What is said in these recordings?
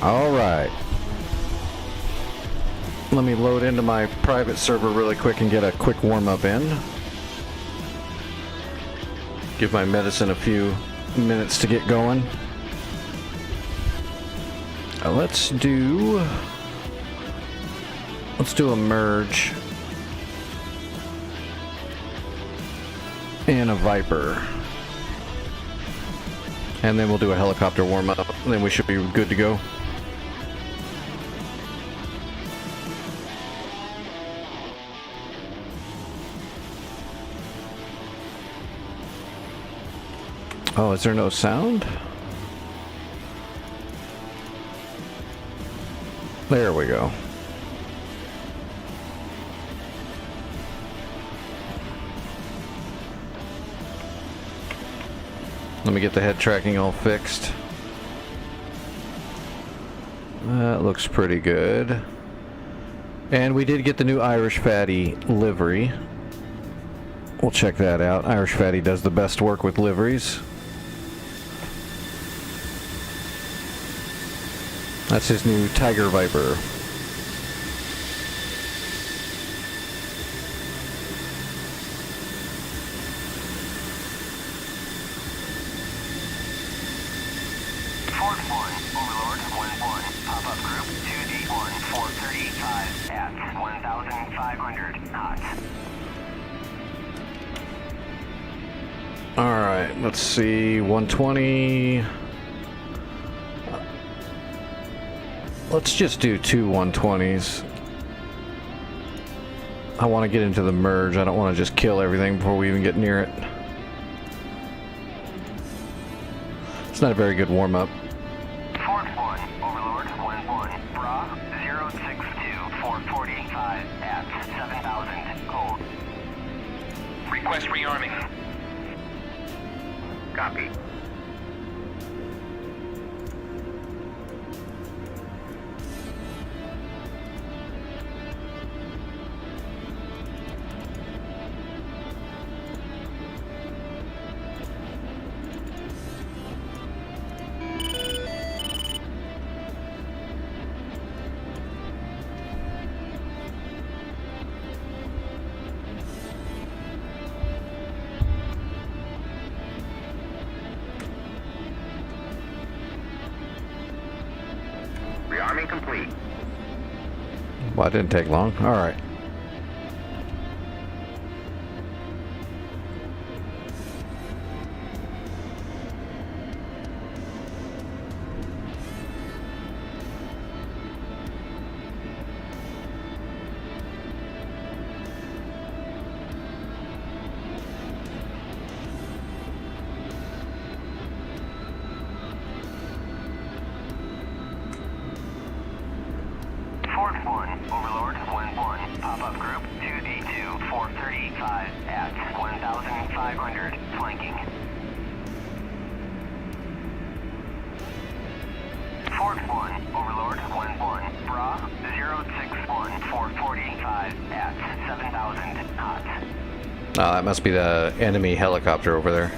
All right. Let me load into my private server really quick and get a quick warm-up in. Give my medicine a few minutes to get going. Let's do a merge and a Viper. And then we'll do a helicopter warm-up, and then we should be good to go. Oh, is there no sound? There we go. Let me get the head tracking all fixed. That looks pretty good. And we did get the new Irish Fatty livery. We'll check that out. Irish Fatty does the best work with liveries. That's his new Tiger Viper. Alright, let's see, 120. Let's just do two 120s. I want to get into the merge. I don't want to just kill everything before we even get near it. It's not a very good warm-up. Fort 1, Overlord 1-1, Bra 062-445 at 7,000, cold. Request rearming. Copy. Rearming complete. Well, it didn't take long. All right. Fort 1, Overlord 1-1, pop-up group 2D2-435 at 1,500, flanking. Fort 1, Overlord 1-1, Bra 061-445 at 7,000, hot. Oh, that must be the enemy helicopter over there.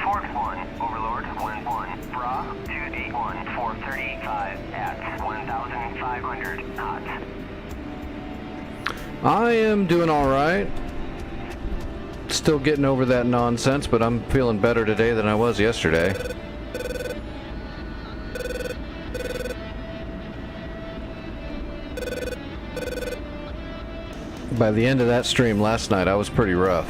Fort 1, Overlord 1-1, Bra 2D1-435 at 1,500 knots. I am doing all right. Still getting over that nonsense, but I'm feeling better today than I was yesterday. By the end of that stream last night, I was pretty rough.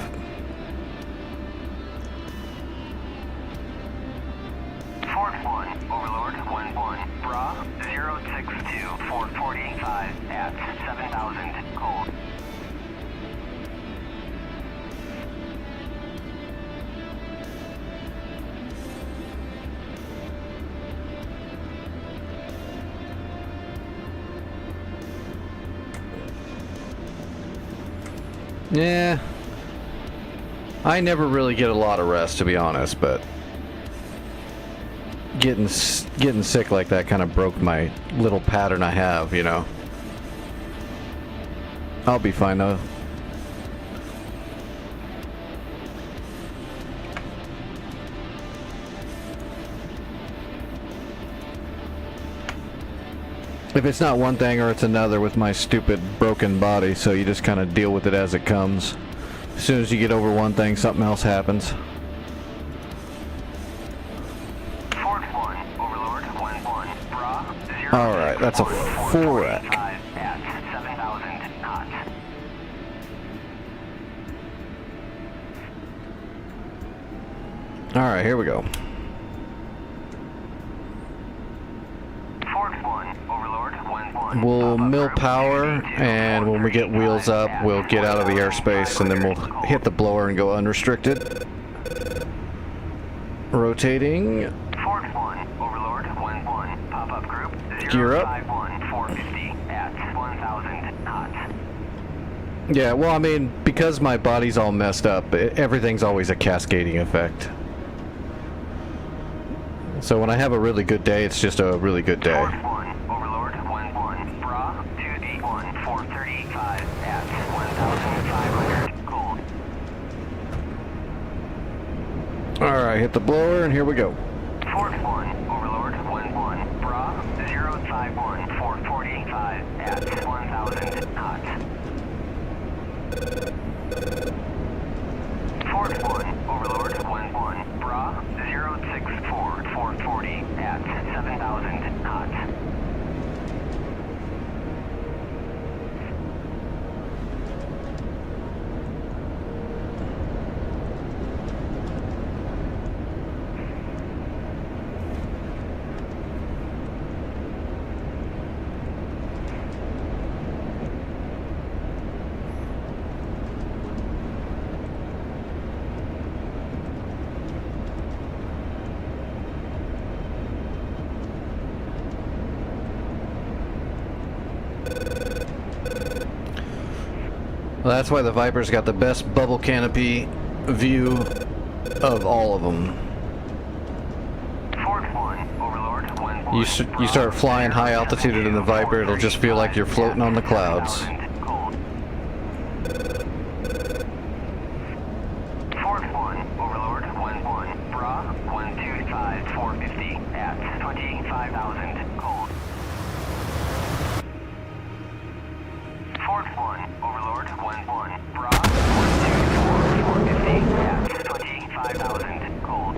Fort 1, Overlord 1-1, Bra 062-445 at 7,000, cold. Yeah. I never really get a lot of rest, to be honest, but getting sick like that kind of broke my little pattern I have, you know. I'll be fine though. If it's not one thing or it's another with my stupid broken body, so you just kind of deal with it as it comes. As soon as you get over one thing, something else happens. Fort 1, Overlord 1-1, Bra, 0. Alright, that's a 4-rack. At 7,000 knots. Alright, here we go. Fort 1, Overlord 1-1. We'll mill power, and when we get wheels up, we'll get out of the airspace, and then we'll hit the blower and go unrestricted. Rotating. Fort 1, Overlord 1-1, pop-up group Gear up. 051 450 at 1,000 knots. Yeah, well, I mean, because my body's all messed up, everything's always a cascading effect. So when I have a really good day, it's just a really good day. Fort 1, Overlord 1-1, Bra, 281 435 at 1,500 cold. Alright, hit the blower, and here we go. Fort 1, Overlord 1-1, Bra, 051 445 at 1,000 knots. Fort 1, Overlord 1-1, Bra, 064 440 at 7,000 knots. Well, that's why the Viper's got the best bubble canopy view of all of them. Fort 1, Overlord 1-1. You start flying high altitude in the Viper, it'll just feel like you're floating on the clouds. 7,000 cold. Fort 1, Overlord 1-1, Bra, 125 450 at 25,000 cold. Fort 1, Overlord 1-1, Bra, 124 450 at 25,000 cold.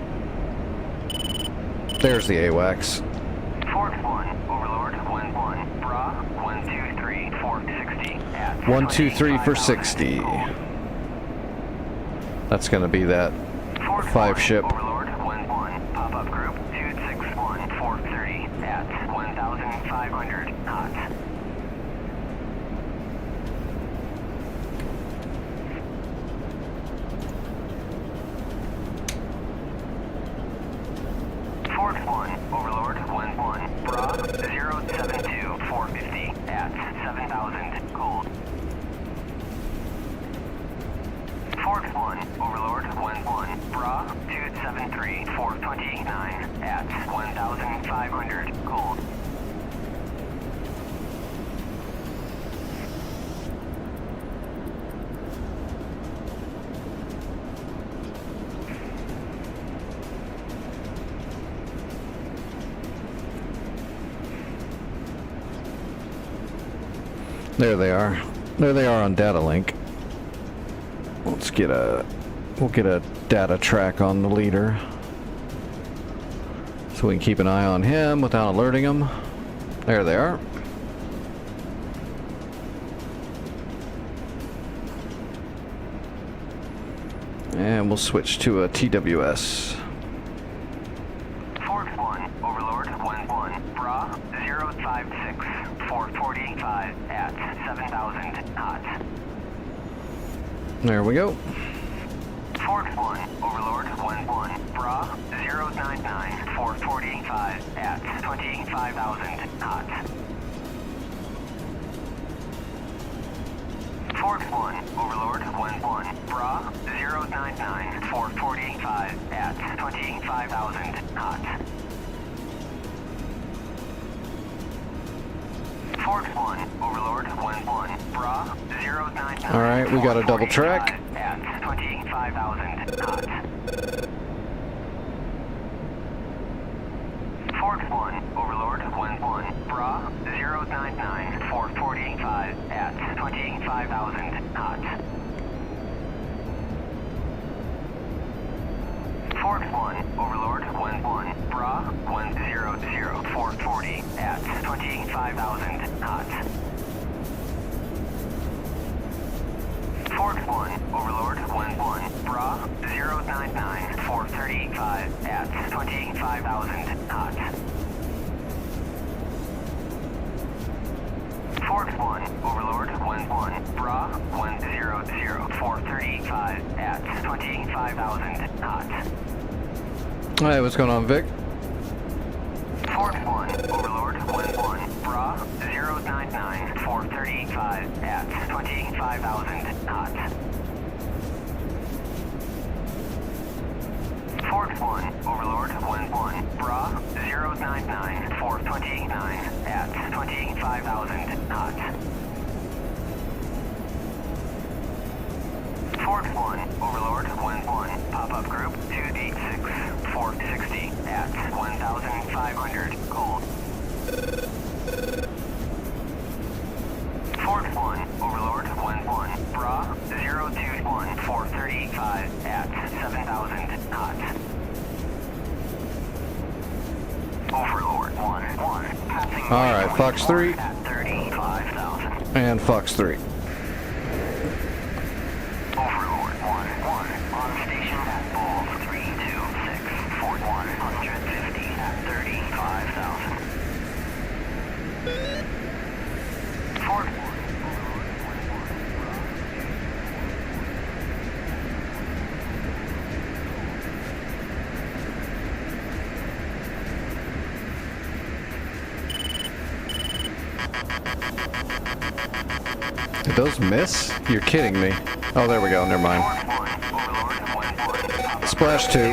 There's the AWACS. Fort 1, Overlord 1-1, Bra, 123 460 at 123 for 25,000 60. cold. That's gonna be that Fort 5 1, ship. Overlord 1-1, pop-up group 261 430 at 1,500 knots. Fort 1, Overlord 1-1, Bra, 072 450 at 7,000 cold. Fort 1, Overlord 1-1, Bra, 273 429 at 1,500 cold. There they are. There they are on data link. We'll get a data track on the leader, so we can keep an eye on him without alerting him. There they are. And we'll switch to a TWS. Fort 1, Overlord 1-1, Bra, 056 445 at 7,000 knots. There we go. Fort 1, Overlord 1-1, Bra, 099 445 at 25,000 knots. Fort 1, Overlord 1-1, Bra, 099 445 at 25,000 knots. Fort 1, Overlord 1-1, Bra, 099 Alright, we got a double track. at 25,000 knots. Fort 1, Overlord 1-1, Bra, 099 Overlord 1-1. Bra 100. 440 at 25,000 knots. Fort 1, Overlord 1-1. Bra 099. 435 at 25,000 knots. Fort 1, Overlord 1-1. Bra 100. 435 at 25,000 knots. Hey, what's going on, Vic? Fort 1, Overlord 1-1. Bra 099. 435 at 25,000 knots. Fort 1, Overlord 1-1. Bra 099. 429 at 25,000 knots. Fort 1, Overlord 1-1. Pop-up group 286. 460 at 1,500 gold. Fort 1, Overlord 1-1. Bra 021. 435 at 7,000 knots. Overlord 1-1. Passing. Alright, Fox 3 at 35,000. and Fox 3. Overlord 1-1. On station at Bull 326. Fort 150 at 35,000. Fort 1. Did those miss? You're kidding me. Oh, there we go. Never mind. Splash 2.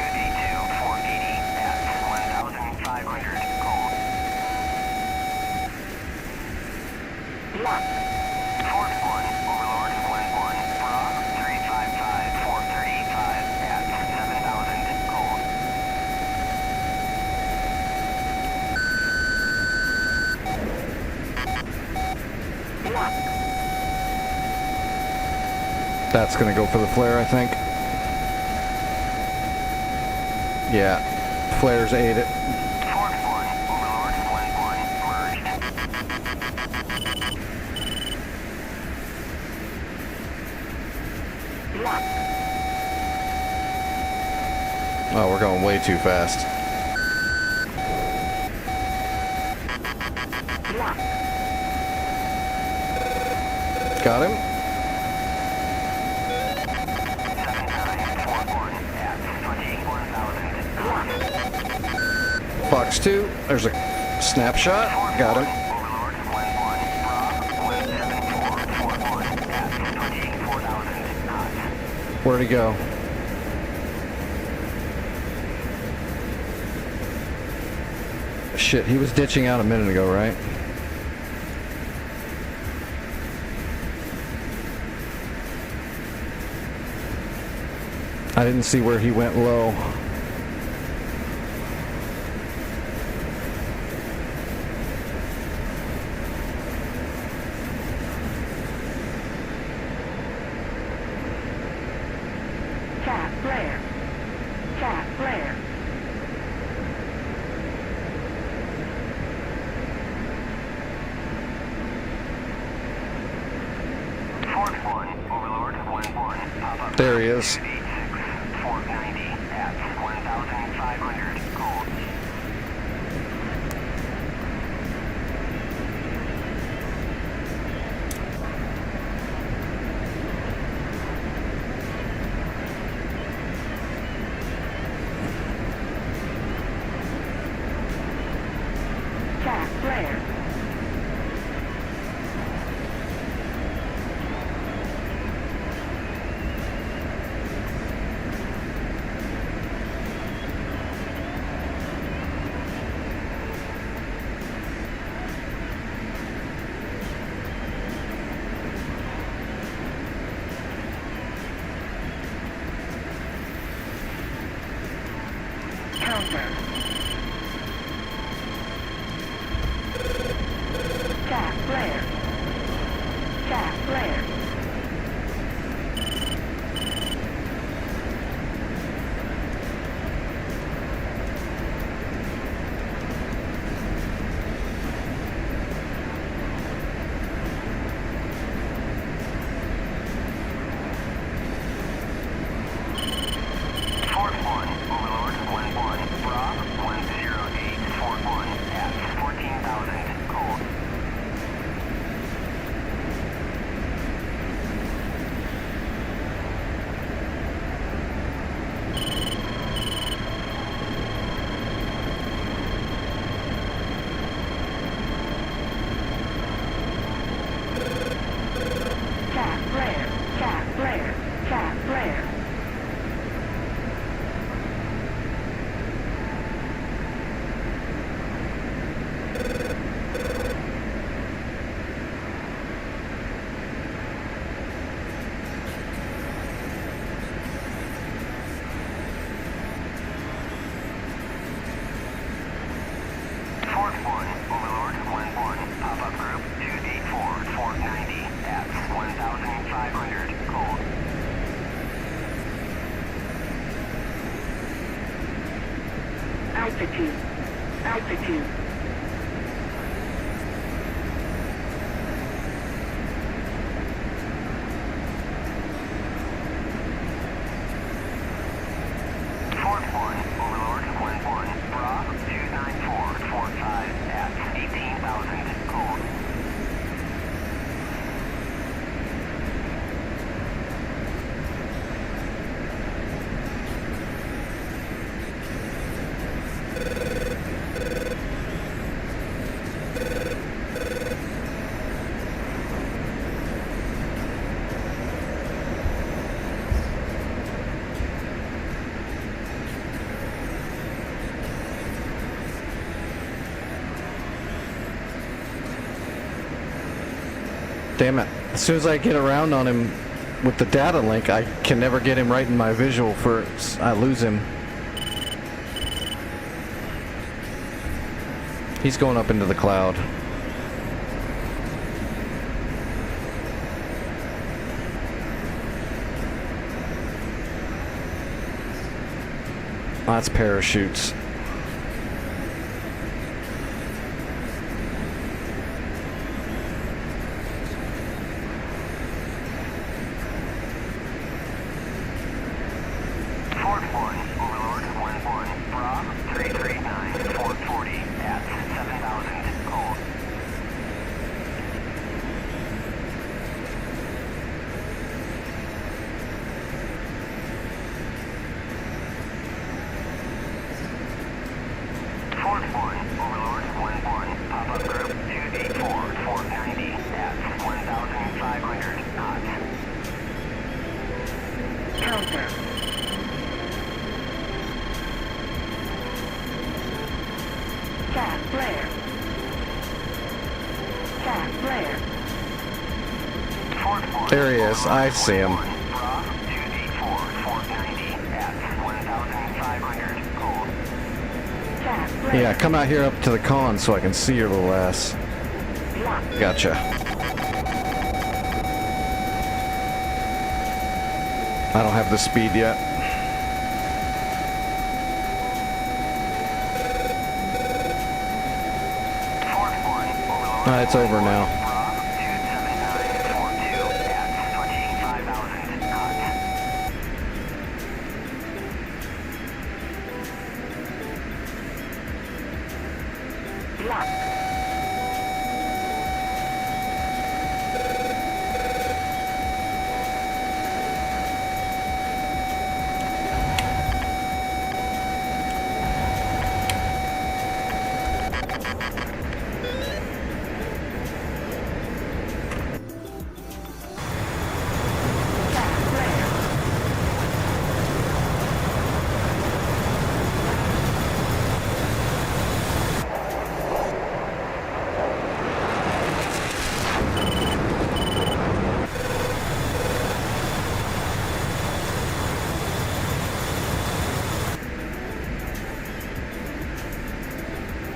That's gonna go for the flare, I think. Yeah, flares ate it. Oh, we're going way too fast. Got him. Fox 2, there's a snapshot. Got him. Where'd he go? Shit, he was ditching out a minute ago, right? I didn't see where he went low. There he is. Altitude. Altitude. Fort 1, Overlord 1-1. Bra 29445 at 18,000. Cold. Damn it. As soon as I get around on him with the data link, I can never get him right in my visual for I lose him. He's going up into the cloud. That's parachutes. Fort 1, Overlord 1-1. Bra 339 440 at 7,000. Cold. Fort 1, Overlord 1-1. Pop-up group 284 490 at 1,500 knots. Counter. Cat flare. Cat flare. Fort 1, There he is. I see him. Bra 284 490 at 1,500. Cold. Cat flare. Yeah, come out here up to the con so I can see your little ass. Block. Gotcha. I don't have the speed yet. Fort 1, Overlord It's over now. Bra 27942 at 25,000 knots. Block. Cat flare.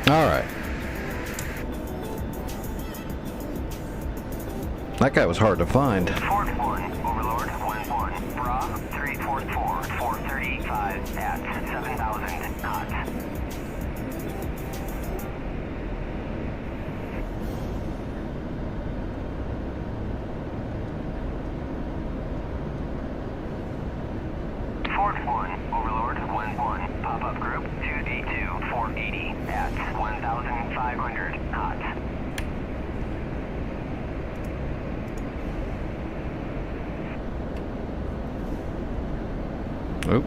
Alright. That guy was hard to find. Fort 1, Overlord 1-1. Bra 344 435 at 7,000 knots. Fort 1, Overlord 1-1. Pop-up group 282 480 at 1,500 knots. Oop.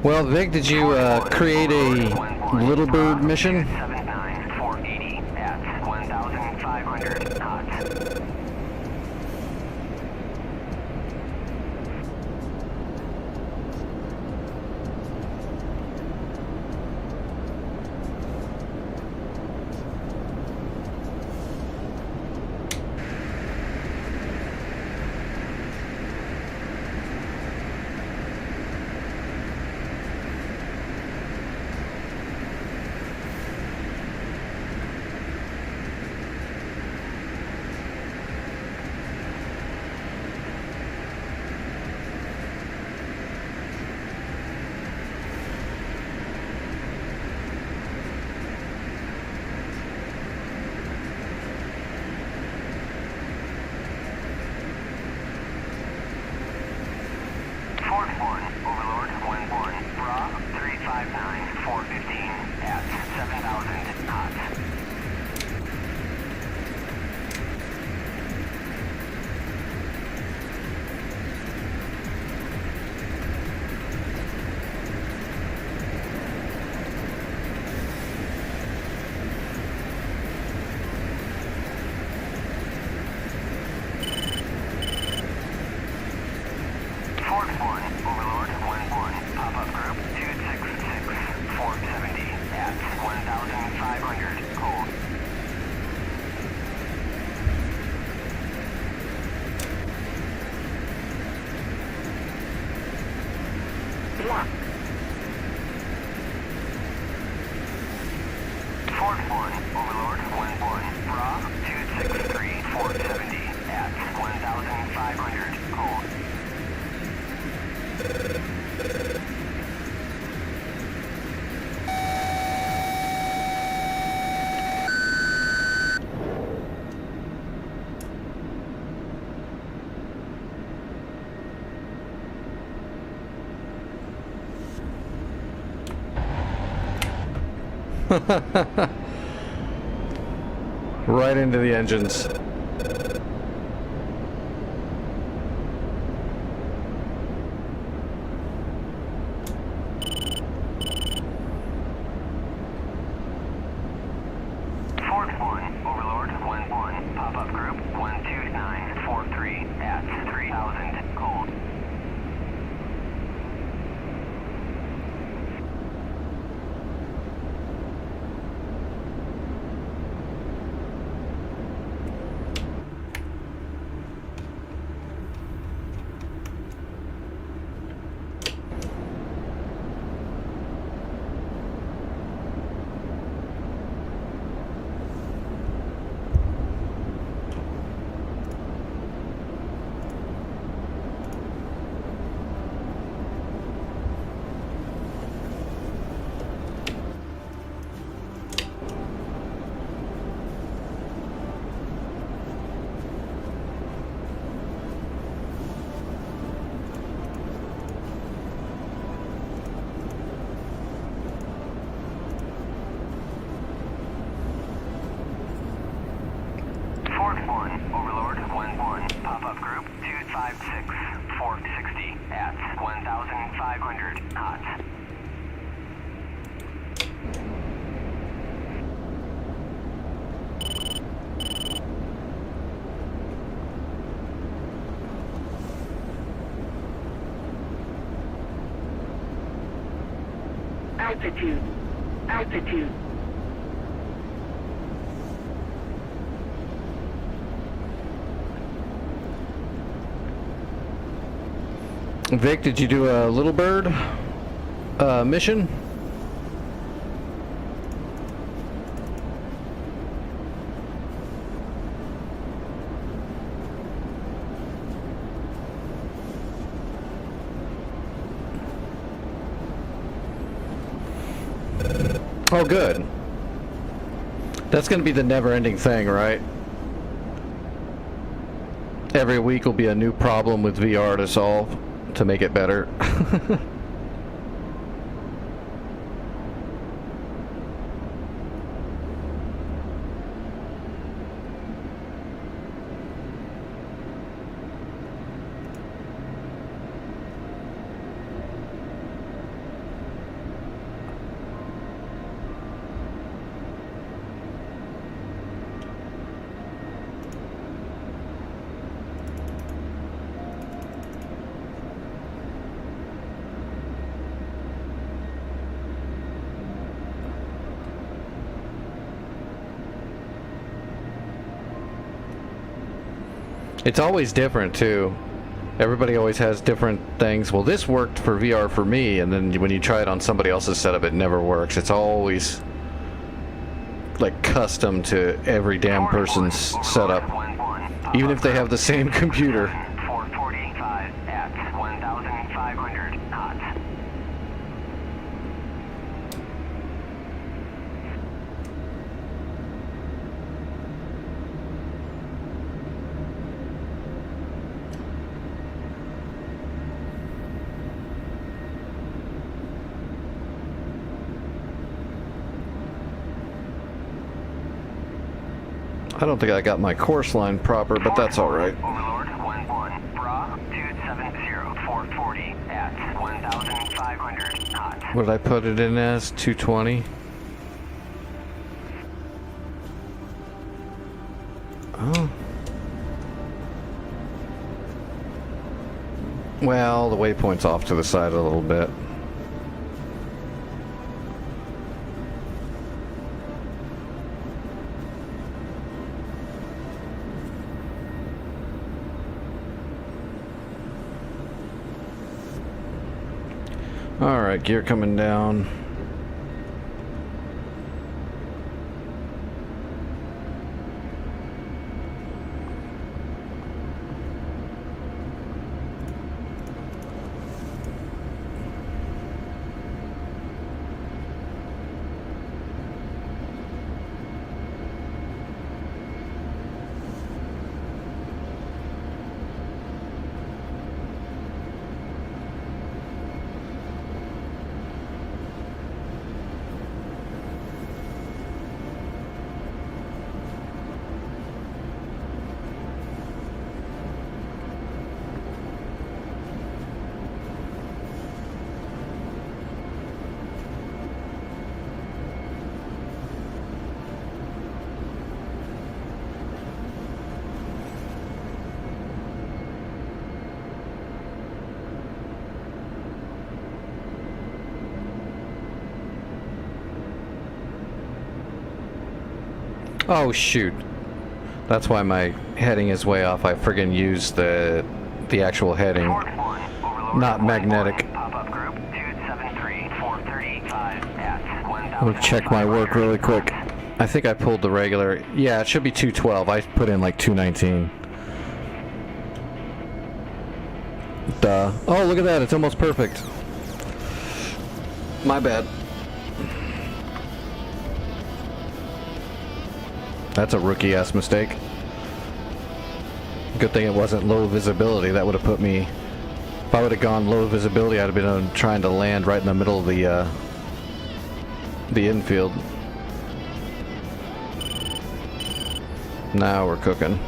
Well, Vic, did you create a Little Bird mission? 79 480 at 1,500 knots. 415 at 7,000 knots. Fort 1, Overlord 1-1, pop-up group 266, 470 at 1,500, cold. Block. Fort 1, Overlord 1-1, Bra 263, 470 at 1,500, cold. Right into the engines. Fort 1, Overlord 1-1, pop-up group 12943 at 3,000, cold. Fort 1, Overlord 1-1, pop-up group 256, 460 at 1,500 knots. Altitude. Altitude. Vic, did you do a Little Bird mission? Oh, good. That's going to be the never-ending thing, right? Every week will be a new problem with VR to solve to make it better. It's always different too. Everybody always has different things. Well, this worked for VR for me, and then when you try it on somebody else's setup, it never works. It's always like custom to every damn person's setup, even if they have the same computer. 445 at 1,500 knots. I don't think I got my course line proper, but that's alright. Overlord 1-1. Bra 270 440 at 1,500 knots. What did I put it in as? 220? Oh. Well, the waypoint's off to the side a little bit. Alright, gear coming down. Oh shoot. That's why my heading is way off. I friggin' used the actual heading, not magnetic. Pop-up group 273 435 at 1,000. I'll check my work really quick. I think I pulled the regular. Yeah, it should be 212. I put in like 219. Duh. Oh, look at that. It's almost perfect. My bad. That's a rookie-ass mistake. Good thing it wasn't low visibility. That would have put me... If I would have gone low visibility, I'd have been trying to land right in the middle of the infield. Now we're cooking.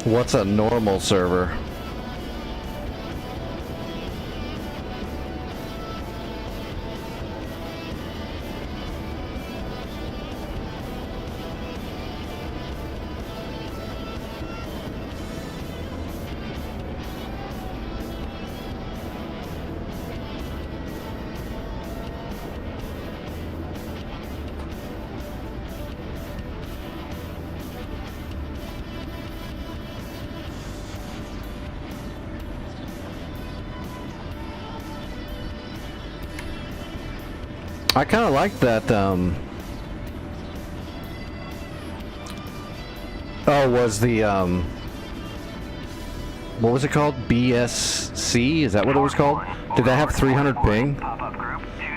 What's a normal server? I kind of like that, oh, was the, what was it called? BSC? Is that what it was called? Did that have 300 ping?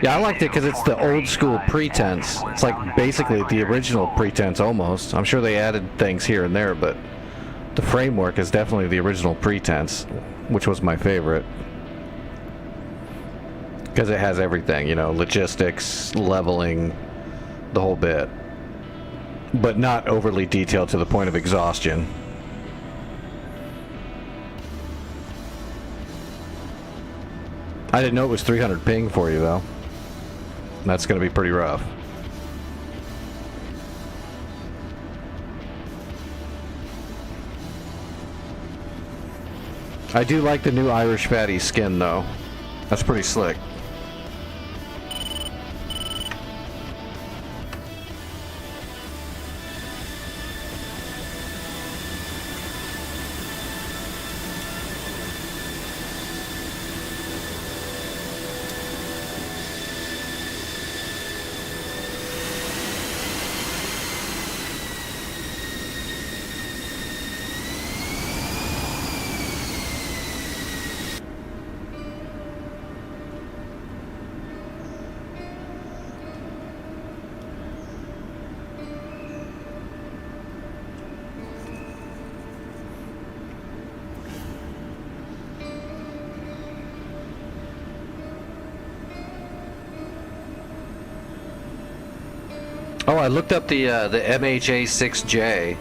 Yeah, I liked it because it's the old school pretense. It's like basically the original pretense almost. I'm sure they added things here and there, but the framework is definitely the original pretense, which was my favorite. Because it has everything, you know, logistics, leveling, the whole bit. But not overly detailed to the point of exhaustion. I didn't know it was 300 ping for you, though. That's going to be pretty rough. I do like the new Irish Fatty skin, though. That's pretty slick. Oh, I looked up the MHA-6J.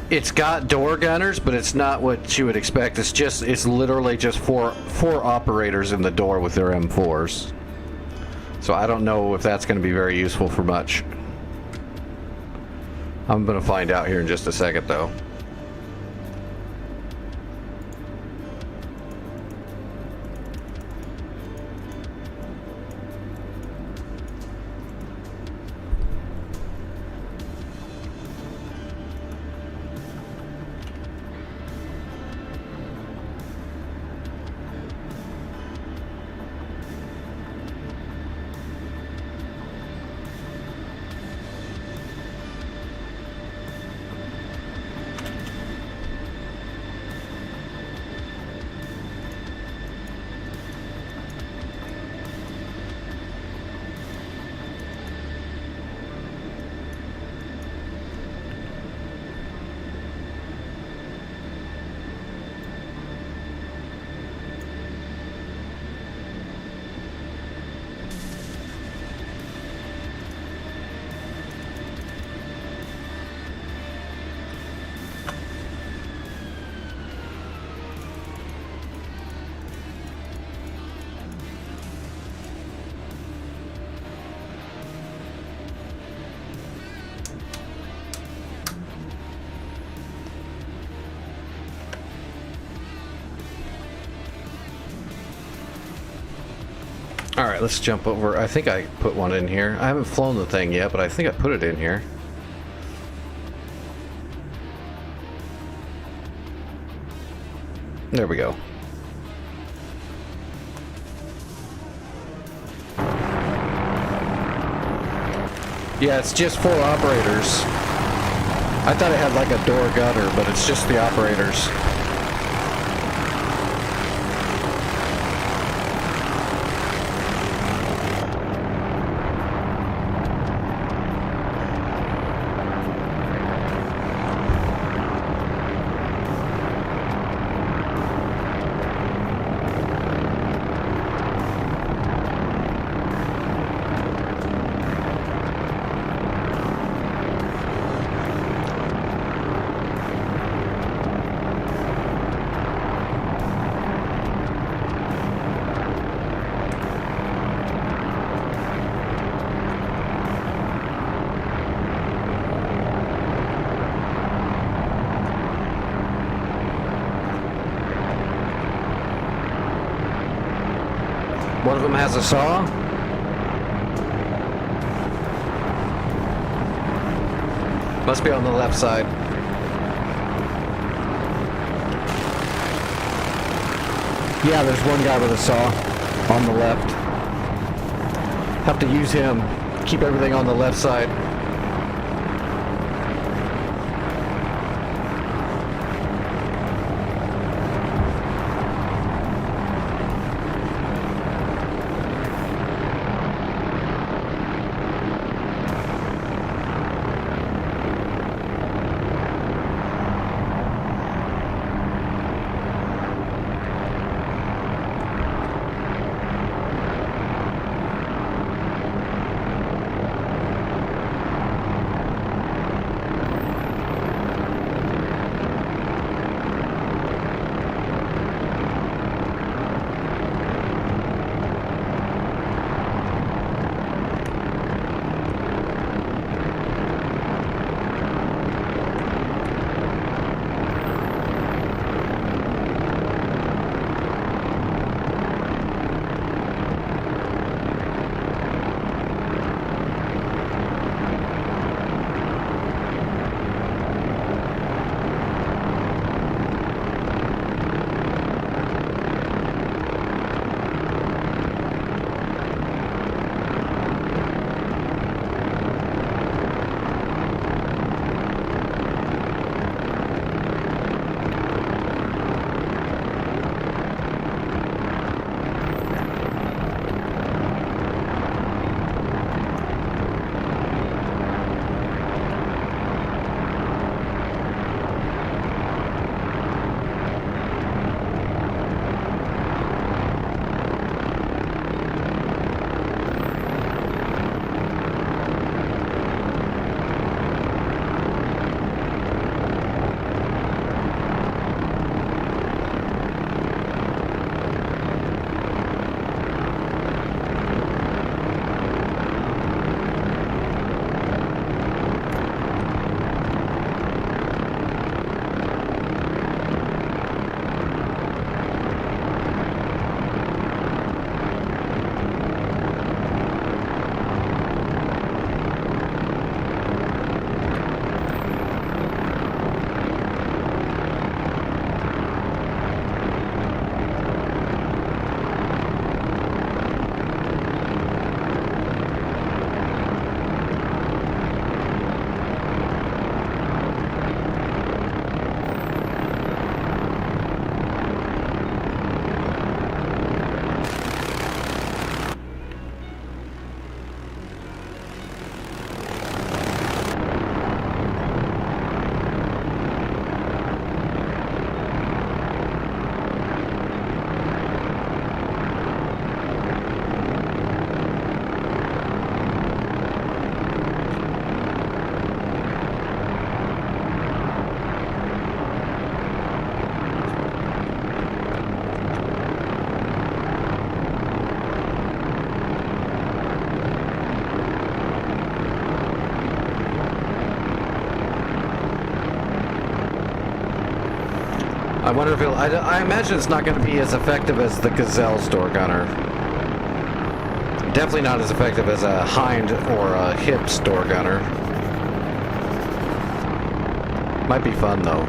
It's got door gunners, but it's not what you would expect. It's literally just four operators in the door with their M4s. So I don't know if that's going to be very useful for much. I'm going to find out here in just a second, though. Alright, let's jump over. I think I put one in here. I haven't flown the thing yet, but I think I put it in here. There we go. Yeah, it's just 4 operators. I thought it had like a door gunner, but it's just the operators. One of them has a saw. Must be on the left side. Yeah, there's one guy with a saw on the left. Have to use him. Keep everything on the left side. I wonder if I imagine it's not going to be as effective as the Gazelle's door gunner. Definitely not as effective as a hind or a hips door gunner. Might be fun though.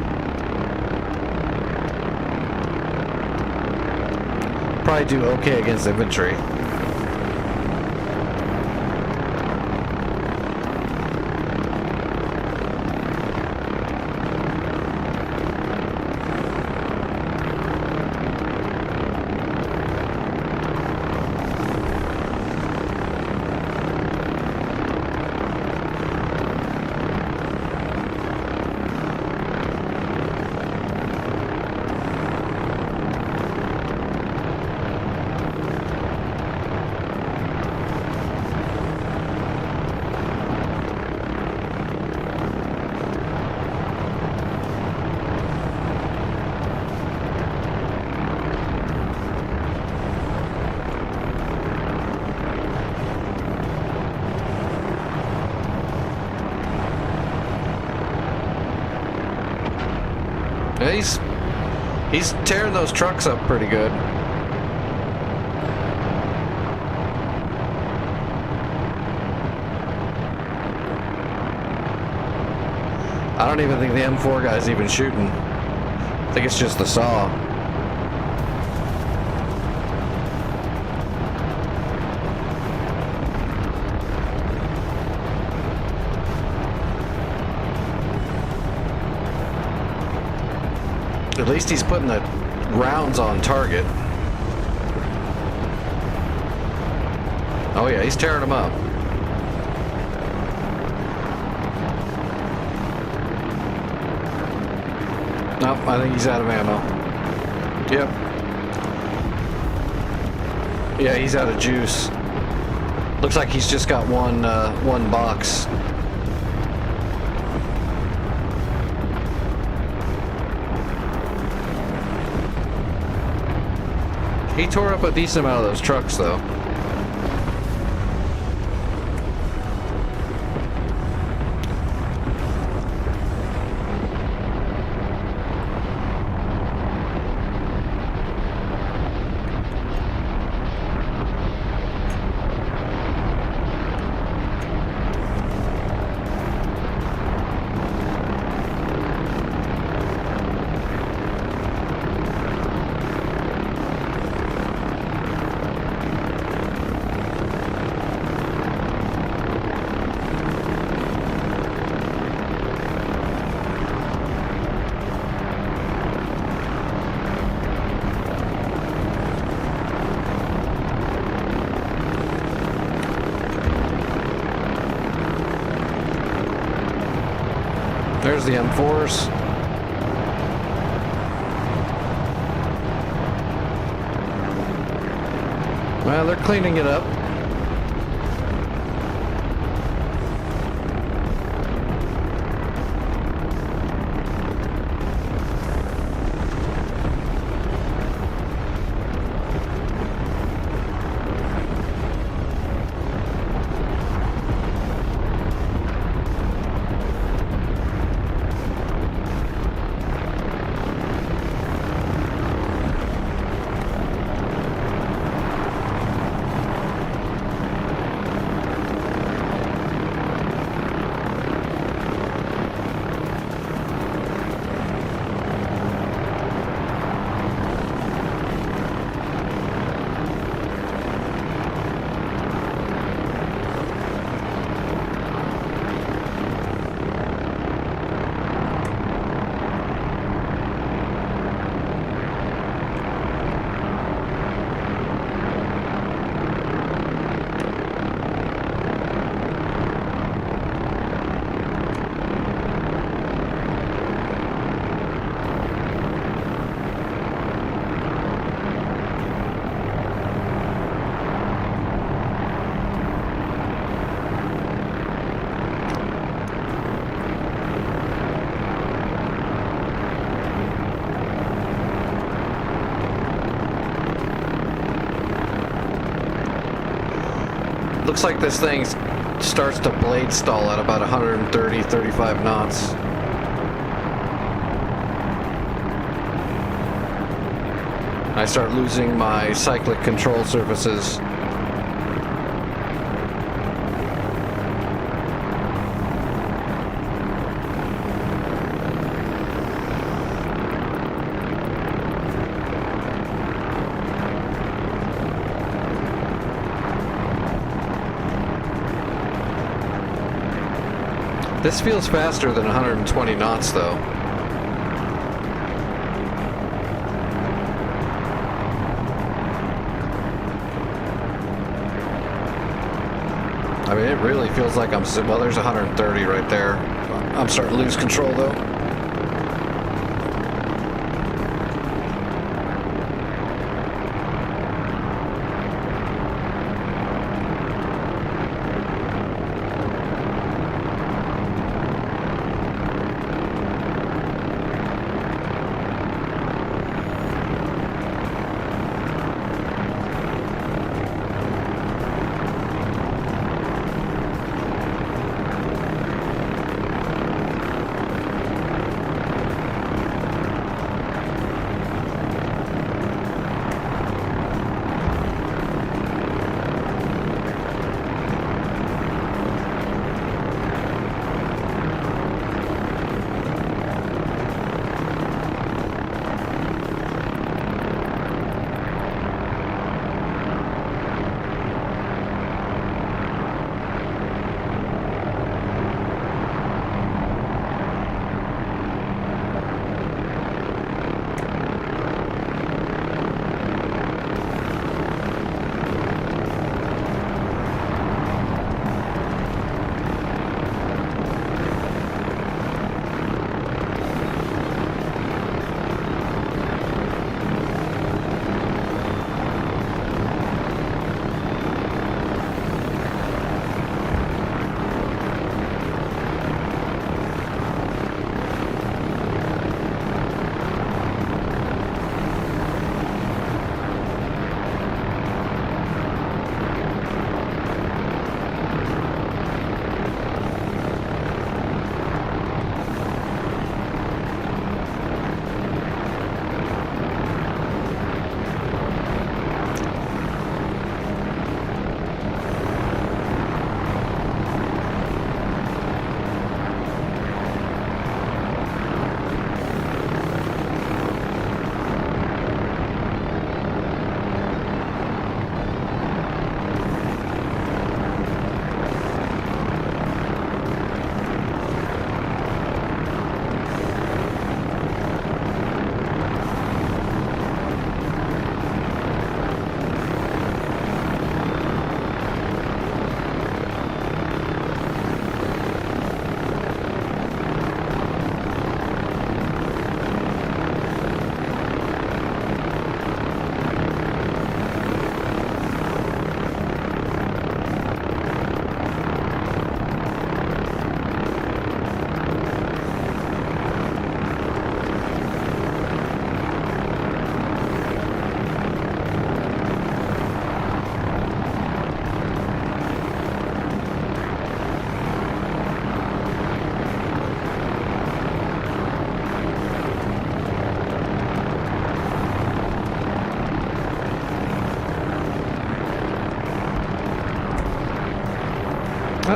Probably do okay against infantry. He's tearing those trucks up pretty good. I don't even think the M4 guy's even shooting. I think it's just the saw. At least he's putting the rounds on target. Oh yeah, he's tearing them up. Nope, I think he's out of ammo. Yep. Yeah, he's out of juice. Looks like he's just got one box. He tore up a decent amount of those trucks, though. There's the M4s. Well, they're cleaning it up. Looks like this thing starts to blade stall at about 130, 35 knots. I start losing my cyclic control surfaces. This feels faster than 120 knots, though. I mean, it really feels like I'm... Well, there's 130 right there. I'm starting to lose control, though.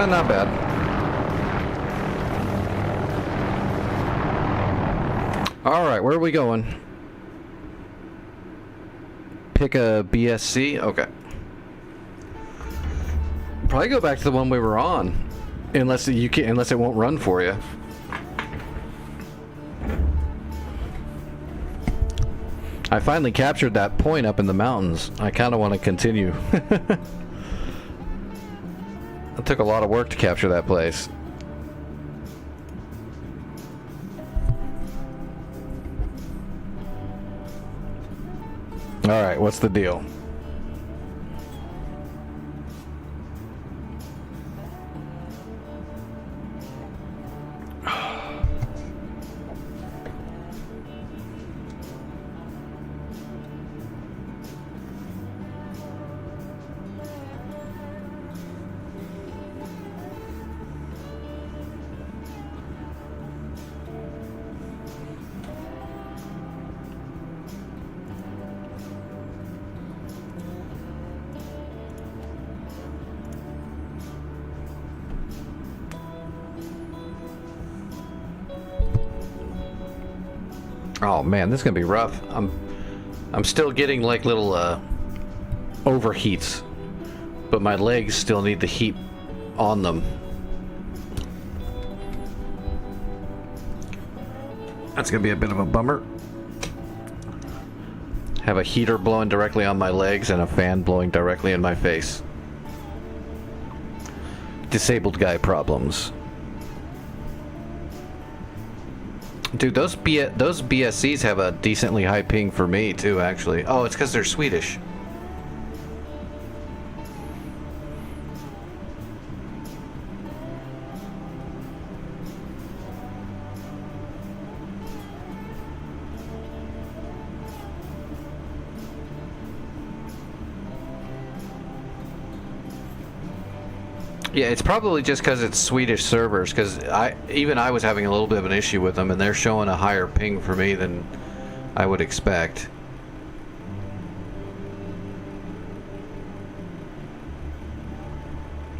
Not bad. Alright, where are we going? Pick a BSC? Okay. Probably go back to the one we were on. Unless it won't run for you. I finally captured that point up in the mountains. I kind of want to continue. It took a lot of work to capture that place. Alright, what's the deal? Oh man, this is gonna be rough. I'm still getting like little overheats, but my legs still need the heat on them. That's gonna be a bit of a bummer. Have a heater blowing directly on my legs and a fan blowing directly in my face. Disabled guy problems. Dude, those BSCs have a decently high ping for me too, actually. Oh, it's because they're Swedish. Yeah, it's probably just because it's Swedish servers, because I was having a little bit of an issue with them, and they're showing a higher ping for me than I would expect.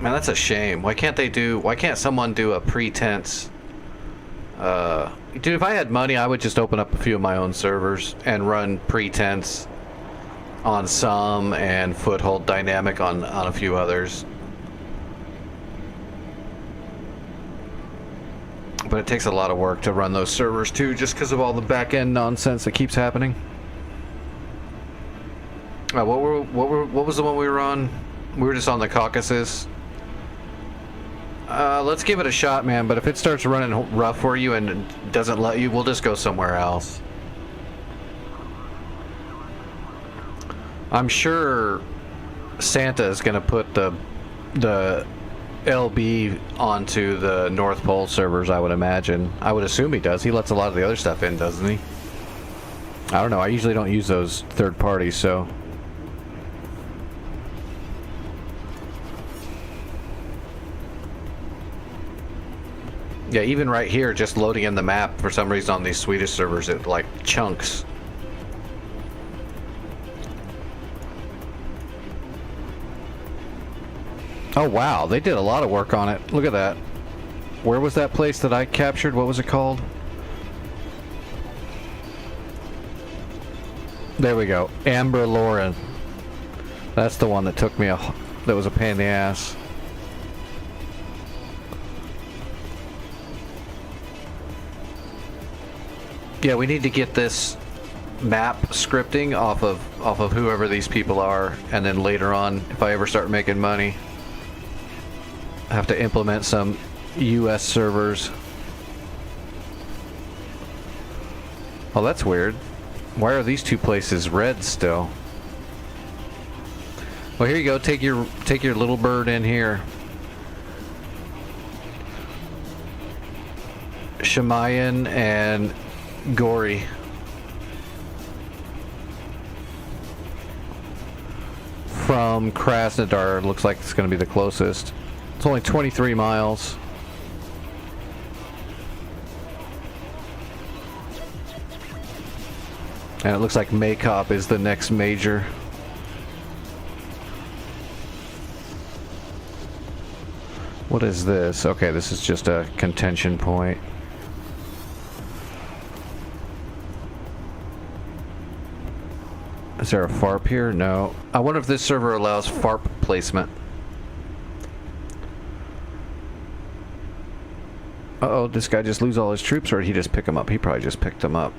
Man, that's a shame. Why can't someone do a pretense? Dude, if I had money, I would just open up a few of my own servers and run pretense on some and foothold dynamic on a few others. But it takes a lot of work to run those servers too, just because of all the back-end nonsense that keeps happening. What was the one we were on? We were just on the Caucasus. Let's give it a shot, man. But if it starts running rough for you and doesn't let you, we'll just go somewhere else. I'm sure Santa is gonna put the LB onto the North Pole servers, I would imagine. I would assume he does. He lets a lot of the other stuff in, doesn't he? I don't know. I usually don't use those third parties, so... Yeah, even right here, just loading in the map, for some reason on these Swedish servers, it like chunks. Oh wow, they did a lot of work on it. Look at that. Where was that place that I captured? What was it called? There we go. Amber Lauren. That's the one that took me that was a pain in the ass. Yeah, we need to get this map scripting off of whoever these people are, and then later on, if I ever start making money, I have to implement some US servers. Oh, that's weird. Why are these two places red still? Well, here you go. Take your little bird in here. Shemayan and Gory. From Krasnodar, looks like it's going to be the closest. It's only 23 miles. And it looks like Maykop is the next major. What is this? Okay, this is just a contention point. Is there a FARP here? No. I wonder if this server allows FARP placement. Uh-oh, this guy just lose all his troops, or did he just pick them up? He probably just picked them up.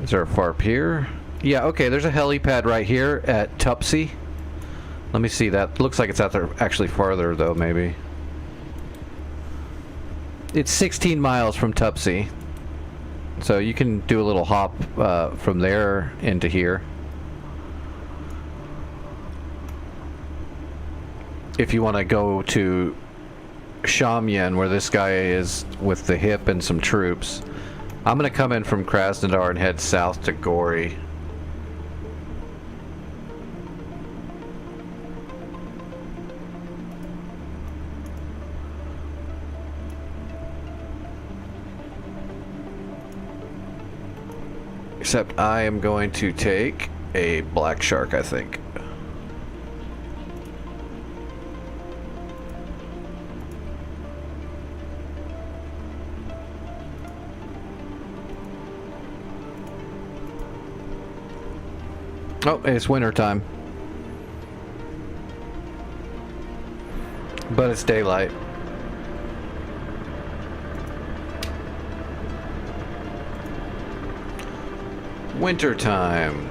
Is there a FARP here? Yeah, okay, there's a helipad right here at Tupsy. Let me see that. Looks like it's out there actually farther, though, maybe. It's 16 miles from Tupsy. So you can do a little hop from there into here. If you want to go to Shamyan, where this guy is with the hip and some troops. I'm going to come in from Krasnodar and head south to Gory. Except I am going to take a black shark, I think. Oh, it's winter time. But it's daylight. Winter time.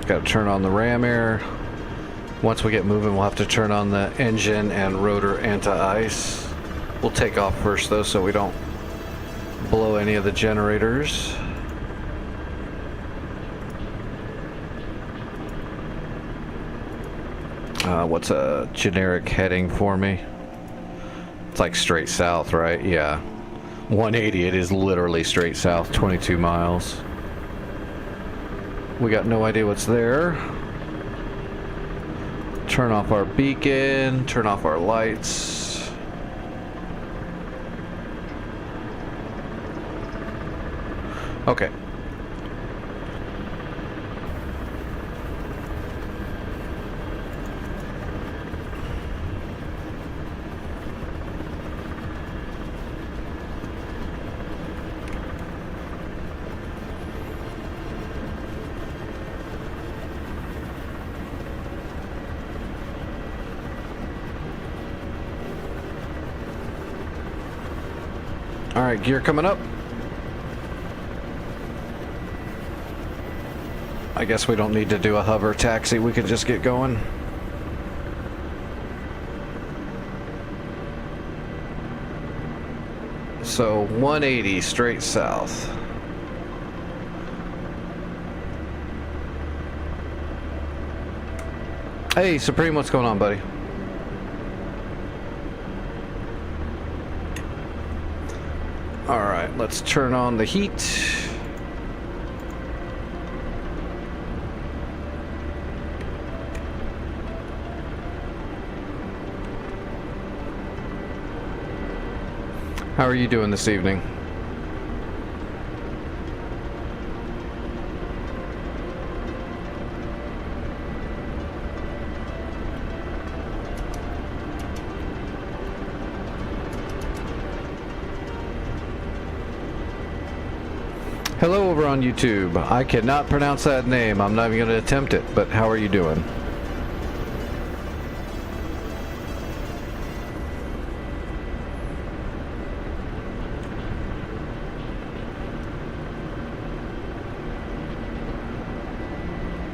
Got to turn on the ram air. Once we get moving, we'll have to turn on the engine and rotor anti-ice. We'll take off first though, so we don't blow any of the generators. What's a generic heading for me? It's like straight south, right? Yeah. 180, it is literally straight south, 22 miles. We got no idea what's there. Turn off our beacon, turn off our lights. Okay. All right, gear coming up. I guess we don't need to do a hover taxi. We could just get going. So 180 straight south. Hey, Supreme, what's going on, buddy? All right, let's turn on the heat. How are you doing this evening? Hello over on YouTube. I cannot pronounce that name. I'm not even going to attempt it, but how are you doing?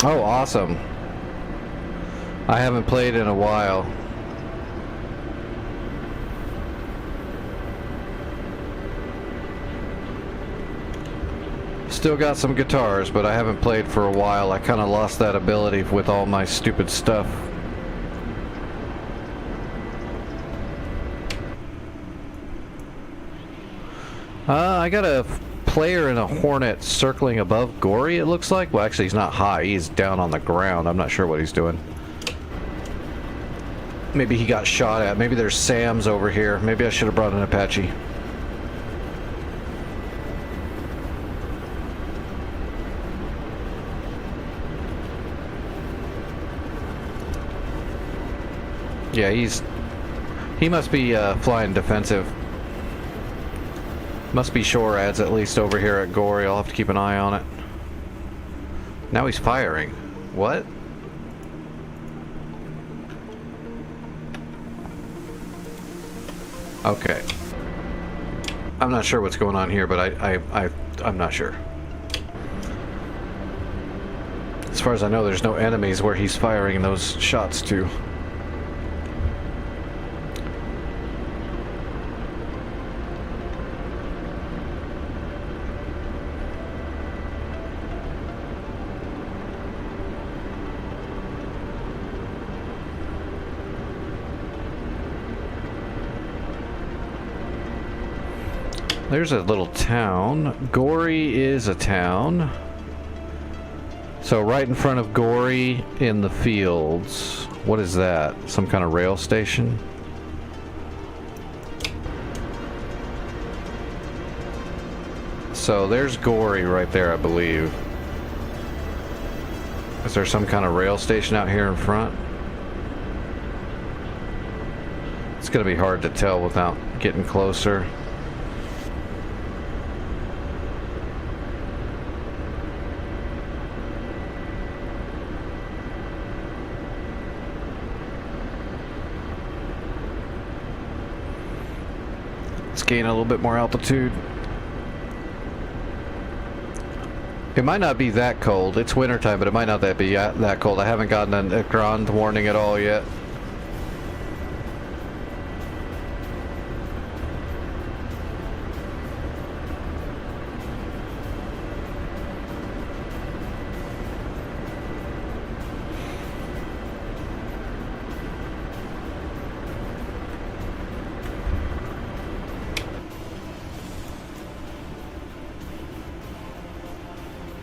Oh, awesome. I haven't played in a while. Still got some guitars, but I haven't played for a while. I kind of lost that ability with all my stupid stuff. I got a player in a Hornet circling above Gory, it looks like. Well, actually, he's not high. He's down on the ground. I'm not sure what he's doing. Maybe he got shot at. Maybe there's Sam's over here. Maybe I should have brought an Apache. Yeah, he must be flying defensive. Must be shore ads at least over here at Gory. I'll have to keep an eye on it. Now he's firing. What? Okay. I'm not sure what's going on here, but I'm not sure. As far as I know, there's no enemies where he's firing those shots to. There's a little town. Gory is a town. So right in front of Gory in the fields. What is that? Some kind of rail station? So there's Gory right there, I believe. Is there some kind of rail station out here in front? It's gonna be hard to tell without getting closer. gain a little bit more altitude. It might not be that cold. It's wintertime, but it might not be that cold. I haven't gotten a ground warning at all yet.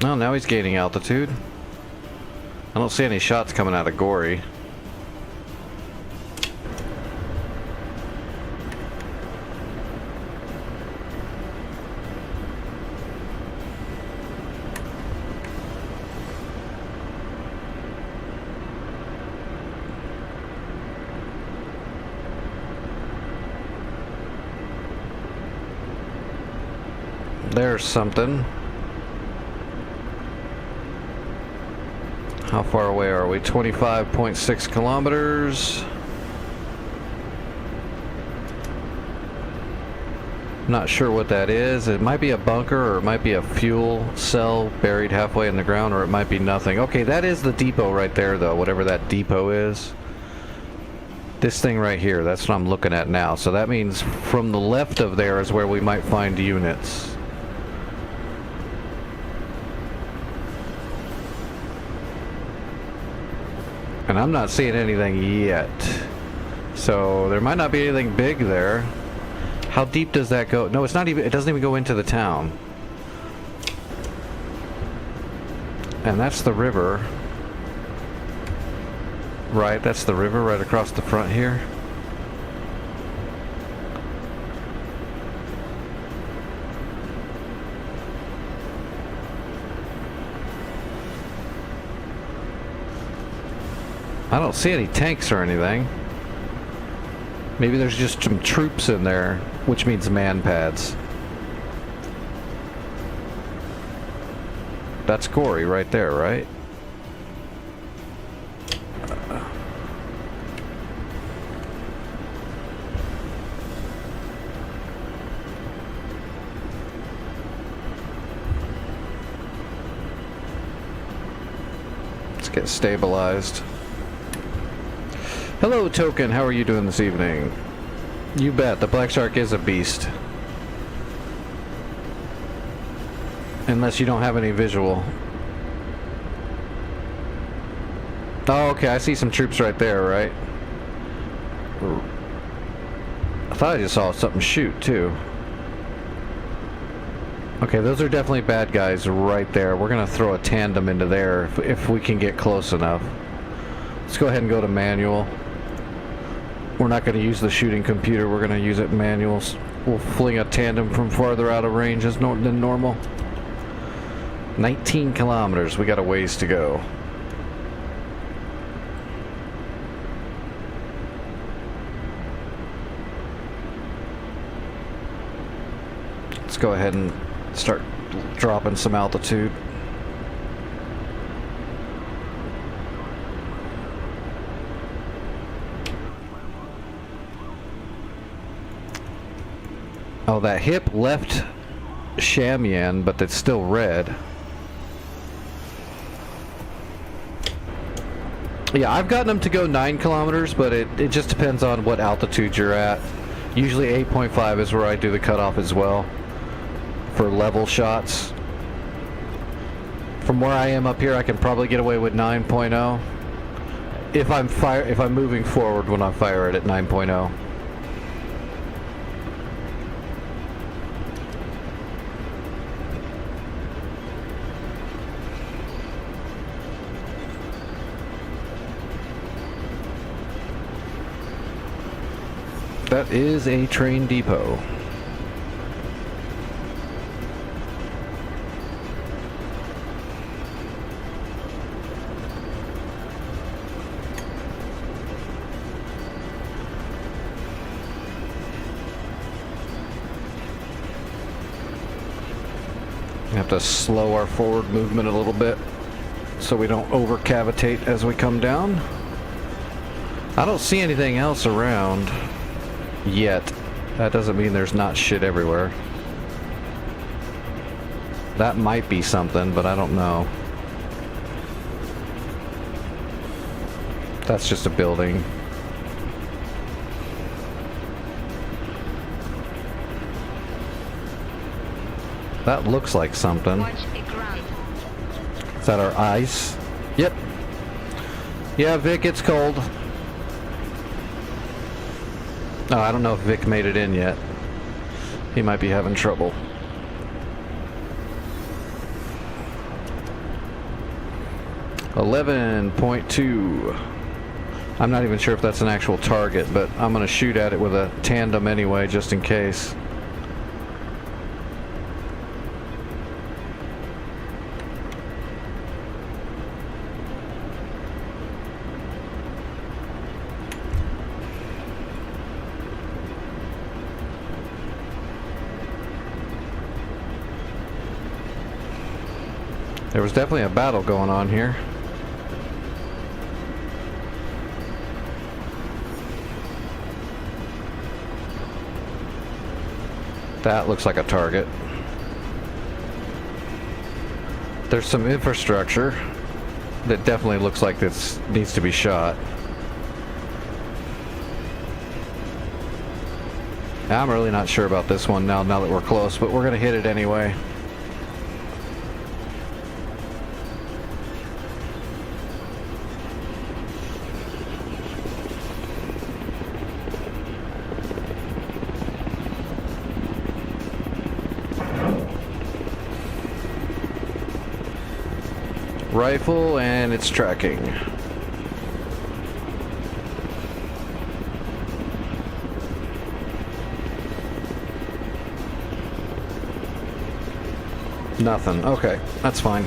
Oh, now he's gaining altitude. I don't see any shots coming out of Gory. There's something. How far away are we? 25.6 kilometers. Not sure what that is. It might be a bunker, or it might be a fuel cell buried halfway in the ground, or it might be nothing. Okay, that is the depot right there, though, whatever that depot is. This thing right here, that's what I'm looking at now. So that means from the left of there is where we might find units. And I'm not seeing anything yet. So there might not be anything big there. How deep does that go? No, it's not even, it doesn't even go into the town. And that's the river. Right, that's the river right across the front here. I don't see any tanks or anything. Maybe there's just some troops in there, which means man pads. That's Gory right there, right? Let's get stabilized. Hello, Token. How are you doing this evening? You bet. The Black Shark is a beast. Unless you don't have any visual. Oh, okay. I see some troops right there, right? I thought I just saw something shoot, too. Okay, those are definitely bad guys right there. We're going to throw a tandem into there if we can get close enough. Let's go ahead and go to manual. We're not going to use the shooting computer. We're going to use it manuals. We'll fling a tandem from farther out of range than normal. 19 kilometers. We got a ways to go. Let's go ahead and start dropping some altitude. Oh, that hip left Shamyan, but it's still red. Yeah, I've gotten them to go 9 kilometers, but it just depends on what altitude you're at. Usually 8.5 is where I do the cutoff as well for level shots. From where I am up here, I can probably get away with 9.0 if I'm moving forward when I fire it at 9.0. That is a train depot. We have to slow our forward movement a little bit so we don't over-cavitate as we come down. I don't see anything else around yet. That doesn't mean there's not shit everywhere. That might be something, but I don't know. That's just a building. That looks like something. Watch the ground. Is that our ice? Yep. Yeah, Vic, it's cold. Oh, I don't know if Vic made it in yet. He might be having trouble. .2. I'm not even sure if that's an actual target, but I'm gonna shoot at it with a tandem anyway, just in case. There was definitely a battle going on here. That looks like a target. There's some infrastructure that definitely looks like this needs to be shot. I'm really not sure about this one now that we're close, but we're gonna hit it anyway. Rifle, and it's tracking. Nothing. Okay, that's fine.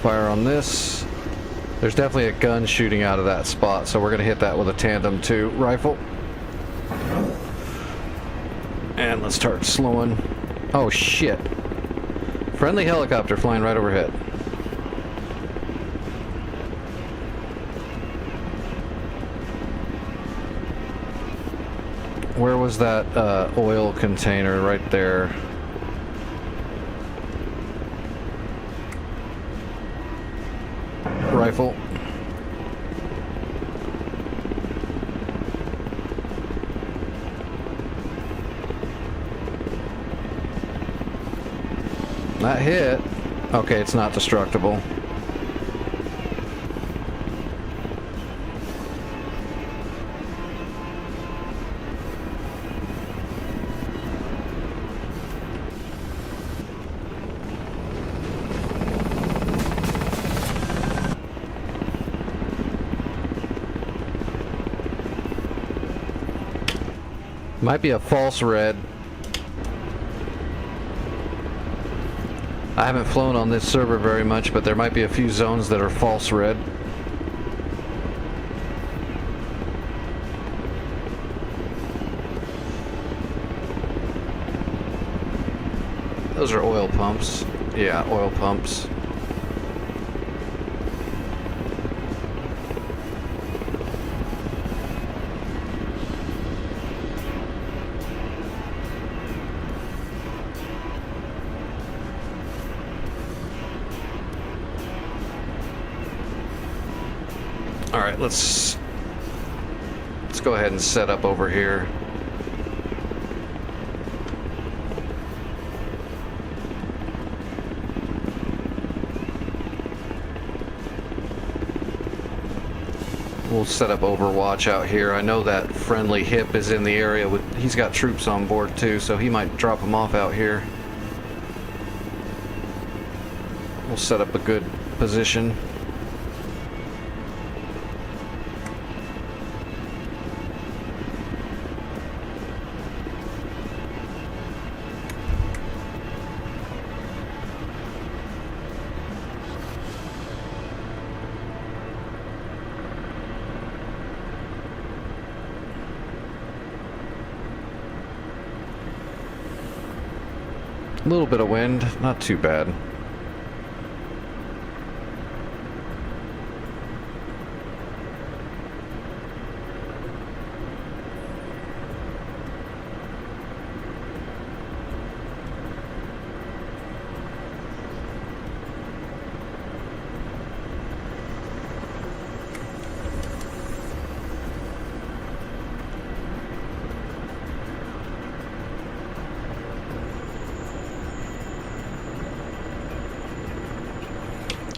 Fire on this. There's definitely a gun shooting out of that spot, so we're gonna hit that with a tandem 2 rifle. And let's start slowing. Oh shit. Friendly helicopter flying right overhead. Where was that oil container? Right there. Rifle. That hit. Okay, it's not destructible. Might be a false red. I haven't flown on this server very much, but there might be a few zones that are false red. Those are oil pumps. Yeah, oil pumps. All right, let's go ahead and set up over here. We'll set up Overwatch out here. I know that friendly hip is in the area with, he's got troops on board too, so he might drop them off out here. We'll set up a good position. A little bit of wind, not too bad.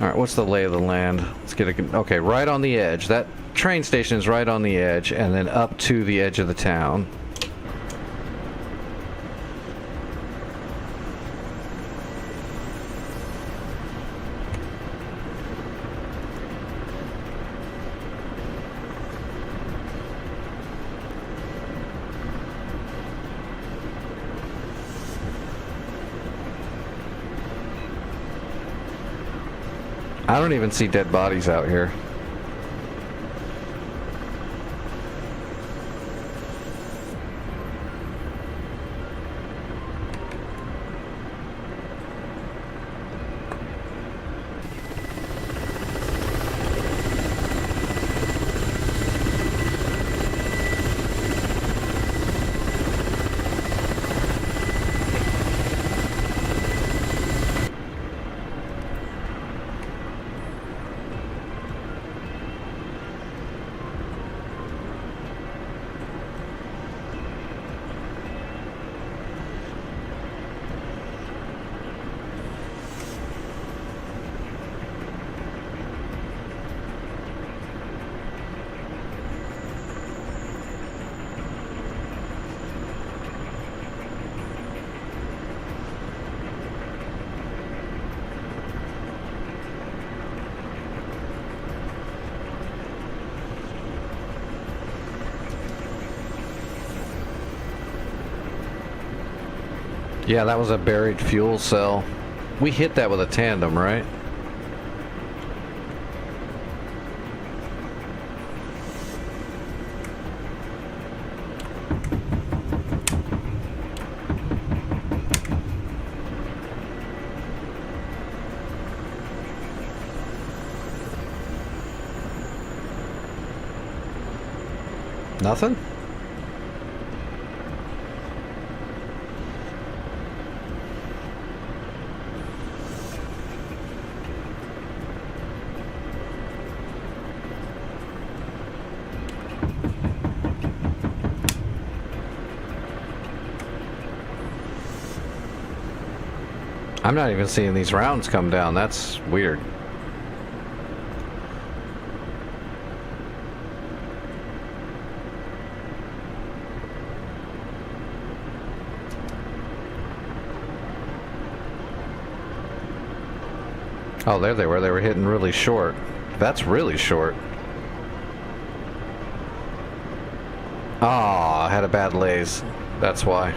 Alright, what's the lay of the land? Let's get a... Okay, right on the edge. That train station is right on the edge, and then up to the edge of the town. I don't even see dead bodies out here. Yeah, that was a buried fuel cell. We hit that with a tandem, right? Nothing? I'm not even seeing these rounds come down. That's weird. Oh, there they were. They were hitting really short. That's really short. Ah, I had a bad laze. That's why.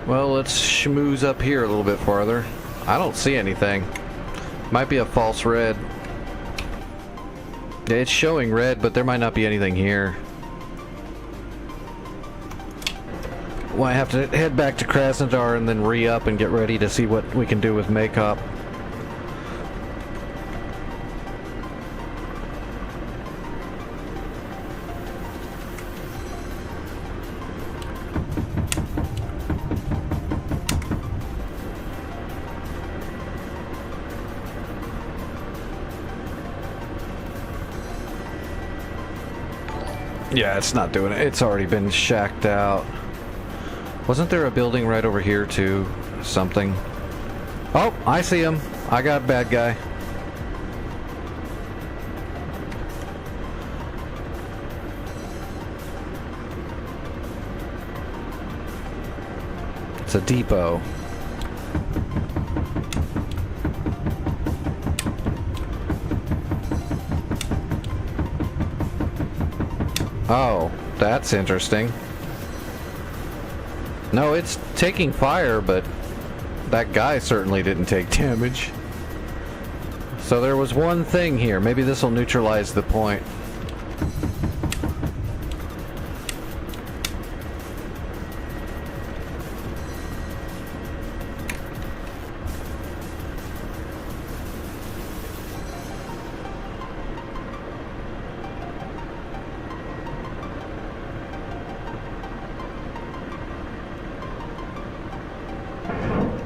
Well, let's schmooze up here a little bit farther. I don't see anything. Might be a false red. Yeah, it's showing red, but there might not be anything here. Well, I have to head back to Krasnodar and then re-up and get ready to see what we can do with Makeup. Yeah, it's not doing it. It's already been shacked out. Wasn't there a building right over here too? Something. Oh, I see him. I got a bad guy. It's a depot. Oh, that's interesting. No, it's taking fire, but that guy certainly didn't take damage. So there was one thing here. Maybe this will neutralize the point.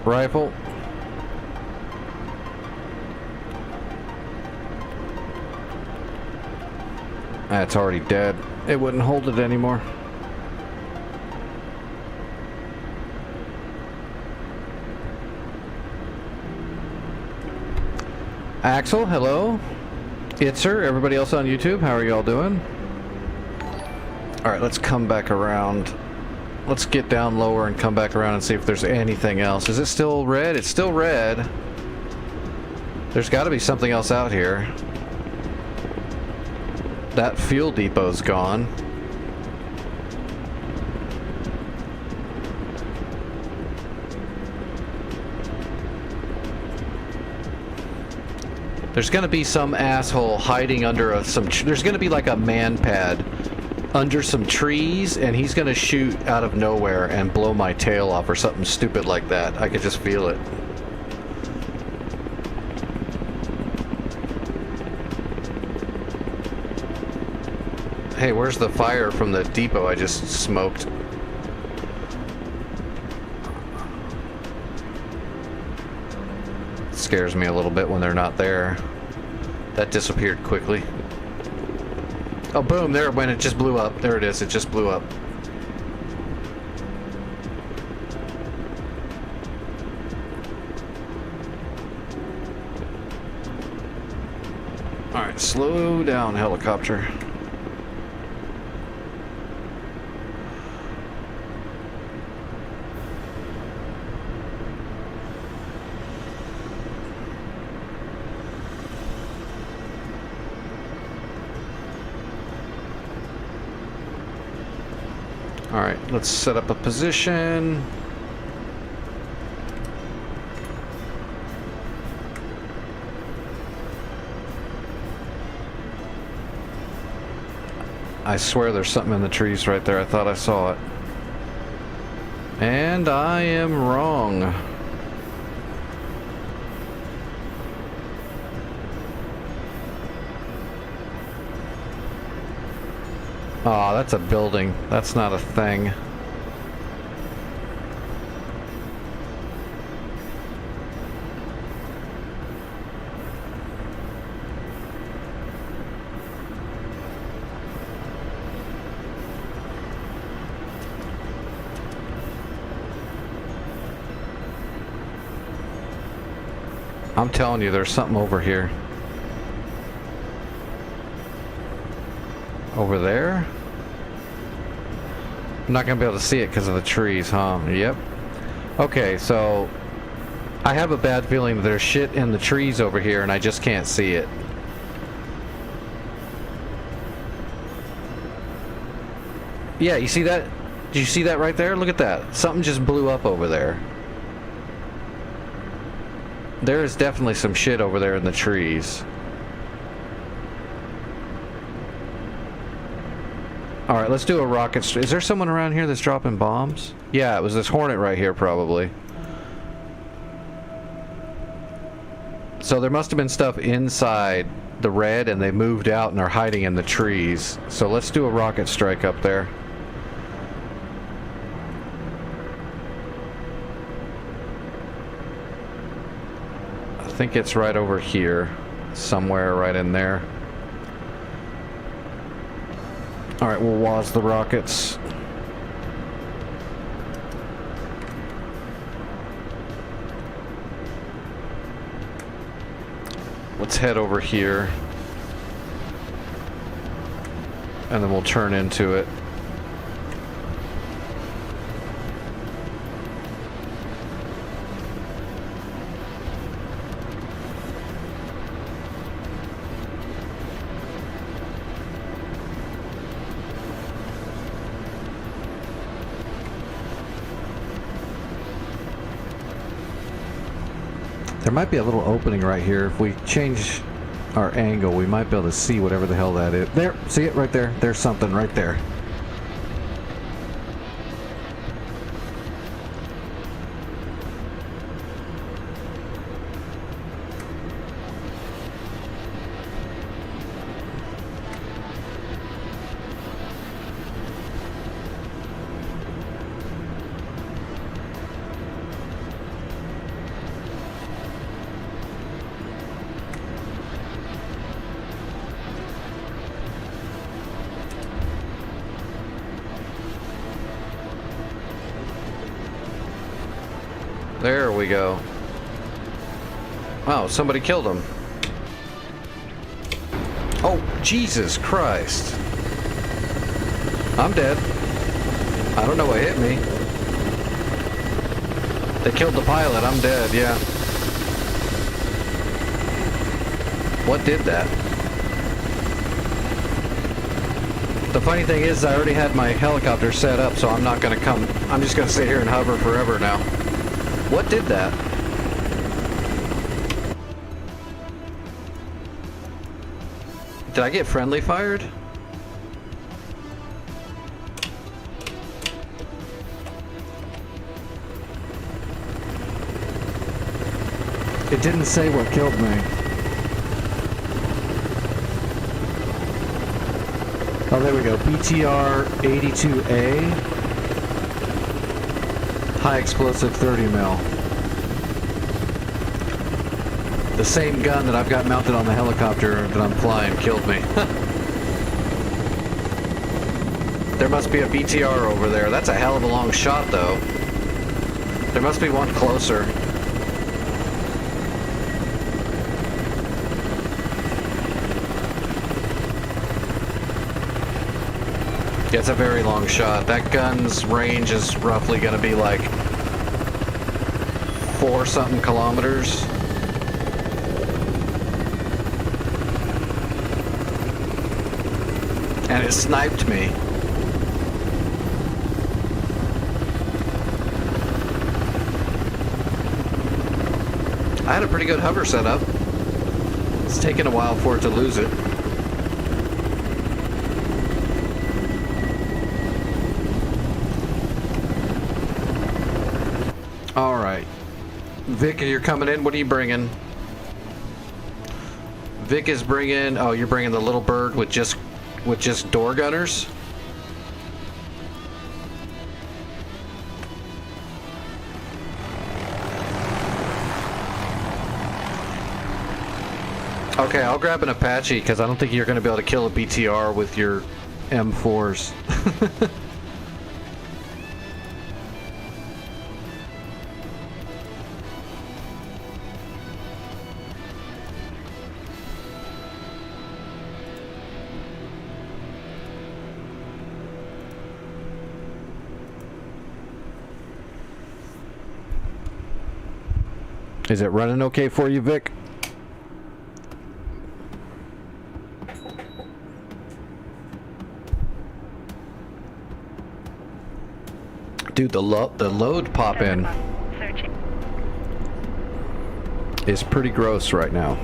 Rifle. That's already dead. It wouldn't hold it anymore. Axel, hello. Itzer, everybody else on YouTube, how are y'all doing? Alright, let's come back around. Let's get down lower and come back around and see if there's anything else. Is it still red? It's still red. There's got to be something else out here. That fuel depot's gone. There's gonna be some asshole hiding under there's gonna be like a man pad under some trees, and he's gonna shoot out of nowhere and blow my tail off or something stupid like that. I could just feel it. Hey, where's the fire from the depot I just smoked? Scares me a little bit when they're not there. That disappeared quickly. Oh, boom, there it went. It just blew up. There it is. It just blew up. Alright, slow down, helicopter. Alright, let's set up a position. I swear there's something in the trees right there. I thought I saw it. And I am wrong. Aw, that's a building. That's not a thing. I'm telling you, there's something over here. Over there? I'm not gonna be able to see it because of the trees, huh? Yep. Okay, so I have a bad feeling that there's shit in the trees over here and I just can't see it. Yeah, you see that? Did you see that right there? Look at that. Something just blew up over there. There is definitely some shit over there in the trees. Alright, let's do a rocket. Is there someone around here that's dropping bombs? Yeah, it was this Hornet right here, probably. So there must have been stuff inside the red, and they moved out and are hiding in the trees. So let's do a rocket strike up there. I think it's right over here. Somewhere right in there. Alright, we'll waz the rockets. Let's head over here. And then we'll turn into it. There might be a little opening right here. If we change our angle, we might be able to see whatever the hell that is. There, see it right there? There's something right there. There we go. Oh, somebody killed him. Oh, Jesus Christ. I'm dead. I don't know what hit me. They killed the pilot. I'm dead, yeah. What did that? The funny thing is, I already had my helicopter set up, so I'm not gonna come. I'm just gonna sit here and hover forever now. What did that? Did I get friendly fired? It didn't say what killed me. Oh, there we go. BTR 82A. High explosive 30 mil. The same gun that I've got mounted on the helicopter that I'm flying killed me. There must be a BTR over there. That's a hell of a long shot, though. There must be one closer. Yeah, it's a very long shot. That gun's range is roughly going to be like 4-something kilometers. And it sniped me. I had a pretty good hover setup. It's taken a while for it to lose it. All right, Vic, you're coming in. What are you bringing? Vic is bringing. Oh, you're bringing the little bird with just door gunners. Okay, I'll grab an Apache because I don't think you're going to be able to kill a BTR with your M4s. Is it running okay for you, Vic? Dude, the load pop in Searching. is pretty gross right now.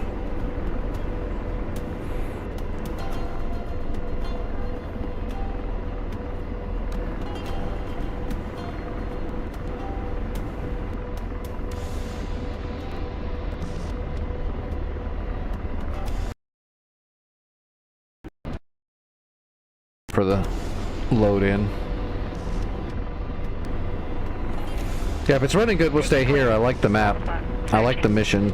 For the load in. Yeah, if it's running good, we'll stay here. I like the map. I like the mission.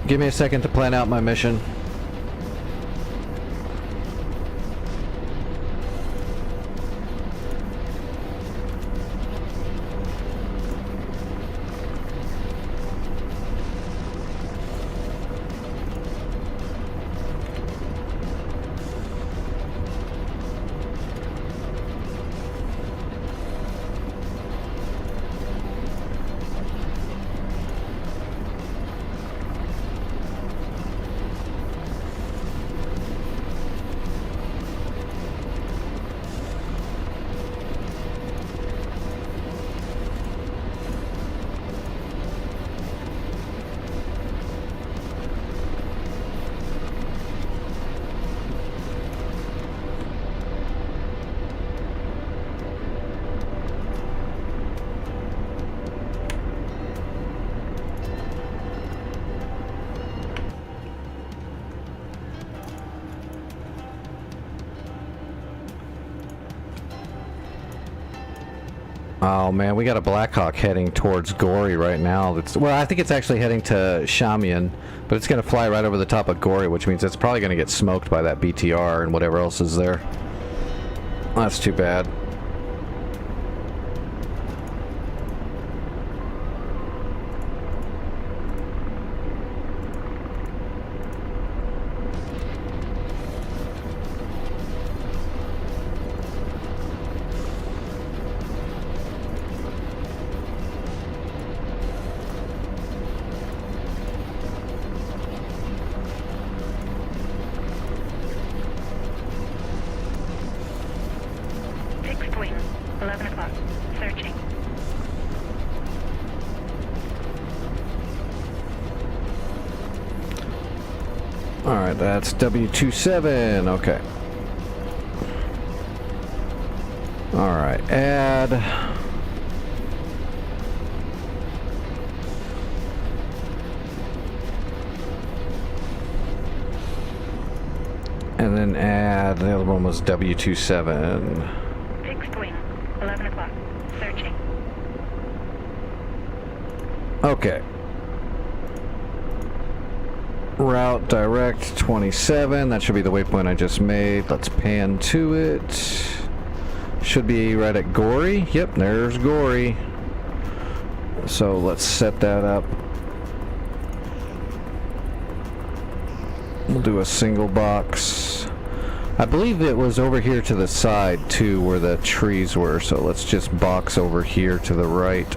Give me a second to plan out my mission. Oh man, we got a Blackhawk heading towards Gory right now. Well, I think it's actually heading to Shamian, but it's going to fly right over the top of Gory, which means it's probably going to get smoked by that BTR and whatever else is there. That's too bad. Alright, that's W27. Okay. Alright, add. And then add, the other one was W27. Fixed wing. 11 o'clock. Searching. Okay. Route direct 27. That should be the waypoint I just made. Let's pan to it. Should be right at Gory. Yep, there's Gory. So let's set that up. We'll do a single box. I believe it was over here to the side too where the trees were, so let's just box over here to the right.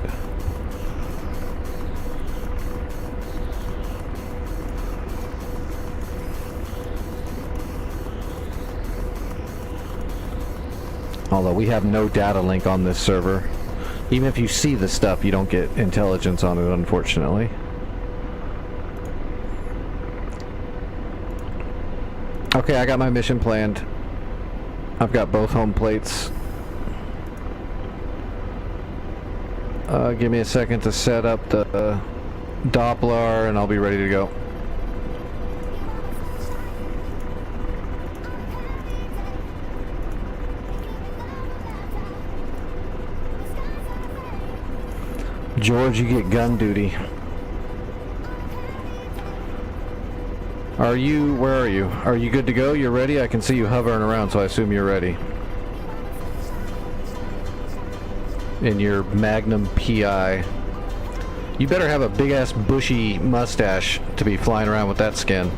Although we have no data link on this server. Even if you see the stuff, you don't get intelligence on it, unfortunately. Okay, I got my mission planned. I've got both home plates. Give me a second to set up the Doppler and I'll be ready to go. George, you get gun duty. Where are you? Are you good to go? You're ready? I can see you hovering around, so I assume you're ready. In your Magnum PI. You better have a big-ass bushy mustache to be flying around with that skin.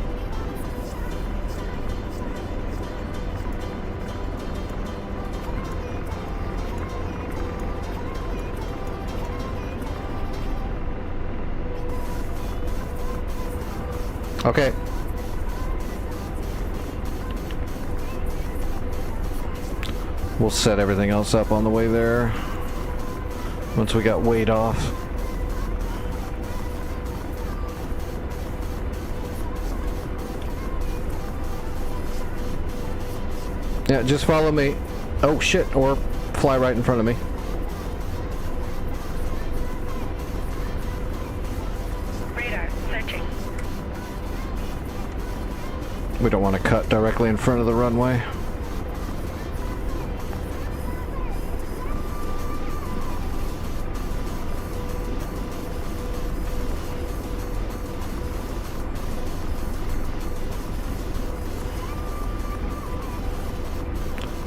Okay. We'll set everything else up on the way there. Once we got weight off. Yeah, just follow me. Oh shit, or fly right in front of me. Radar. Searching. We don't want to cut directly in front of the runway.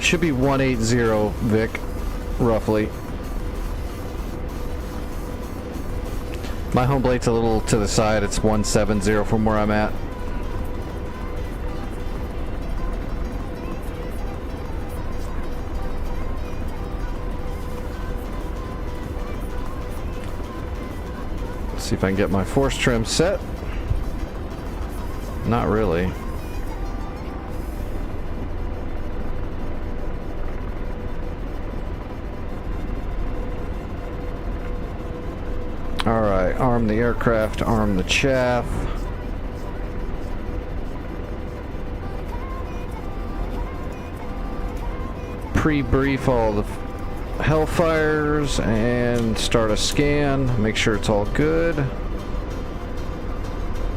Should be 180, Vic, roughly. My home plate's a little to the side. It's 170 from where I'm at. Let's see if I can get my force trim set. Not really. Alright, arm the aircraft, arm the chaff. Pre-brief all the Hellfires and start a scan. Make sure it's all good.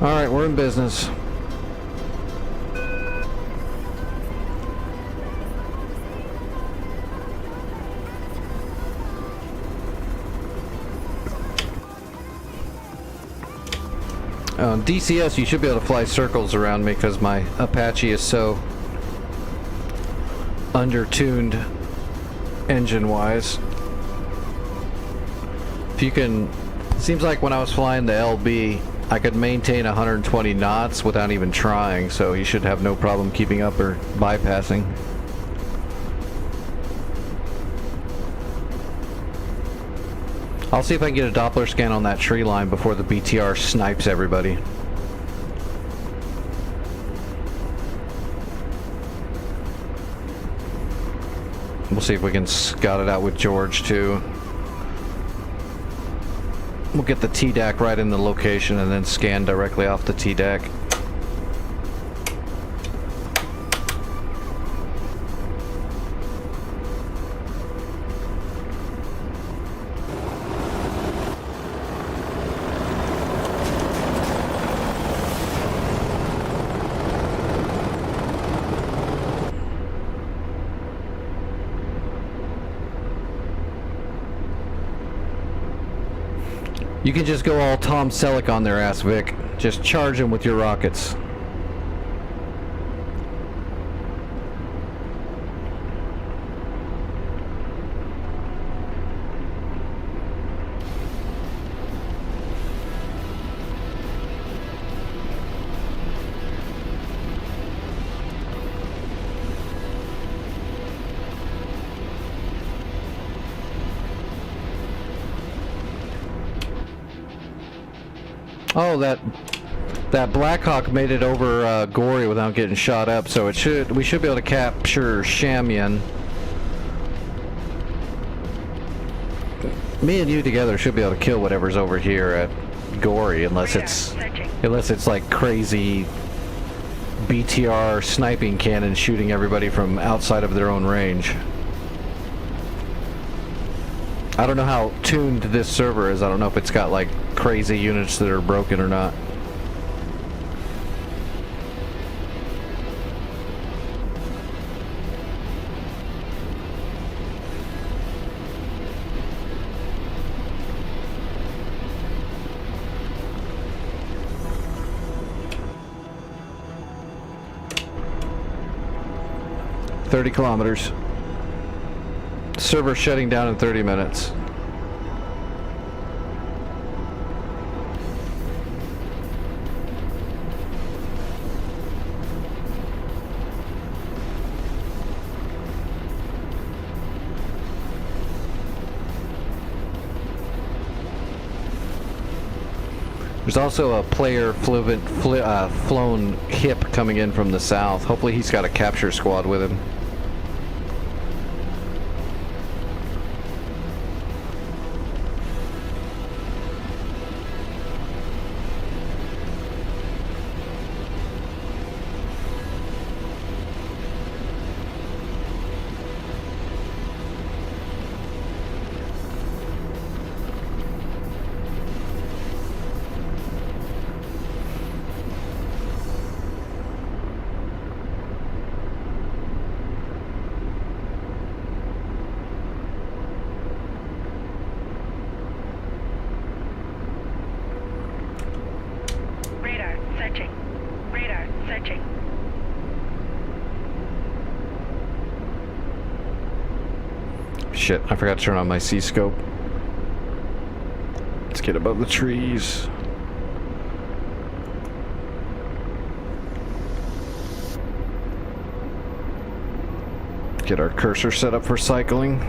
Alright, we're in business. On DCS, you should be able to fly circles around me because my Apache is so under-tuned engine-wise. If you can... Seems like when I was flying the LB, I could maintain 120 knots without even trying, so you should have no problem keeping up or bypassing. I'll see if I can get a Doppler scan on that tree line before the BTR snipes everybody. We'll see if we can scout it out with George too. We'll get the TDAC right in the location and then scan directly off the TDAC. You can just go all Tom Selleck on their ass, Vic. Just charge them with your rockets. Oh, that Blackhawk made it over Gory without getting shot up, so we should be able to capture Shamian. Me and you together should be able to kill whatever's over here at Gory, unless it's like crazy BTR sniping cannon shooting everybody from outside of their own range. I don't know how tuned this server is. I don't know if it's got like crazy units that are broken or not. "30 kilometers. Server shutting down in 30 minutes. There's also a player flown hip coming in from the south. Hopefully he's got a capture squad with him. Radar searching. Radar searching. Shit, I forgot to turn on my C-scope. Let's get above the trees. Get our cursor set up for cycling.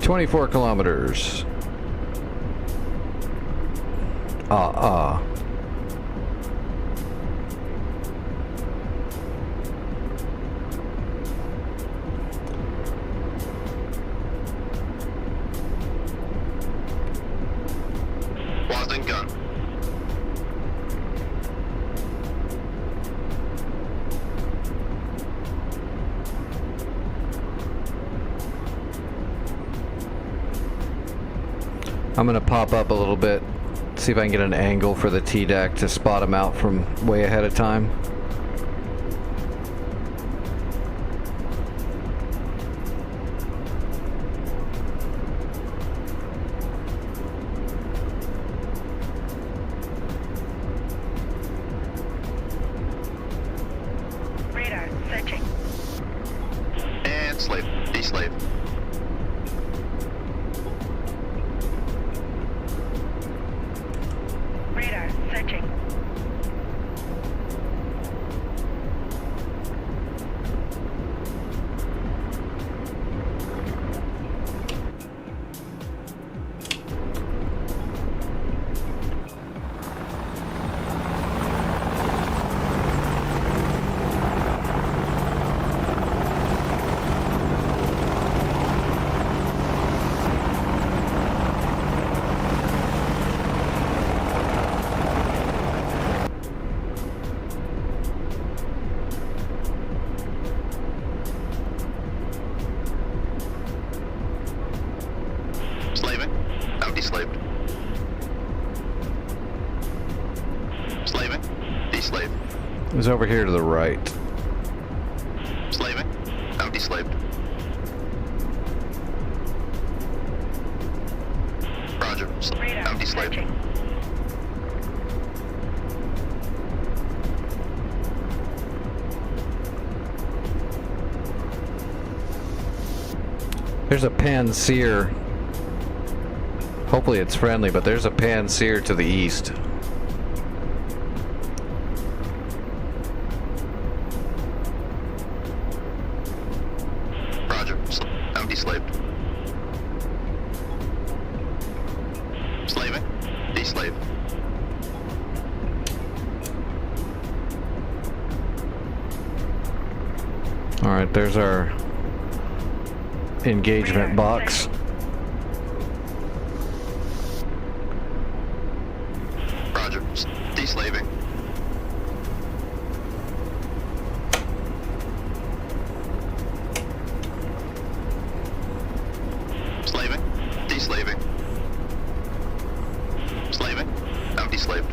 "24 kilometers. Wasn't gun. I'm gonna pop up a little bit, see if I can get an angle for the T-Deck to spot him out from way ahead of time. Radar searching. And slave. De-slave. Radar searching. Undeslaved. Slaving. Deslaved. It was over here to the right. Slaving. Undeslaved. Roger. Radar Undeslaved. searching. There's a Panseer. Hopefully it's friendly, but there's a Panseer to the east. Roger. Undeslaved. Slaving. Deslaved. Alright, there's our engagement Radar box. searching. Roger. Deslaving. Slaving. Deslaving. Slaving. Undeslaved.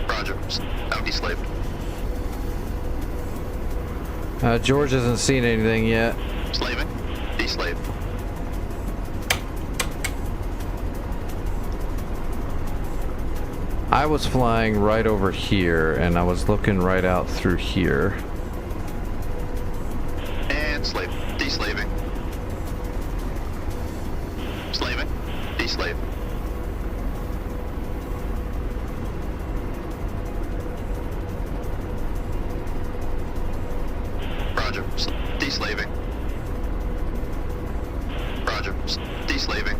Roger. Undeslaved. George hasn't seen anything yet. Slaving. Deslaved. I was flying right over here, and I was looking right out through here. And slave. Deslaving. Slaving. Deslave. Roger. Deslaving. Roger. Deslaving.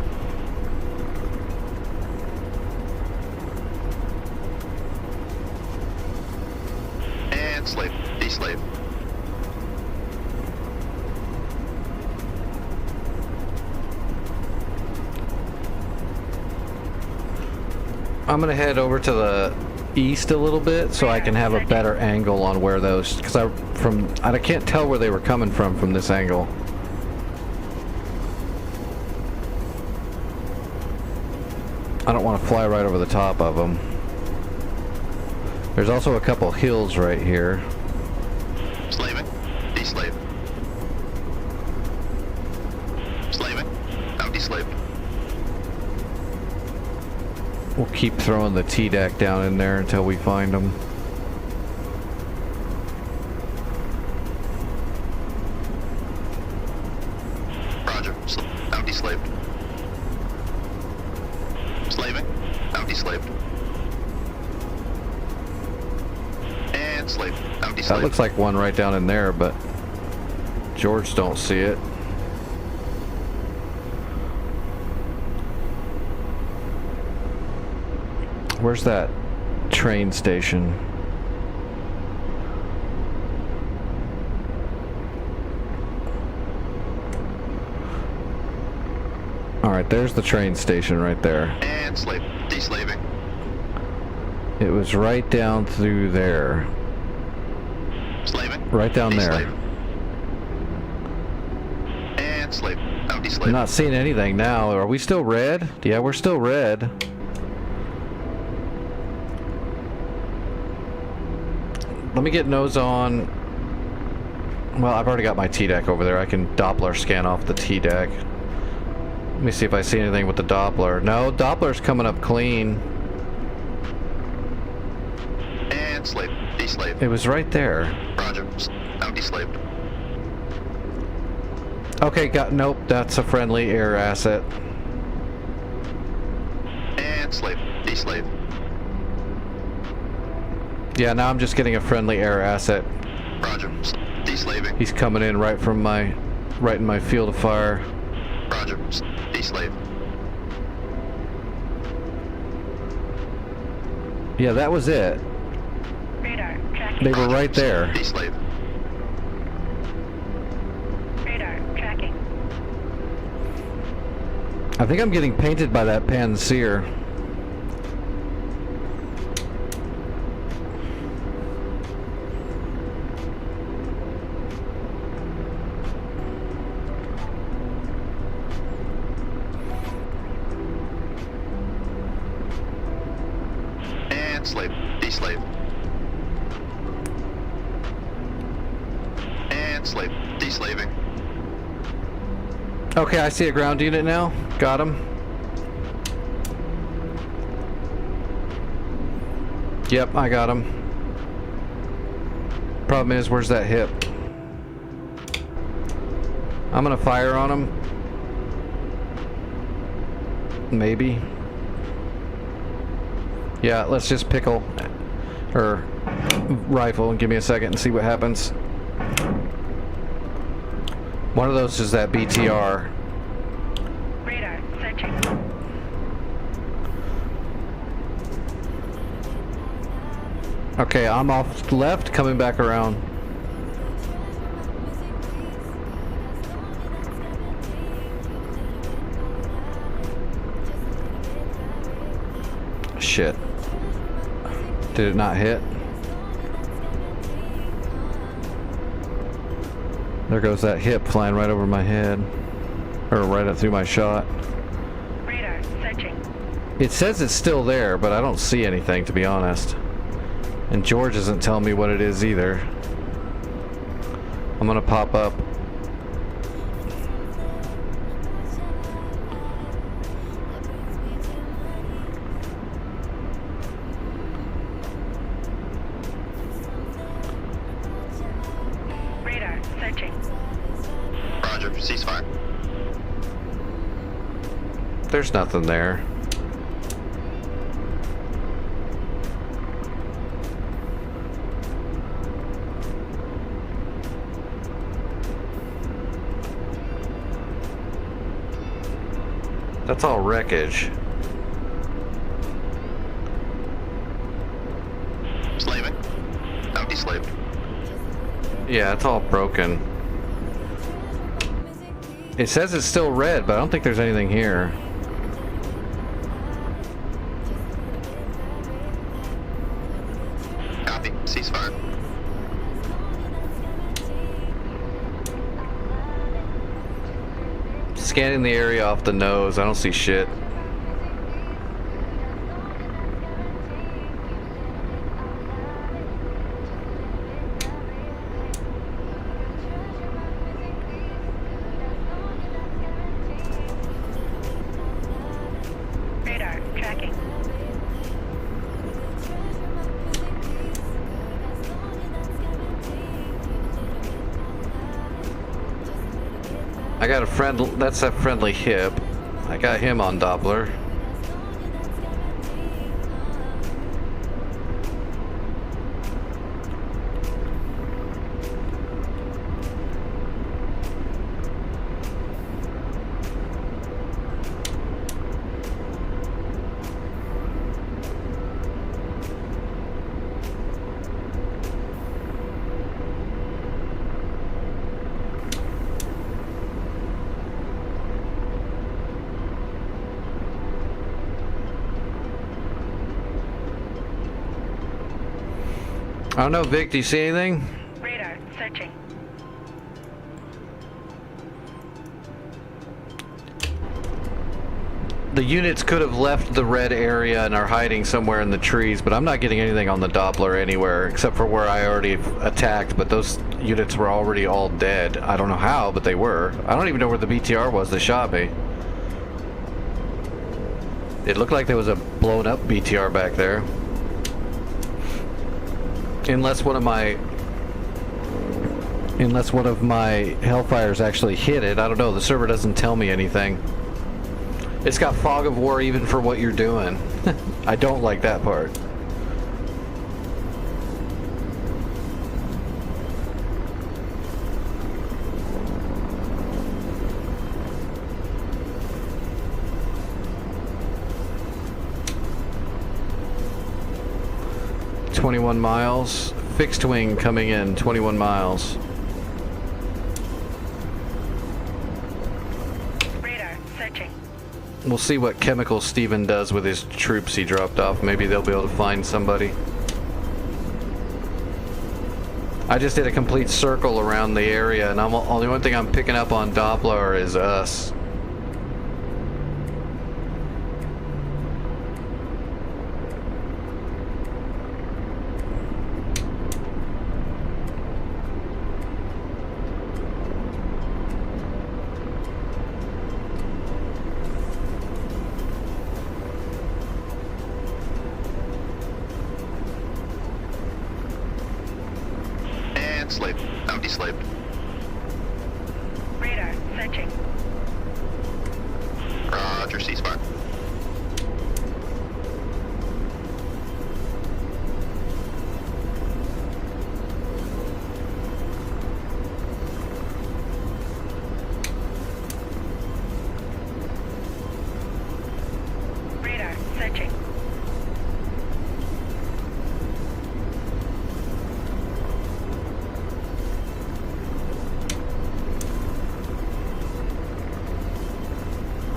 And slave. Deslave. I'm gonna head over to the east a little bit so I can have a better angle on where those, because I can't tell where they were coming from this angle. I don't want to fly right over the top of them. There's also a couple hills right here. Slaving. Deslave. Slaving. Undeslaved. We'll keep throwing the T-deck down in there until we find them. Roger. Undeslaved. Slaving. Undeslaved. And slave. Undeslaved. That looks like one right down in there, but George don't see it. Where's that train station? Alright, there's the train station right there. And slave. Deslaving. It was right down through there. Slaving. Right down there. Deslave. And slave. Undeslaved. I'm not seeing anything now. Are we still red? Yeah, we're still red. Let me get nose on. Well, I've already got my T-deck over there. I can Doppler scan off the T-deck. Let me see if I see anything with the Doppler. No, Doppler's coming up clean. And slave. Deslave. It was right there. Roger. Undeslaved. Okay, nope, that's a friendly air asset. And slave. Deslave. Yeah, now I'm just getting a friendly air asset. Roger. Deslaving. He's coming in right in my field of fire. Roger. Deslave. Yeah, that was it. Radar tracking. They were right there. Deslave. Radar tracking. I think I'm getting painted by that Panseer. Okay, I see a ground unit now. Got him. Yep, I got him. Problem is, where's that hip? I'm gonna fire on him. Maybe. Yeah, let's just pickle or rifle and give me a second and see what happens. One of those is that BTR. Radar searching. Okay, I'm off left, coming back around. Shit. Did it not hit? There goes that hip flying right over my head. Or right up through my shot. Radar searching. It says it's still there, but I don't see anything, to be honest. And George isn't telling me what it is either. I'm gonna pop up. Radar searching. Roger, ceasefire. There's nothing there. That's all wreckage. Slaving. I'm deslaved. Yeah, it's all broken. It says it's still red, but I don't think there's anything here. Copy. Ceasefire. Scanning the area off the nose, I don't see shit. Radar tracking. I got a friend, that's a friendly hip. I got him on Doppler. I don't know, Vic, do you see anything? Radar searching. The units could have left the red area and are hiding somewhere in the trees, but I'm not getting anything on the Doppler anywhere, except for where I already attacked, but those units were already all dead. I don't know how, but they were. I don't even know where the BTR was that shot me. It looked like there was a blown up BTR back there. Unless one of my Hellfires actually hit it. I don't know, the server doesn't tell me anything. It's got fog of war even for what you're doing. I don't like that part. "21 miles. Fixed wing coming in, 21 miles. Radar searching. We'll see what chemical Steven does with his troops he dropped off. Maybe they'll be able to find somebody. I just did a complete circle around the area, and only one thing I'm picking up on Doppler is us.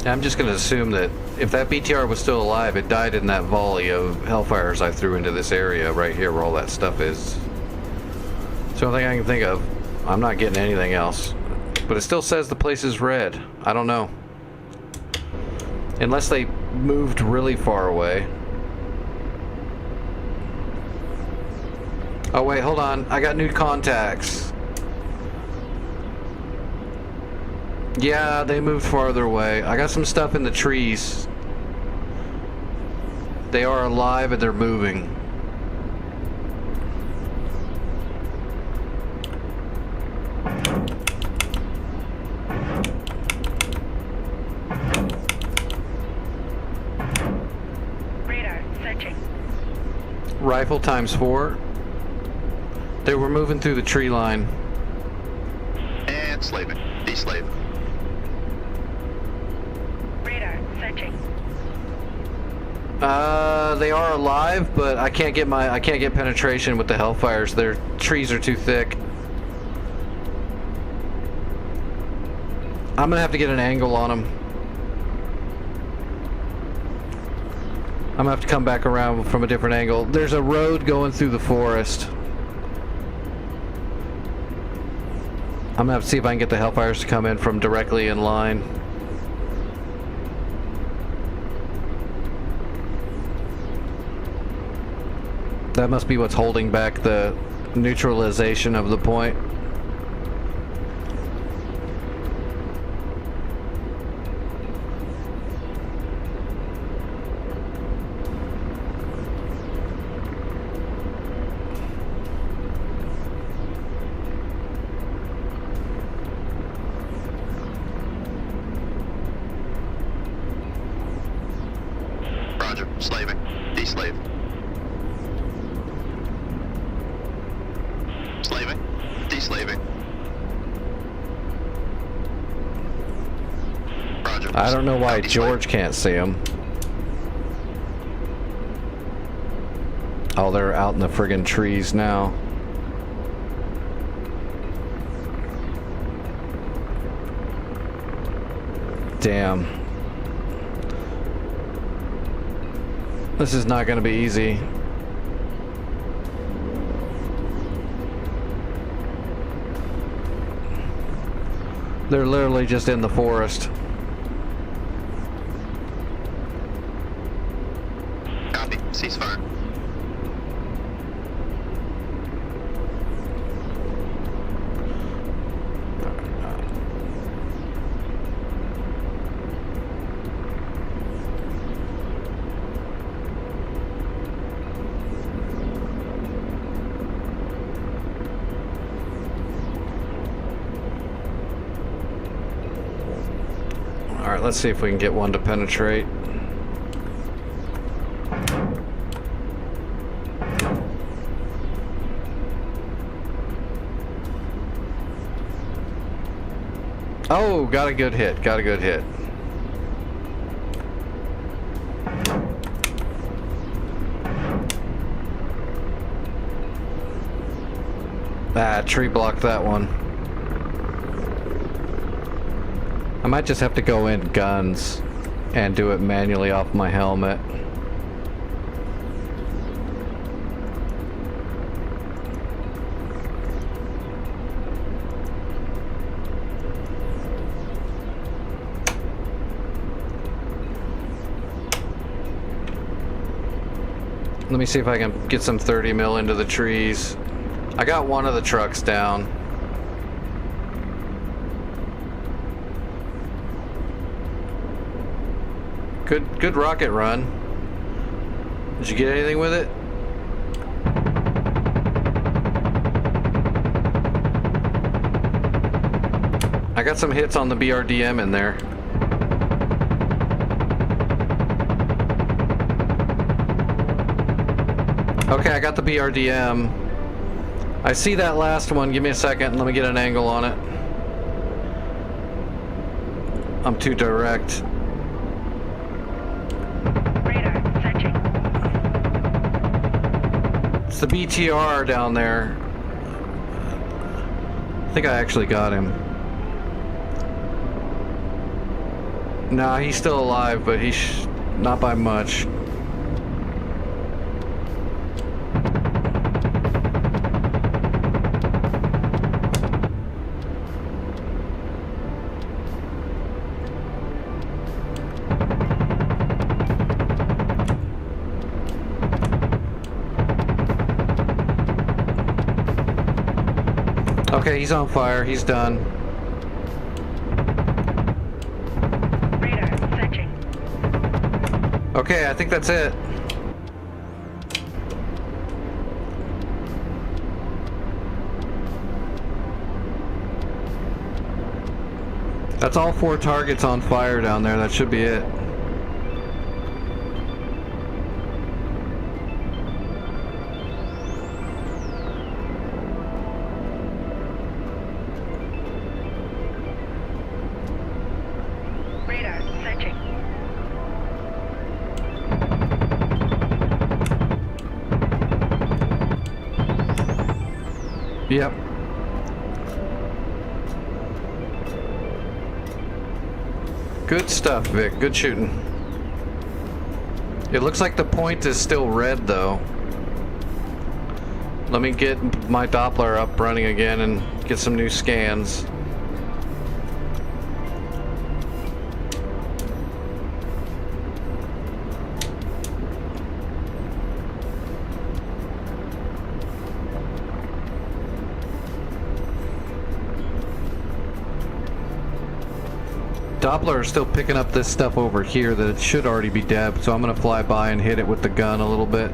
I'm just going to assume that if that BTR was still alive, it died in that volley of Hellfires I threw into this area right here where all that stuff is. It's the only thing I can think of. I'm not getting anything else. But it still says the place is red. I don't know. Unless they moved really far away. Oh wait, hold on. I got new contacts. Yeah, they moved farther away. I got some stuff in the trees. They are alive and they're moving. Radar searching. Rifle ×4. They were moving through the tree line. And slaving. Deslave. Radar searching. They are alive, but I can't get penetration with the Hellfires. Their trees are too thick. I'm gonna have to get an angle on them. I'm gonna have to come back around from a different angle. There's a road going through the forest. I'm gonna have to see if I can get the Hellfires to come in from directly in line. That must be what's holding back the neutralization of the point. Roger. Slaving. Deslave. Slaving. Deslaving. Roger. I don't know why Deslave. George can't see them. Oh, they're out in the friggin' trees now. Damn. This is not gonna be easy. They're literally just in the forest. Copy. Ceasefire. Alright, let's see if we can get one to penetrate. Oh, got a good hit, got a good hit. Ah, tree blocked that one. I might just have to go in guns and do it manually off my helmet. Let me see if I can get some 30 mil into the trees. I got one of the trucks down. Good rocket run. Did you get anything with it? I got some hits on the BRDM in there. Okay, I got the BRDM. I see that last one. Give me a second. Let me get an angle on it. I'm too direct. Radar searching. It's the BTR down there. I think I actually got him. Nah, he's still alive, but he's not by much. Okay, he's on fire. He's done. Radar searching. Okay, I think that's it. That's all 4 targets on fire down there. That should be it. Radar searching. Yep. Good stuff, Vic. Good shooting. It looks like the point is still red, though. Let me get my Doppler up running again and get some new scans. Doppler is still picking up this stuff over here that it should already be dead, so I'm gonna fly by and hit it with the gun a little bit.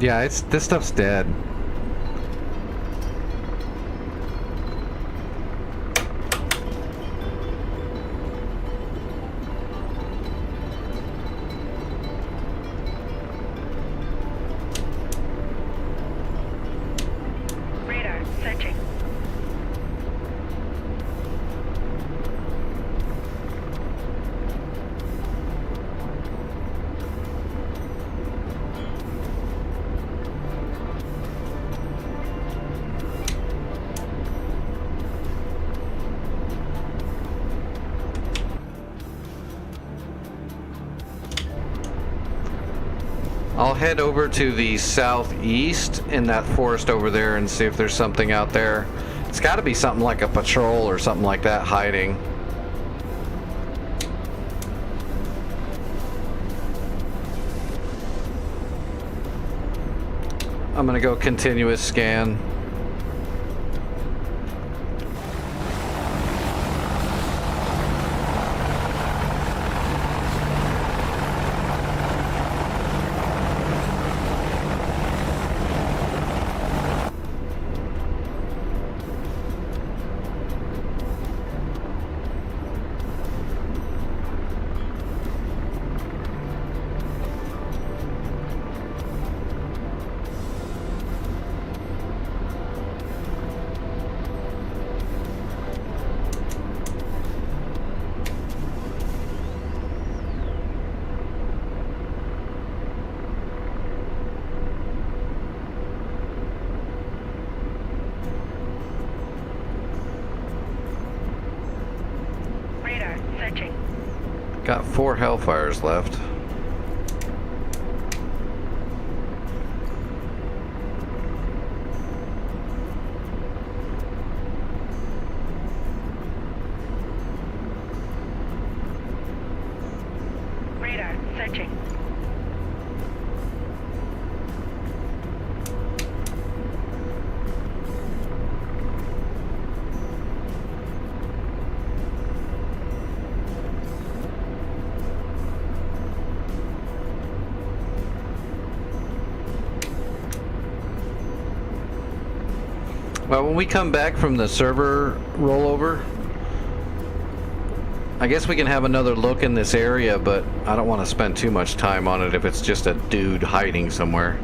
Yeah, this stuff's dead. Radar searching. I'll head over to the southeast in that forest over there and see if there's something out there. It's got to be something like a patrol or something like that hiding. I'm gonna go continuous scan. Radar searching. Got 4 Hellfires left. Radar Radar searching. Well, when we come back from the server rollover, I guess we can have another look in this area, but I don't want to spend too much time on it if it's just a dude hiding somewhere.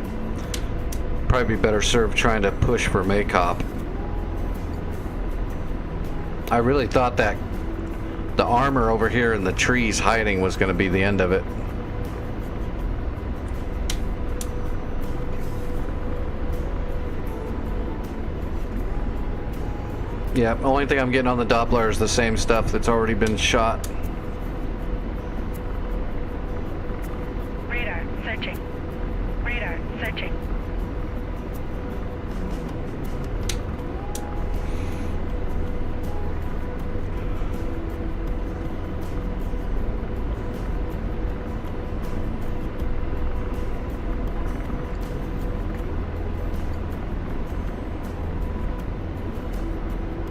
Probably be better served trying to push for Maycop. I really thought that the armor over here in the trees hiding was going to be the end of it. Yeah, only thing I'm getting on the Doppler is the same stuff that's already been shot. Radar searching. Radar searching.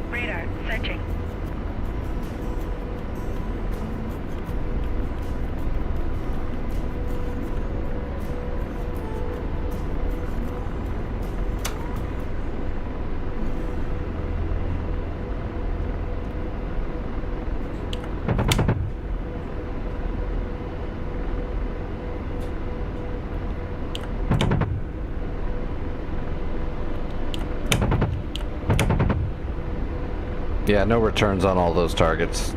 Radar searching. Yeah, no returns on all those targets.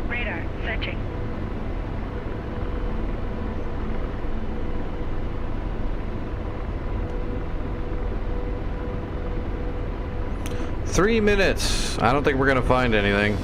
Radar searching. Three minutes. I don't think we're gonna find anything.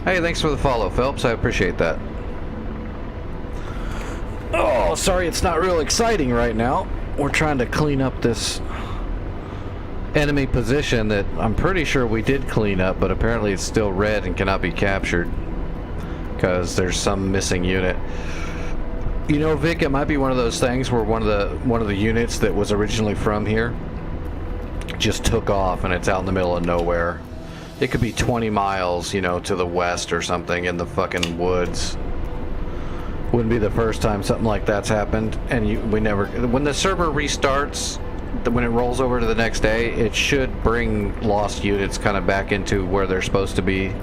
Hey, thanks for the follow, Phelps. I appreciate that. Oh, sorry it's not real exciting right now. We're trying to clean up this enemy position that I'm pretty sure we did clean up, but apparently it's still red and cannot be captured because there's some missing unit. You know, Vic, it might be one of those things where one of the units that was originally from here just took off and it's out in the middle of nowhere. It could be 20 miles, you know, to the west or something in the fucking woods. Wouldn't be the first time something like that's happened. And we never, when the server restarts, when it rolls over to the next day, it should bring lost units kind of back into where they're supposed to be.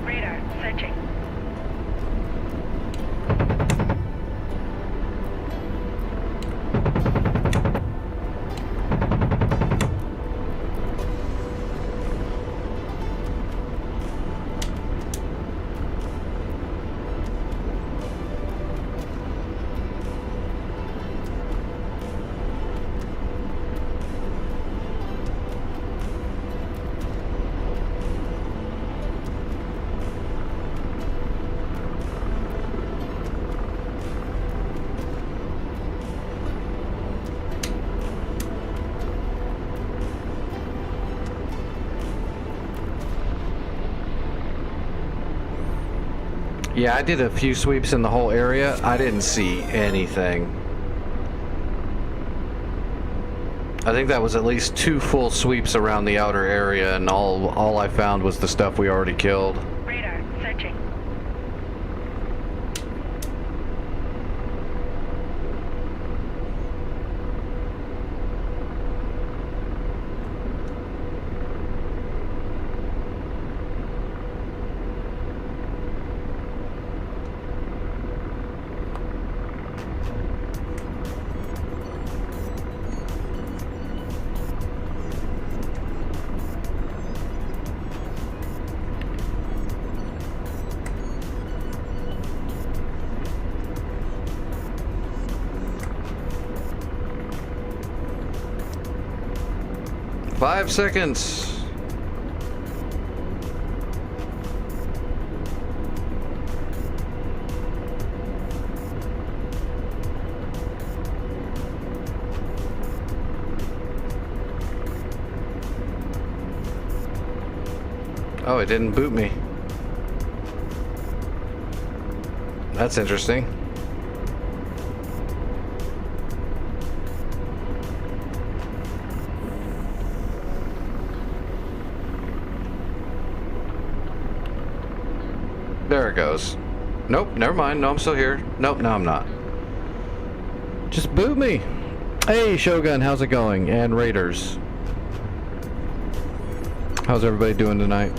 Radar searching. Yeah, I did a few sweeps in the whole area. I didn't see anything. I think that was at least 2 full sweeps around the outer area, and all I found was the stuff we already killed. Radar searching. 5 seconds. Oh, it didn't boot me. That's interesting. There it goes. Nope, never mind. No, I'm still here. Nope, no, I'm not. Just boot me. Hey, Shogun, how's it going? And Raiders. How's everybody doing tonight?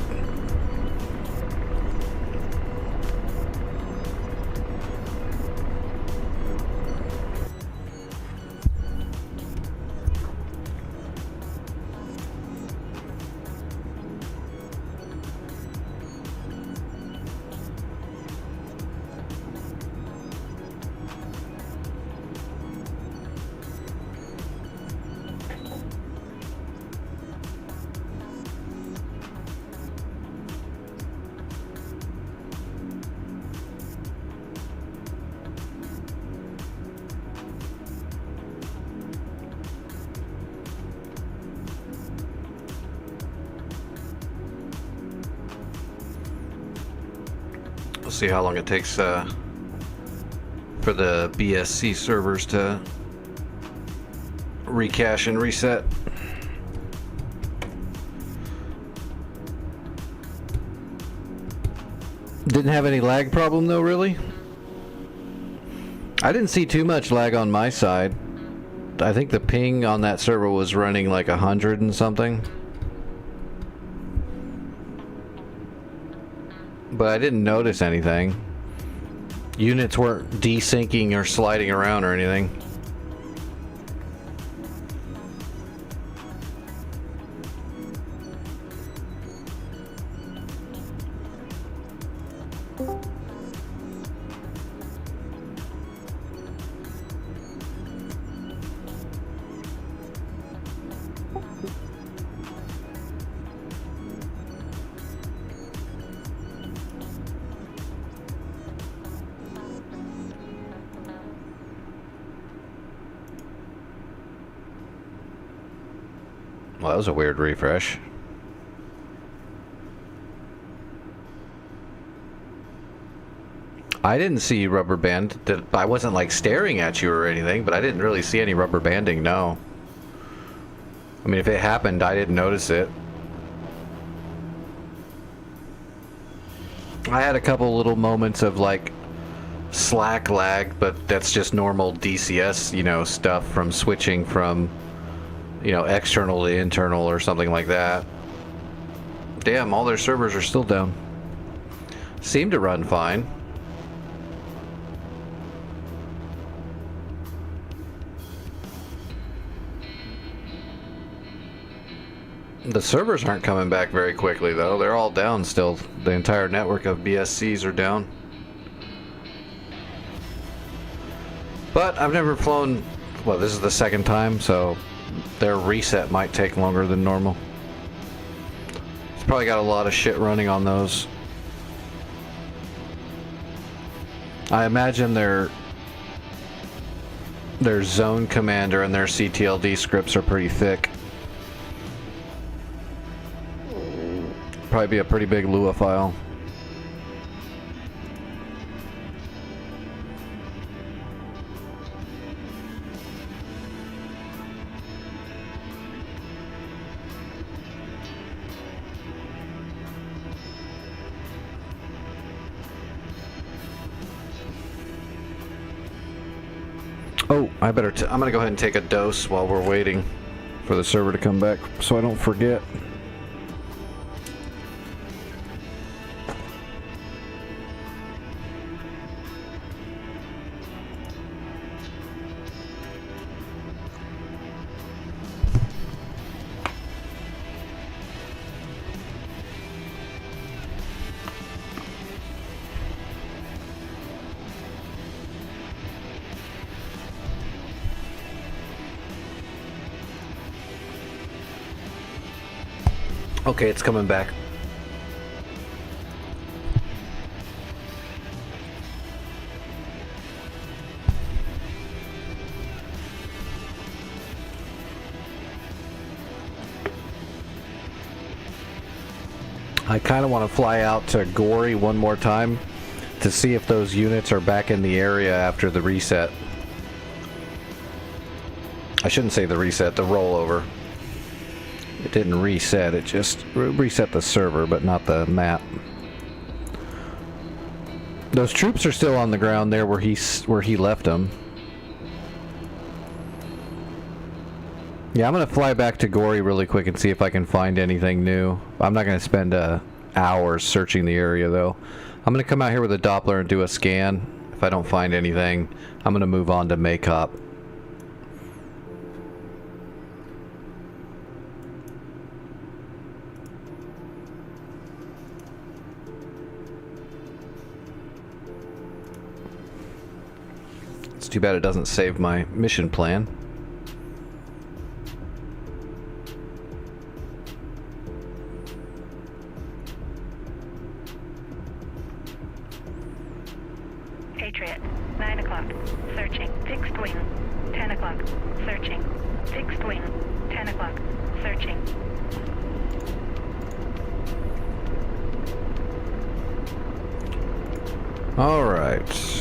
We'll see how long it takes for the BSC servers to recache and reset. Didn't have any lag problem though, really? I didn't see too much lag on my side. I think the ping on that server was running like 100 and something. But I didn't notice anything. Units weren't desyncing or sliding around or anything. Well, that was a weird refresh. I didn't see rubber band. I wasn't like staring at you or anything, but I didn't really see any rubber banding, no. I mean, if it happened, I didn't notice it. I had a couple little moments of like slack lag, but that's just normal DCS, you know, stuff from switching from, you know, external to internal or something like that. Damn, all their servers are still down. Seem to run fine. The servers aren't coming back very quickly though. They're all down still. The entire network of BSCs are down. But I've never flown, well, this is the second time, so their reset might take longer than normal. It's probably got a lot of shit running on those. I imagine their zone commander and their CTLD scripts are pretty thick. Probably be a pretty big Lua file. Oh, I'm gonna go ahead and take a dose while we're waiting for the server to come back so I don't forget. Okay, it's coming back. I kind of want to fly out to Gory one more time to see if those units are back in the area after the reset. I shouldn't say the reset, the rollover. It didn't reset, it just reset the server, but not the map. Those troops are still on the ground there where he left them. Yeah, I'm gonna fly back to Gory really quick and see if I can find anything new. I'm not gonna spend hours searching the area though. I'm gonna come out here with a Doppler and do a scan. If I don't find anything, I'm gonna move on to Maycop. It's too bad it doesn't save my mission plan. Patriot, 9 o'clock, searching, fixed wing, 10 o'clock, searching, fixed wing, 10 o'clock, searching. All right.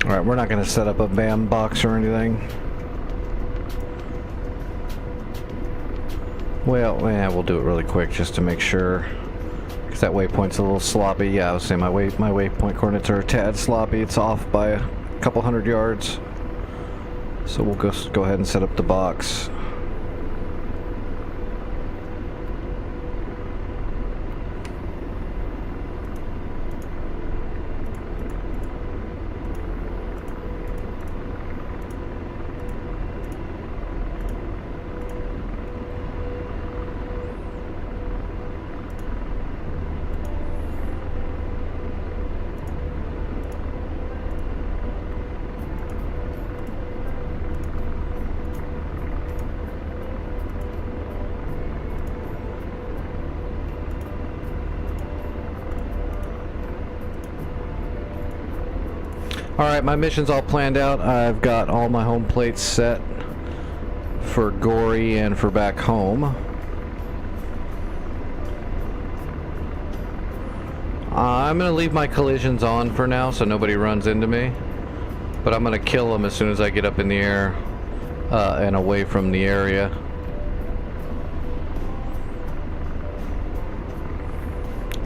Alright, we're not going to set up a BAM box or anything. Well, yeah, we'll do it really quick just to make sure. Because that waypoint's a little sloppy. Yeah, I was saying my waypoint coordinates are a tad sloppy. It's off by a couple hundred yards. So we'll go ahead and set up the box. Alright, my mission's all planned out. I've got all my home plates set for Gory and for back home. I'm going to leave my collisions on for now so nobody runs into me. But I'm going to kill them as soon as I get up in the air and away from the area.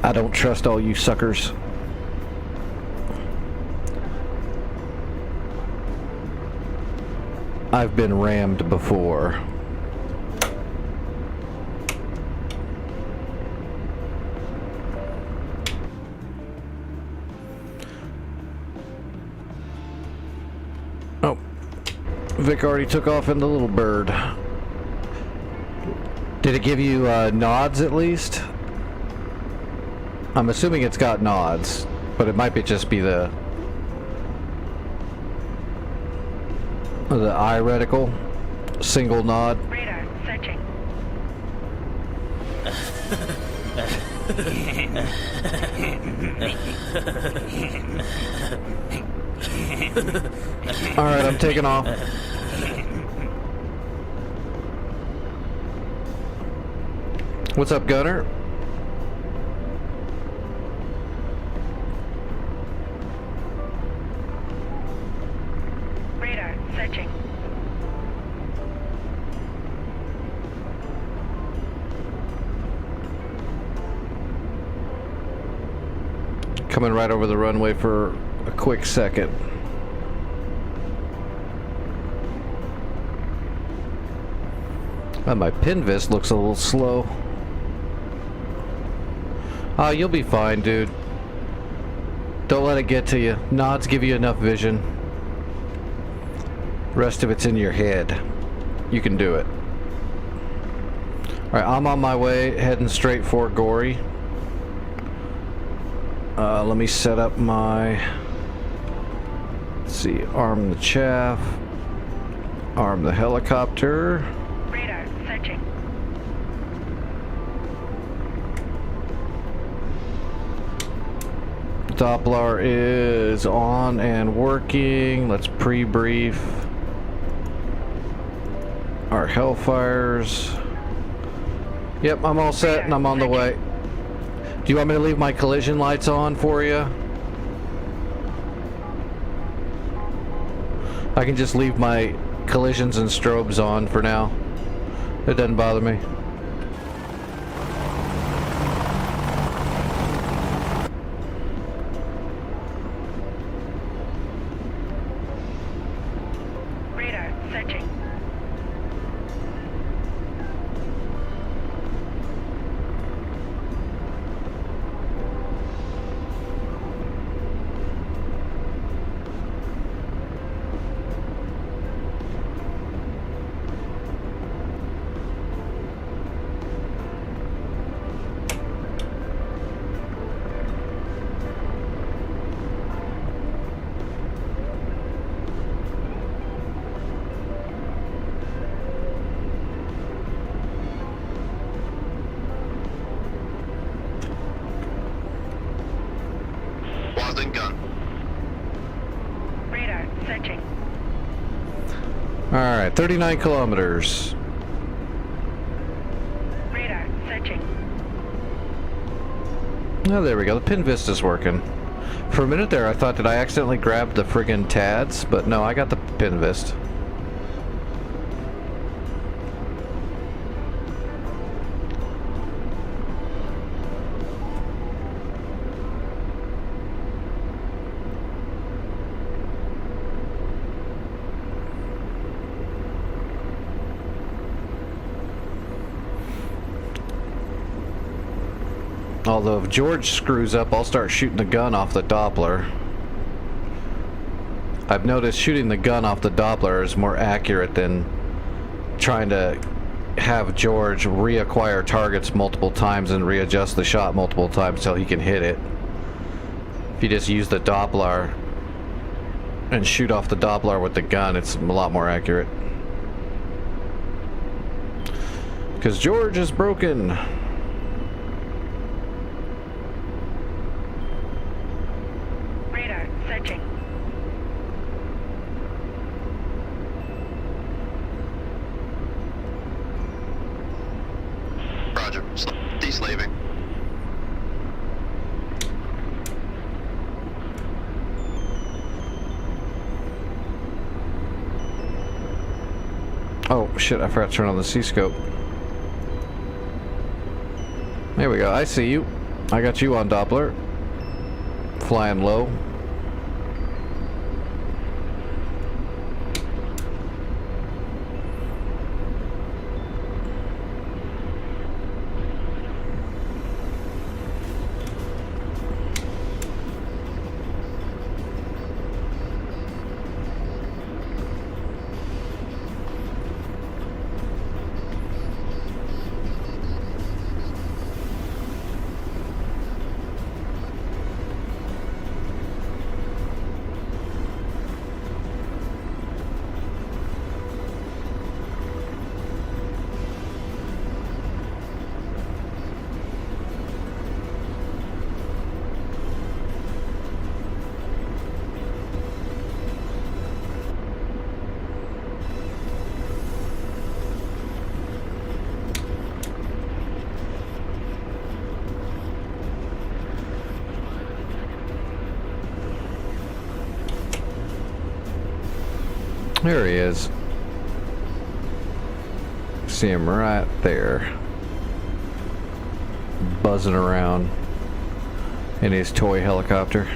I don't trust all you suckers. I've been rammed before. Oh, Vic already took off in the little bird. Did it give you nods at least? I'm assuming it's got nods, but it might just be the eye reticle. Single nod. Radar searching. Alright, I'm taking off. What's up, Gunner? Radar searching. Coming right over the runway for a quick second. My pinvis looks a little slow. You'll be fine, dude. Don't let it get to you. Nods give you enough vision. Rest of it's in your head. You can do it. Alright, I'm on my way, heading straight for Gory. Let me set up my... Let's see, arm the chaff. Arm the helicopter. Radar searching. Doppler is on and working. Let's pre-brief our Hellfires. Yep, I'm all set and I'm on the way. Do you want me to leave my collision lights on for you? I can just leave my collisions and strobes on for now. It doesn't bother me. Radar searching. Wasn't gun. Radar searching. Alright, 39 kilometers. Radar searching. Oh, there we go. The pin vista's working. For a minute there, I thought, did I accidentally grab the friggin' TADs? But no, I got the pin vist. Although if George screws up, I'll start shooting the gun off the Doppler. I've noticed shooting the gun off the Doppler is more accurate than trying to have George reacquire targets multiple times and readjust the shot multiple times till he can hit it. If you just use the Doppler and shoot off the Doppler with the gun, it's a lot more accurate. Because George is broken. Radar searching. Roger. Deslaving. Oh shit, I forgot to turn on the C-scope. There we go, I see you. I got you on Doppler. Flying low. There he is. See him right there. Buzzing around in his toy helicopter.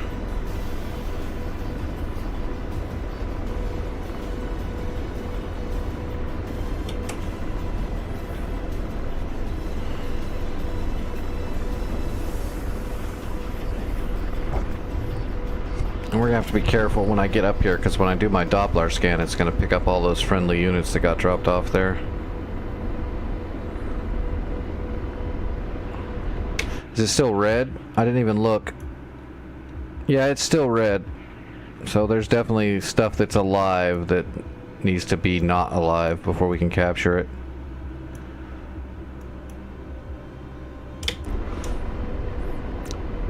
And we're gonna have to be careful when I get up here, because when I do my Doppler scan, it's gonna pick up all those friendly units that got dropped off there. Is it still red? I didn't even look. Yeah, it's still red. So there's definitely stuff that's alive that needs to be not alive before we can capture it.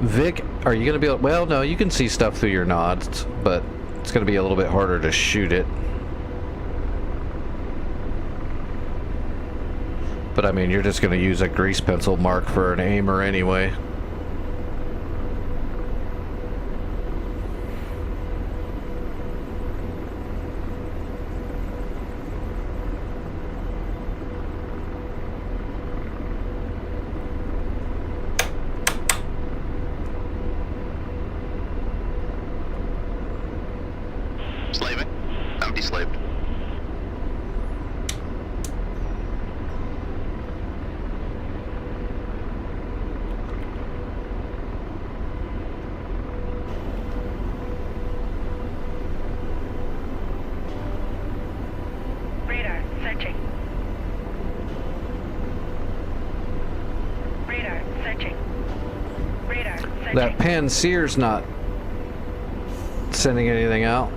Vic, are you going to be able... Well, no, you can see stuff through your nods, but it's going to be a little bit harder to shoot it. But I mean, you're just going to use a grease pencil mark for an aimer anyway. Slaving. I'm deslaved. Radar searching. Radar searching. Radar searching. That Panseer's not sending anything out.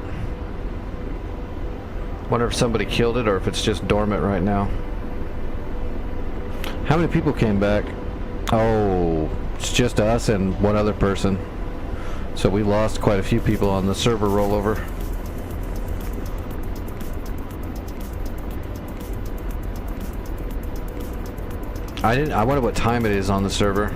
Wonder if somebody killed it or if it's just dormant right now. How many people came back? Oh, it's just us and one other person. So we lost quite a few people on the server rollover. I wonder what time it is on the server.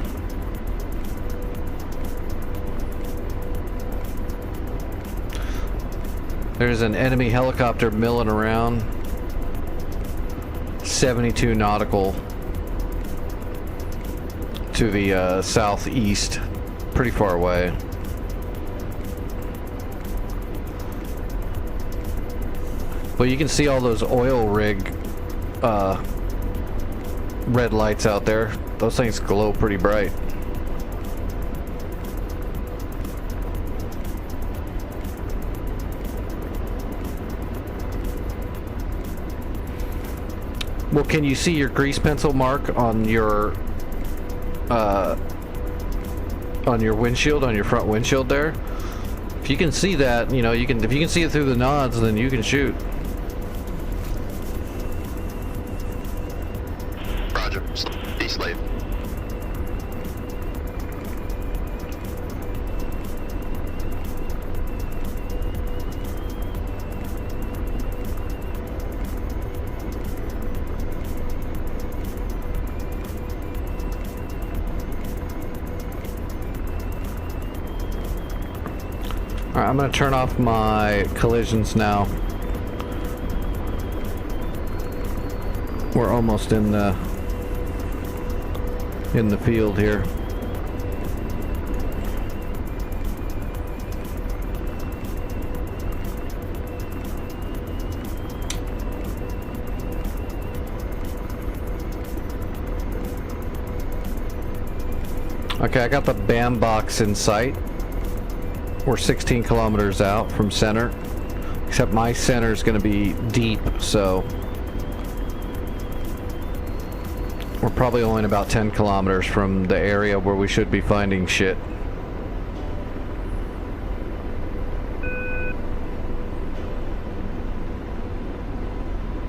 There's an enemy helicopter milling around. 72 nautical to the southeast. Pretty far away. But you can see all those oil rig red lights out there. Those things glow pretty bright. Well, can you see your grease pencil mark on your windshield, on your front windshield there? If you can see that, you know, you can. If you can see it through the nods, then you can shoot. Roger. Deslave. Alright, I'm gonna turn off my collisions now. We're almost in the field here. Okay, I got the BAM box in sight. We're 16 kilometers out from center, except my center is going to be deep, so we're probably only about 10 kilometers from the area where we should be finding shit.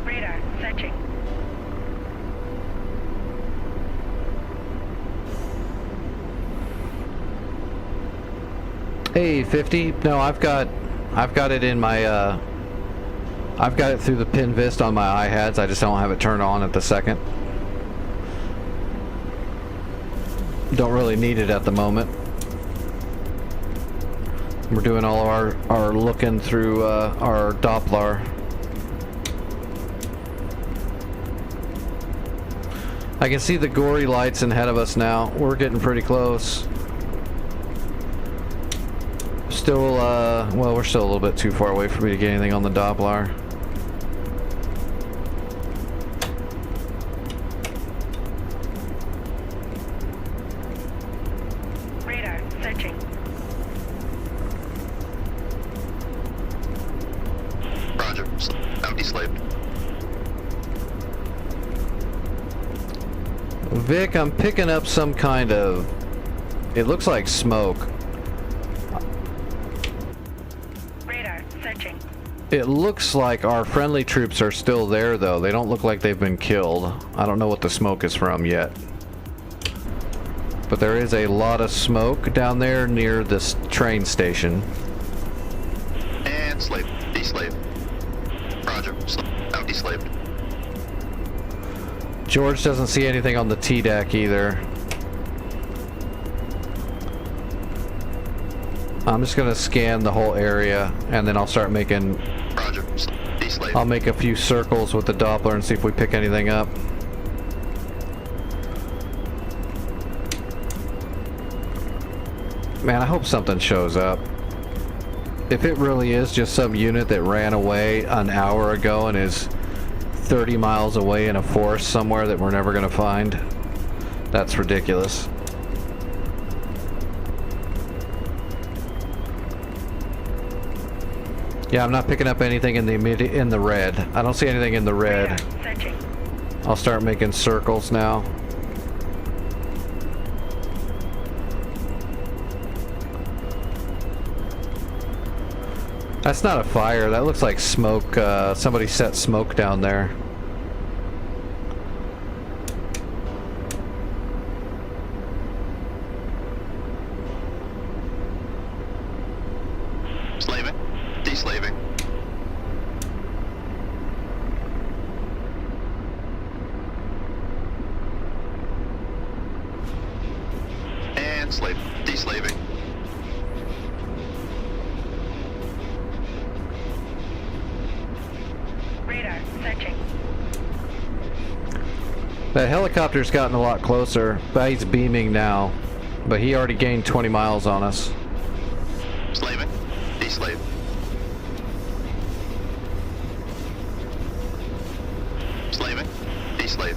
Radar searching. Hey, 50. No, I've got it in my I've got it through the pin vist on my iHads. I just don't have it turned on at the second. Don't really need it at the moment. We're doing all of our looking through our Doppler I can see the gory lights ahead of us now. We're getting pretty close. Still, well, we're still a little bit too far away for me to get anything on the Doppler. Radar, searching. Roger. Empty slaved. Vic, I'm picking up some kind of... It looks like smoke. Radar, searching. It looks like our friendly troops are still there, though. They don't look like they've been killed. I don't know what the smoke is from yet. But there is a lot of smoke down there near this train station. And slaved. Deslaved. Roger. Empty slaved. George doesn't see anything on the T-deck either. I'm just gonna scan the whole area, and then I'll start making... Roger. Deslaved. I'll make a few circles with the Doppler and see if we pick anything up. Man, I hope something shows up. If it really is just some unit that ran away an hour ago and is 30 miles away in a forest somewhere that we're never gonna find, that's ridiculous. Yeah, I'm not picking up anything in the red. I don't see anything in the red. Radar, searching. I'll start making circles now. That's not a fire. That looks like smoke. Somebody set smoke down there. Slaving. Deslaving. And slave. Deslaving. Radar, searching. That helicopter's gotten a lot closer, but he's beaming now. But he already gained 20 miles on us. Slaving. Deslave. Slaving. Deslave.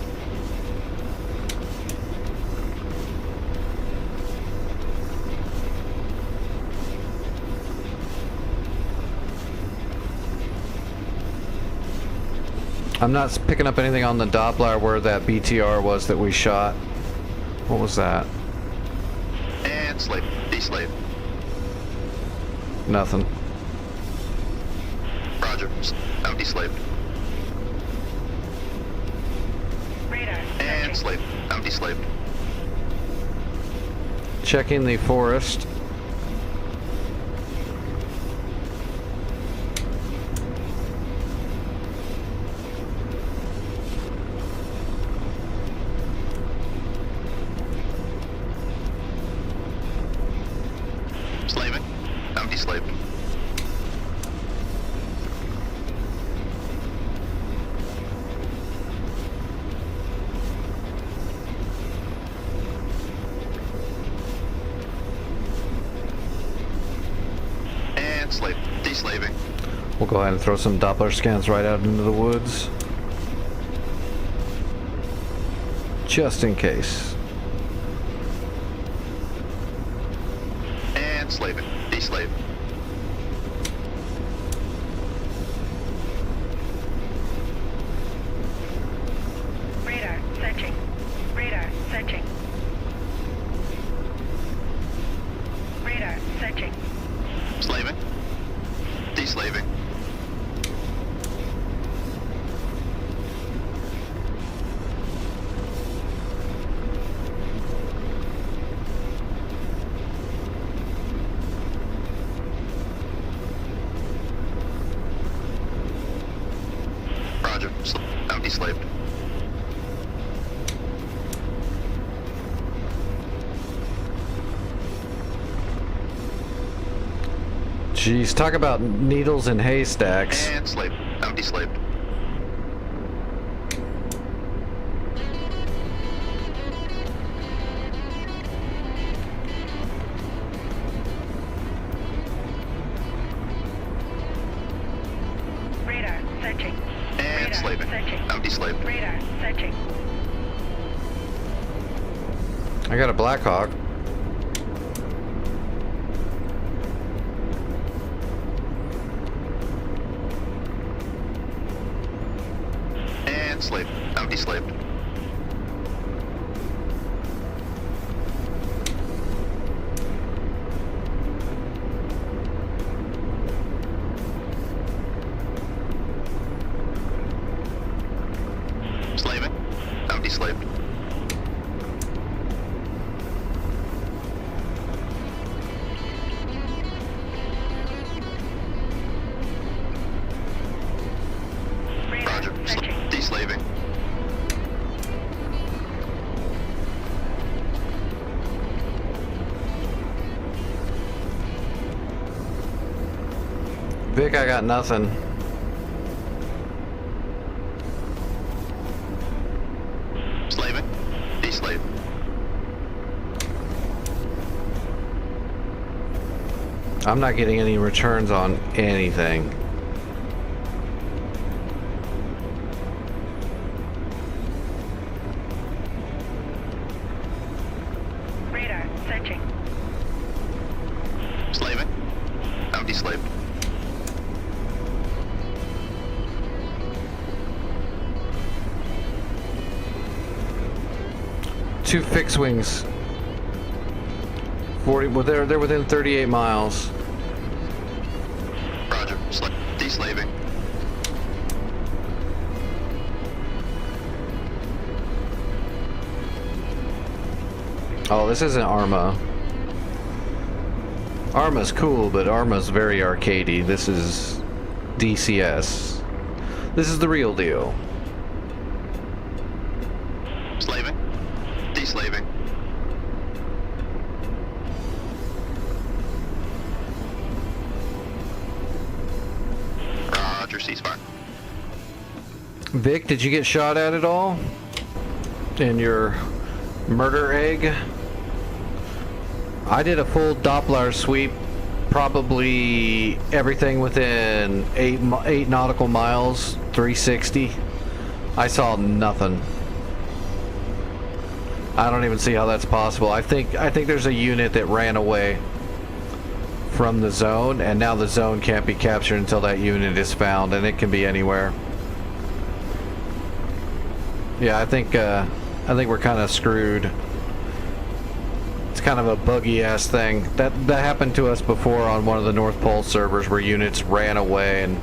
I'm not picking up anything on the Doppler where that BTR was that we shot. What was that? And slave. Deslave. Nothing. Roger. Empty slaved. Radar, And searching. slave. Empty slaved. Checking the forest. Slaving. Empty slaved. And slave. Deslaving. We'll go ahead and throw some Doppler scans right out into the woods. Just in case. And slaving. Deslave. Radar, searching. Radar, searching. Radar, searching. Slaving. Deslaving. Roger. Empty slaved. Jeez, talk about needles in haystacks. And slaved. Empty slaved. searching. I got a Blackhawk. And slave. Empty slave. Slaving. Empty slave. Radar Roger. searching. Deslaving. Vic, I got nothing. Slaving. Deslave. I'm not getting any returns on anything. Radar searching. Slaving. Empty slave. Two fixed wings. 40. Well, they're within 38 miles. Roger. Deslaving. Oh, this isn't Arma. Arma's cool, but Arma's very arcadey. This is DCS. This is the real deal. Slaving. Deslaving. Roger. Ceasefire. Vic, did you get shot at all? In your murder egg? I did a full Doppler sweep, probably everything within 8 nautical miles, 360. I saw nothing. I don't even see how that's possible. I think there's a unit that ran away from the zone, and now the zone can't be captured until that unit is found, and it can be anywhere. Yeah, I think we're kind of screwed. It's kind of a buggy ass thing. That happened to us before on one of the North Pole servers where units ran away and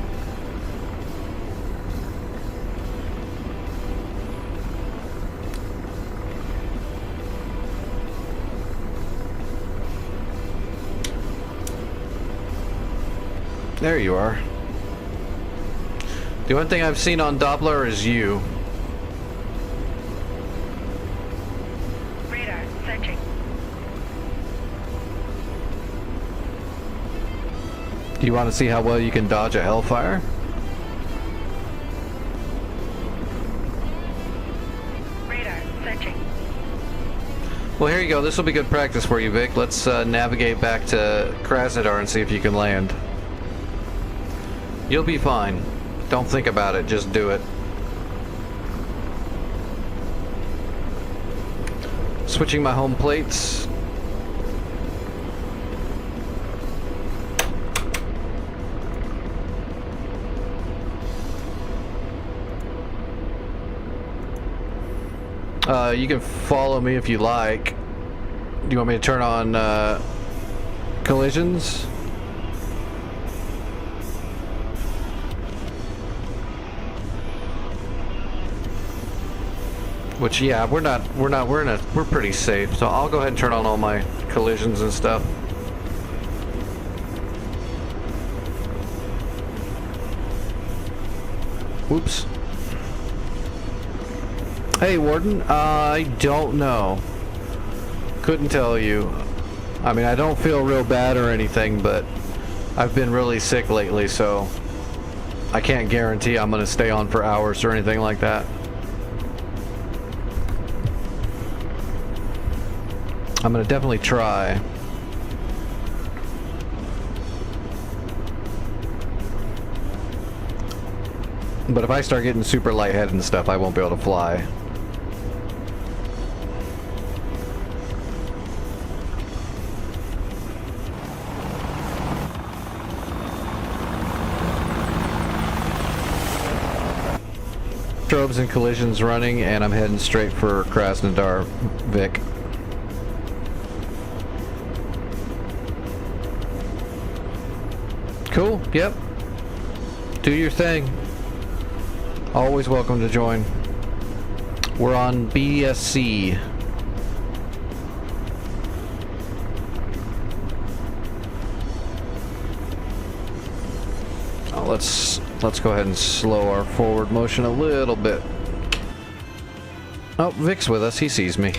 there you are. The one thing I've seen on Doppler is you. Radar searching. Do you want to see how well you can dodge a Hellfire? Radar searching. Well, here you go. This will be good practice for you, Vic. Let's navigate back to Krasnodar and see if you can land. You'll be fine. Don't think about it. Just do it. Switching my home plates. You can follow me if you like. Do you want me to turn on collisions? Which, yeah, we're pretty safe. So I'll go ahead and turn on all my collisions and stuff. Whoops. Hey, Warden. I don't know. Couldn't tell you. I mean, I don't feel real bad or anything, but I've been really sick lately, so I can't guarantee I'm gonna stay on for hours or anything like that. I'm gonna definitely try. But if I start getting super lightheaded and stuff, I won't be able to fly. Strobes and collisions running, and I'm heading straight for Krasnodar, Vic. Cool, yep. Do your thing. Always welcome to join. We're on BSC. Oh, let's go ahead and slow our forward motion a little bit. Oh, Vic's with us. He sees me.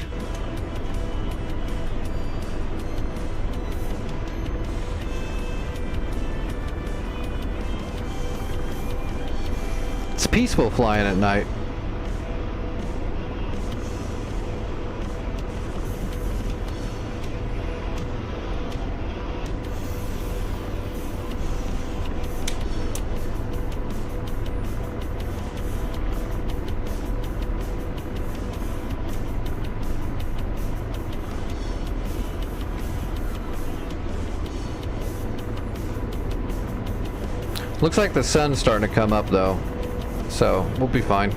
It's peaceful flying at night. Looks like the sun's starting to come up though, so we'll be fine.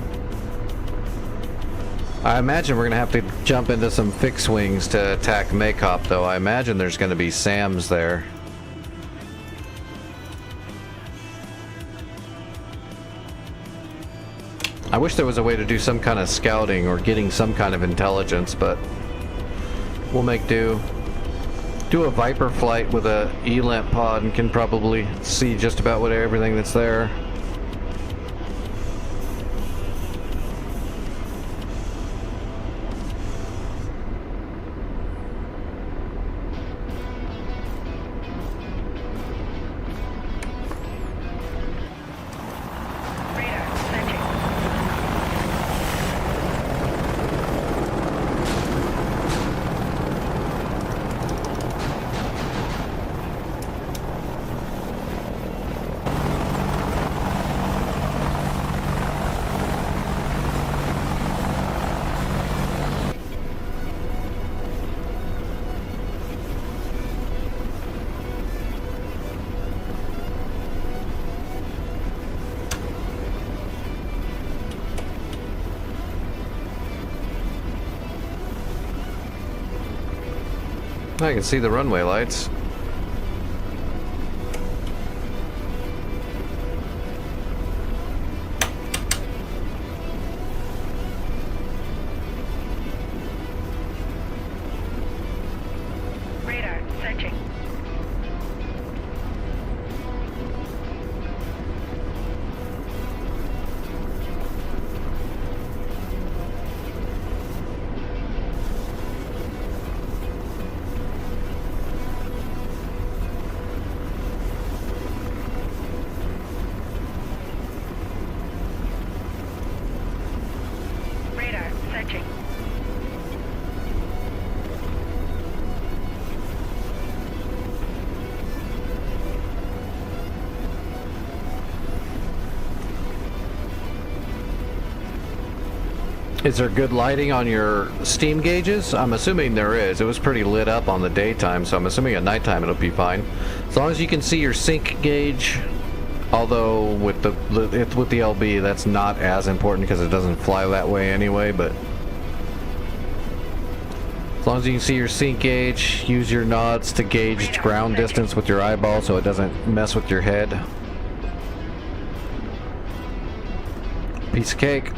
I imagine we're gonna have to jump into some fixed wings to attack Makop though. I imagine there's gonna be SAMs there. I wish there was a way to do some kind of scouting or getting some kind of intelligence, but we'll make do. Do a Viper flight with a ELAMP pod and can probably see just about everything that's there. Radar searching. I can see the runway lights. Radar searching. Radar searching. Is there good lighting on your steam gauges? I'm assuming there is. It was pretty lit up on the daytime, so I'm assuming at nighttime it'll be fine. As long as you can see your sync gauge, although with the LB that's not as important because it doesn't fly that way anyway, but as long as you can see your sync gauge, use your nods to gauge ground distance with your eyeball so it doesn't mess with your head. Piece of cake.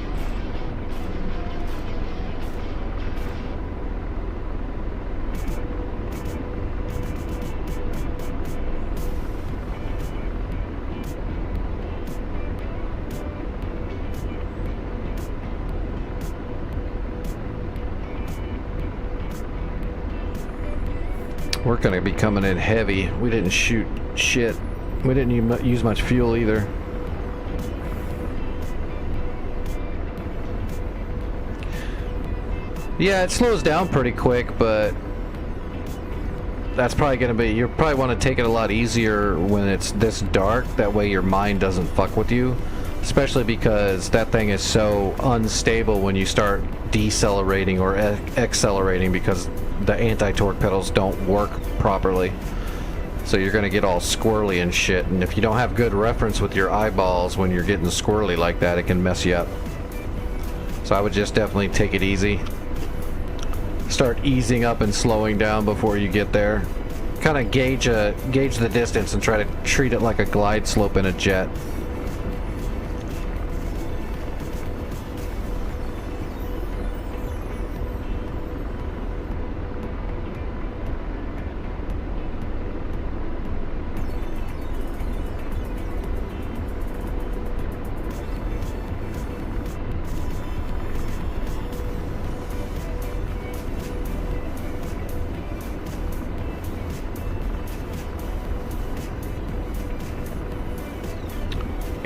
We're gonna be coming in heavy. We didn't shoot shit. We didn't use much fuel either. Yeah, it slows down pretty quick, but that's probably gonna be, you probably want to take it a lot easier when it's this dark. That way your mind doesn't fuck with you. Especially because that thing is so unstable when you start decelerating or accelerating because the anti-torque pedals don't work properly. So you're going to get all squirrely and shit, and if you don't have good reference with your eyeballs when you're getting squirrely like that, it can mess you up. So I would just definitely take it easy. Start easing up and slowing down before you get there. Kind of gauge the distance and try to treat it like a glide slope in a jet.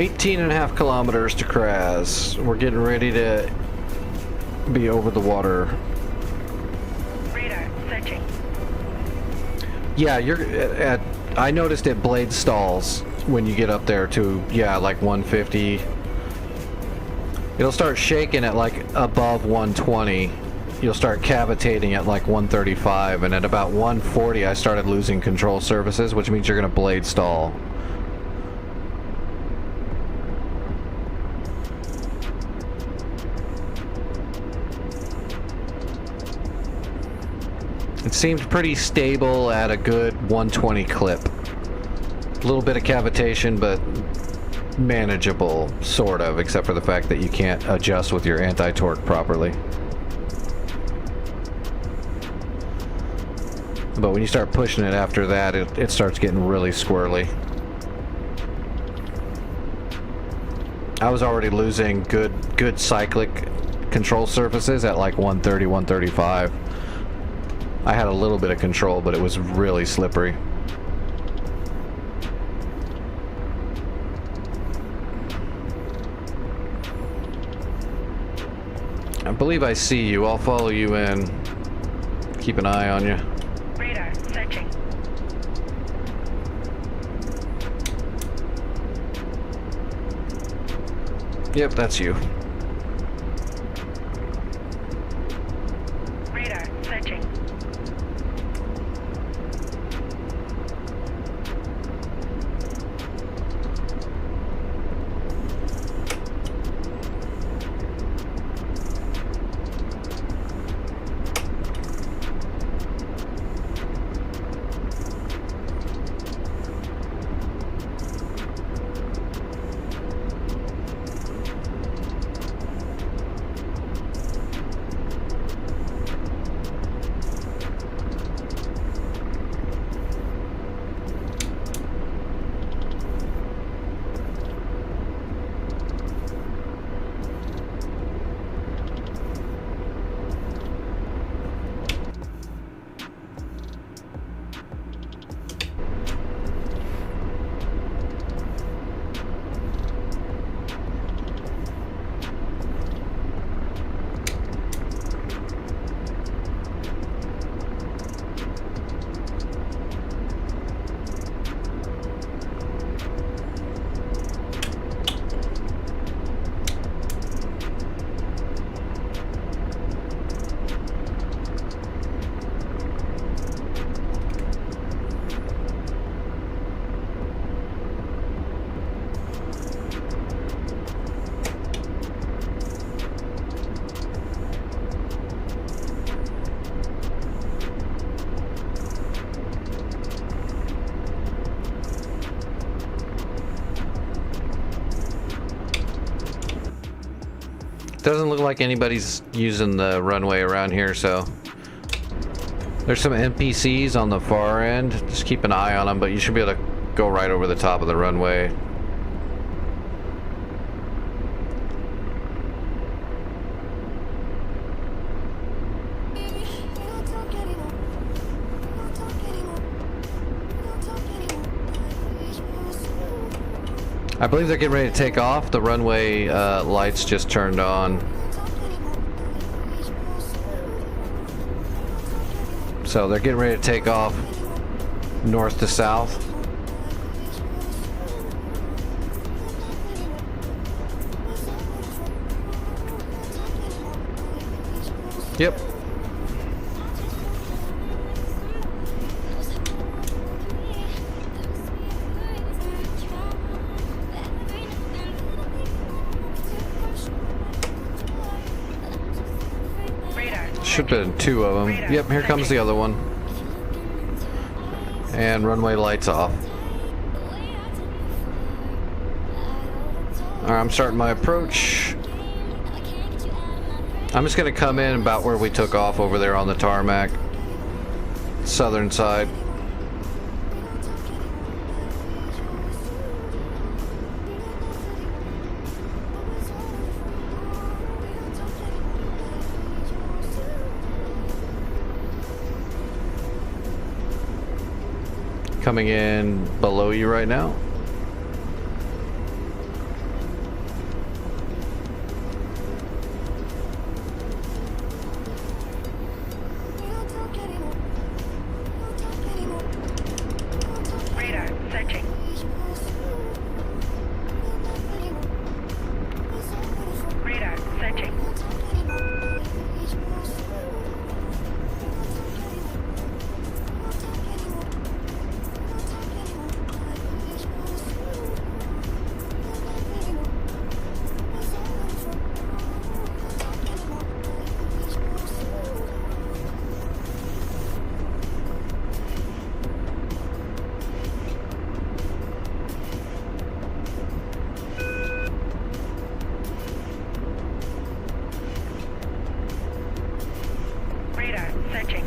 .5 kilometers to Kraz. We're getting ready to be over the water. Radar, searching. Yeah, you're at. I noticed it blade stalls when you get up there to, yeah, like 150. It'll start shaking at like above 120. You'll start cavitating at like 135, and at about 140 I started losing control surfaces, which means you're gonna blade stall. It seemed pretty stable at a good 120 clip. A little bit of cavitation, but manageable, sort of, except for the fact that you can't adjust with your anti-torque properly. But when you start pushing it after that, it starts getting really squirrely. I was already losing good cyclic control surfaces at like 130, 135. I had a little bit of control, but it was really slippery. I believe I see you. I'll follow you in. Keep an eye on you. Radar, searching. Yep, that's you. Radar, searching. Doesn't look like anybody's using the runway around here, so there's some NPCs on the far end. Just keep an eye on them, but you should be able to go right over the top of the runway. I believe they're getting ready to take off. The runway lights just turned on. So they're getting ready to take off north to south. Yep. Radar. Should have been two of them. Yep, here comes the other one. And runway lights off. Alright, I'm starting my approach. I'm just gonna come in about where we took off over there on the tarmac. Southern side. Coming in below you right now. Radar. Searching. Radar. Searching. Radar. Searching.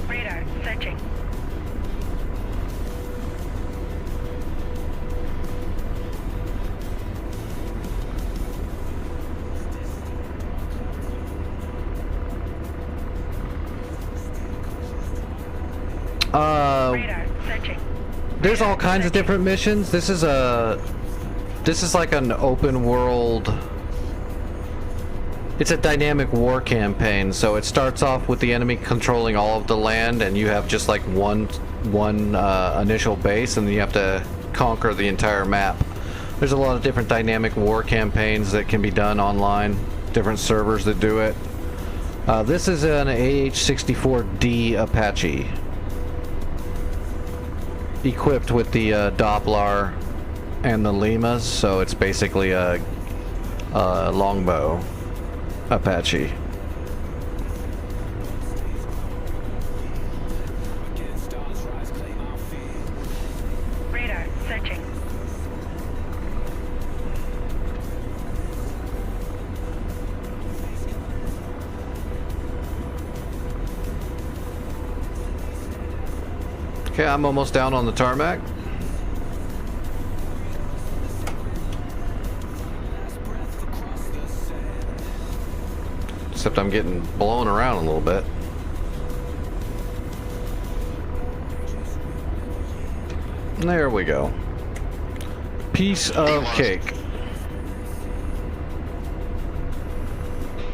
Radar. Searching. Radar. Searching. There's all kinds of different missions. This is like an open world. It's a dynamic war campaign, so it starts off with the enemy controlling all of the land, and you have just like one initial base, and then you have to conquer the entire map. There's a lot of different dynamic war campaigns that can be done online, different servers that do it. This is an AH-64D Apache, equipped with the Doppler and the Limas, so it's basically a longbow Apache. Radar. Searching. Okay, I'm almost down on the tarmac. Except I'm getting blown around a little bit. There we go. Piece of cake.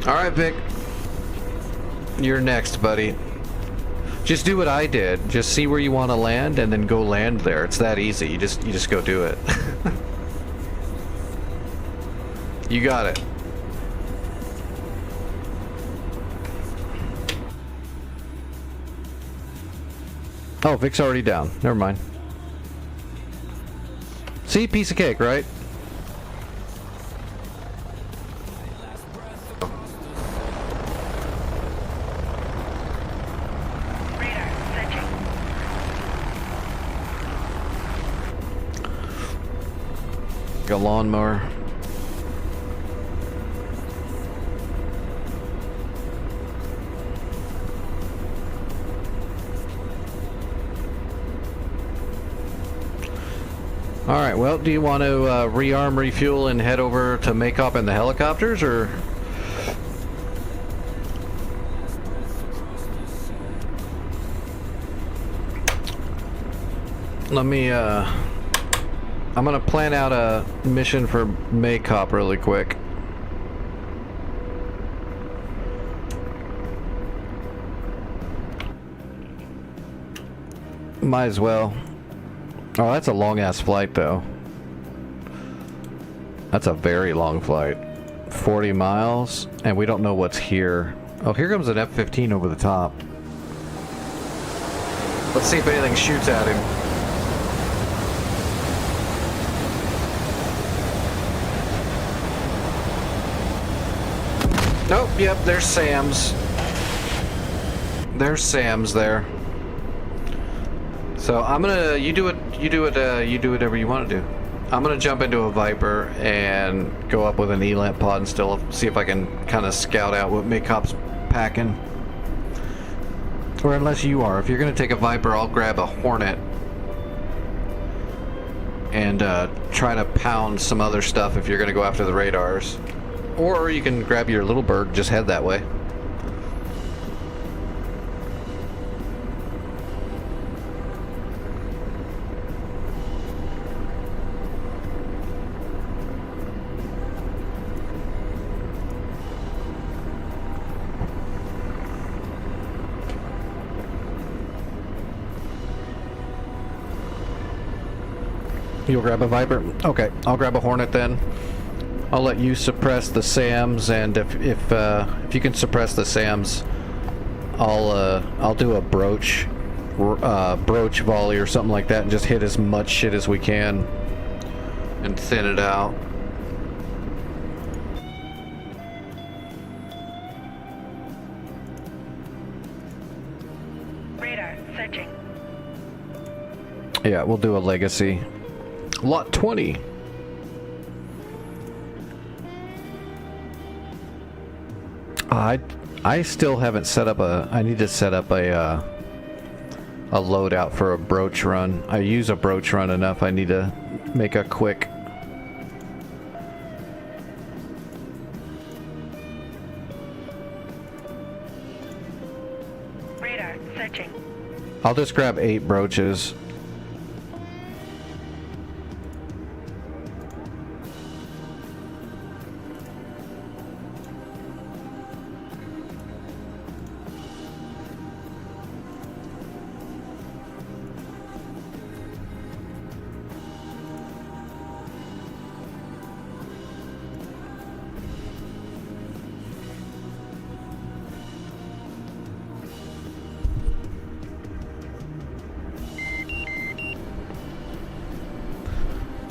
Alright, Vic. You're next, buddy. Just do what I did. Just see where you want to land and then go land there. It's that easy. You just go do it. You got it. Oh, Vic's already down. Never mind. See, piece of cake, right? Radar. Searching. A lawnmower. Alright, well, do you want to rearm, refuel, and head over to Makeup and the helicopters, or? Let me, I'm gonna plan out a mission for Maycop really quick. Might as well. Oh, that's a long-ass flight, though. That's a very long flight. 40 miles, and we don't know what's here. Oh, here comes an F-15 over the top. Let's see if anything shoots at him. Nope, yep, there's Sam's. There's Sam's there. So I'm gonna, you do whatever you want to do. I'm gonna jump into a Viper and go up with an ELAMP pod and still see if I can kind of scout out what Maycop's packing. Or unless you are. If you're gonna take a Viper, I'll grab a Hornet and try to pound some other stuff if you're gonna go after the radars. Or you can grab your little bird, just head that way. You'll grab a Viper? Okay, I'll grab a Hornet then. I'll let you suppress the SAMs, and if you can suppress the SAMs, I'll do a broach volley or something like that, and just hit as much shit as we can, and thin it out. Radar, searching. Yeah, we'll do a legacy. Lot 20. I still haven't set up a. I need to set up a loadout for a broach run. I use a broach run enough. I need to make a quick. Radar, searching. I'll just grab 8 broaches.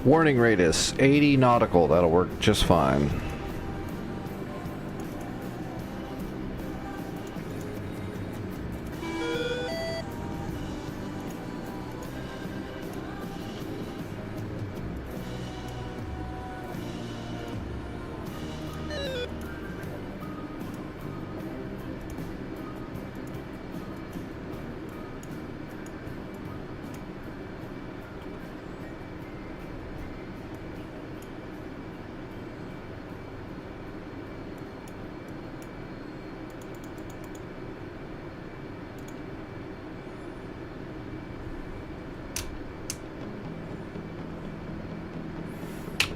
Warning radius 80 nautical. That'll work just fine.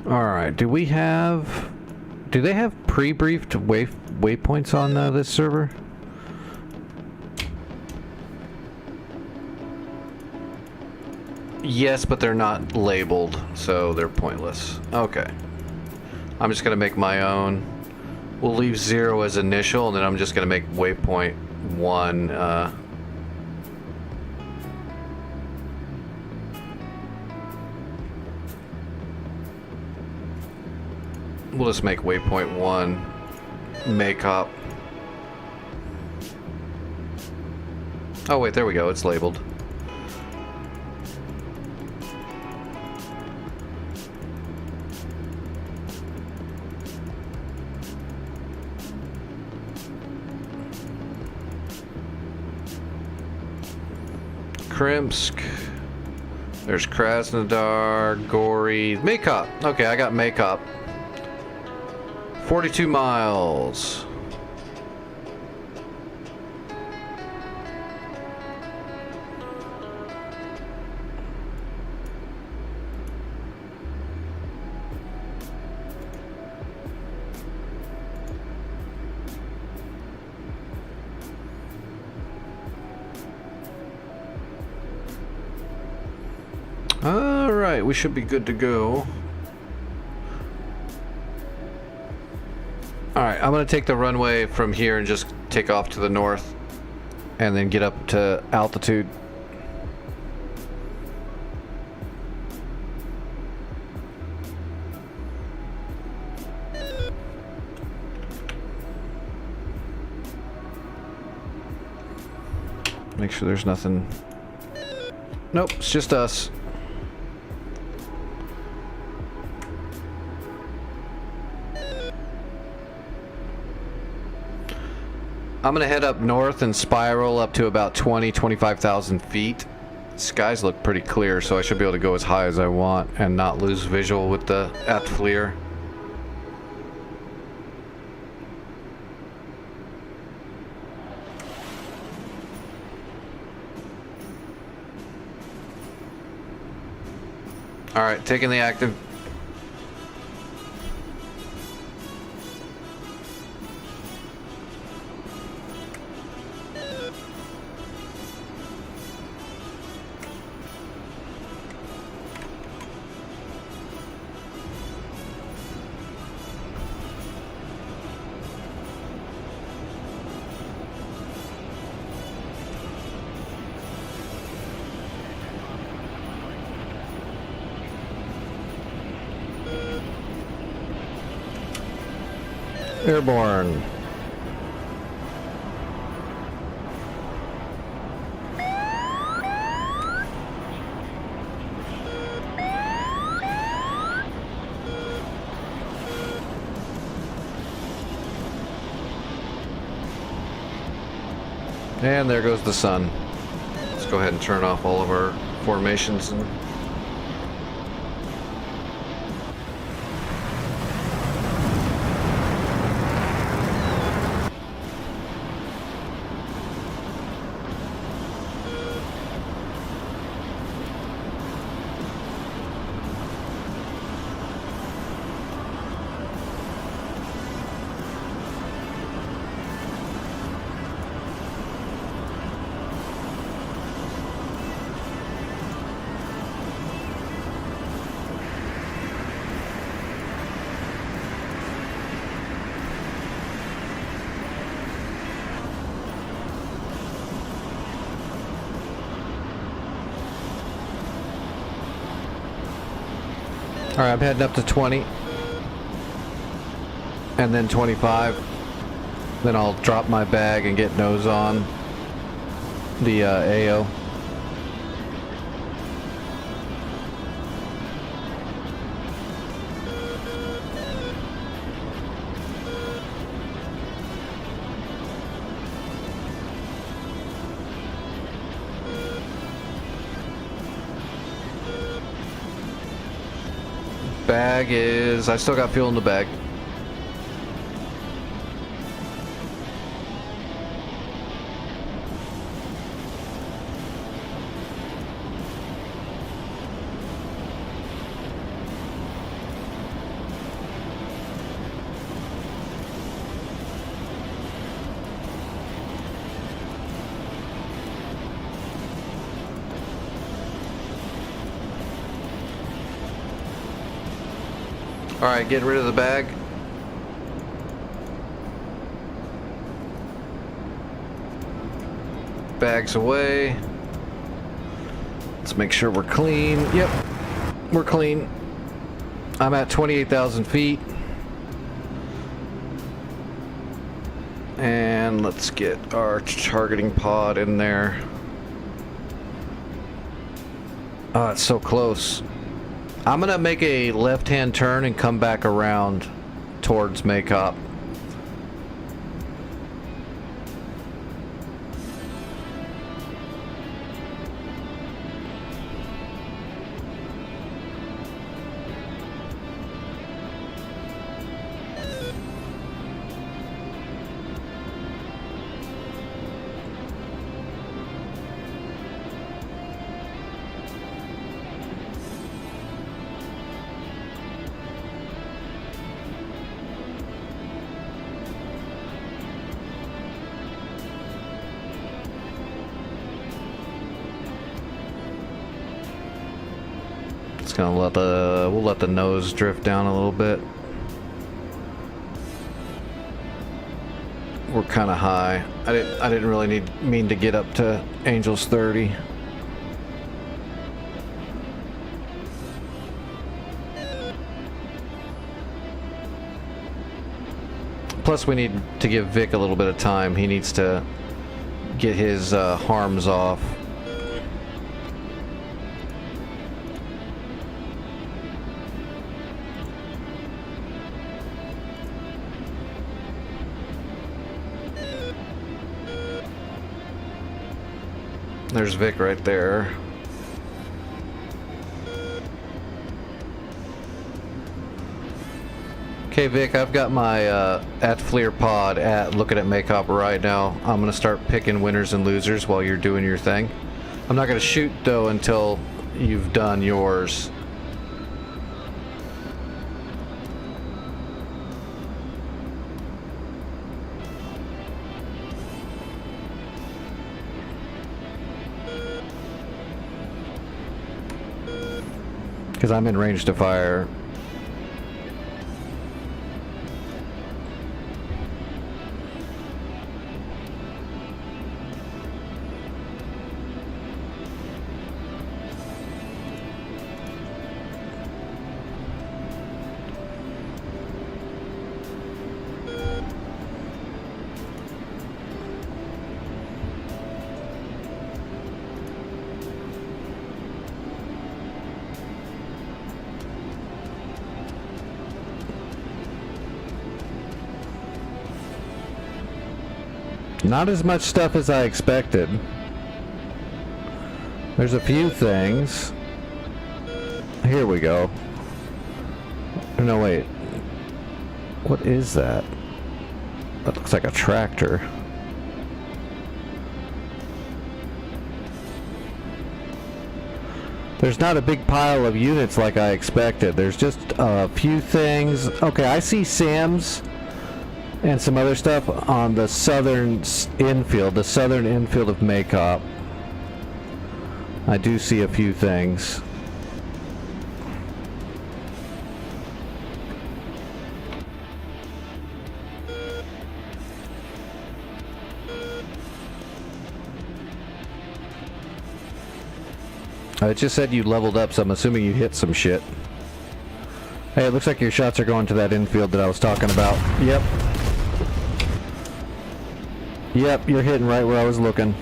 Alright, do they have pre-briefed waypoints on this server? Yes, but they're not labeled, so they're pointless. Okay. I'm just gonna make my own. We'll leave 0 as initial, and then I'm just gonna make waypoint 1, we'll just make waypoint 1 Maycop. Oh wait, there we go, it's labeled. Krimsk. There's Krasnodar, Gory, Maycop. Okay, I got Maycop. 42 miles. Alright, we should be good to go. Alright, I'm gonna take the runway from here and just take off to the north. And then get up to altitude. Make sure there's nothing. Nope, it's just us. I'm gonna head up north and spiral up to about 25,000 feet. Skies look pretty clear, so I should be able to go as high as I want and not lose visual with the aft FLIR. Alright, taking the active. Airborne. And there goes the sun. Let's go ahead and turn off all of our formations and Alright, I'm heading up to 20. And then 25. Then I'll drop my bag and get nose on the AO. Bag is... I still got fuel in the bag. Alright, get rid of the bag. Bags away. Let's make sure we're clean. Yep, we're clean. I'm at 28,000 feet. And let's get our targeting pod in there. Oh, it's so close. I'm gonna make a left-hand turn and come back around towards Maycop. Just gonna we'll let the nose drift down a little bit. We're kind of high. I didn't really mean to get up to Angels 30. Plus, we need to give Vic a little bit of time. He needs to get his harms off. There's Vic right there. Okay, Vic, I've got my at Fleer pod at looking at Makeup right now. I'm gonna start picking winners and losers while you're doing your thing. I'm not gonna shoot though until you've done yours. Because I'm in range to fire. Not as much stuff as I expected. There's a few things. Here we go. No, wait. What is that? That looks like a tractor. There's not a big pile of units like I expected. There's just a few things. Okay, I see Sam's and some other stuff on the southern infield, of Maycop. I do see a few things. It just said you leveled up, so I'm assuming you hit some shit. Hey, it looks like your shots are going to that infield that I was talking about. Yep. Yep, you're hitting right where I was looking.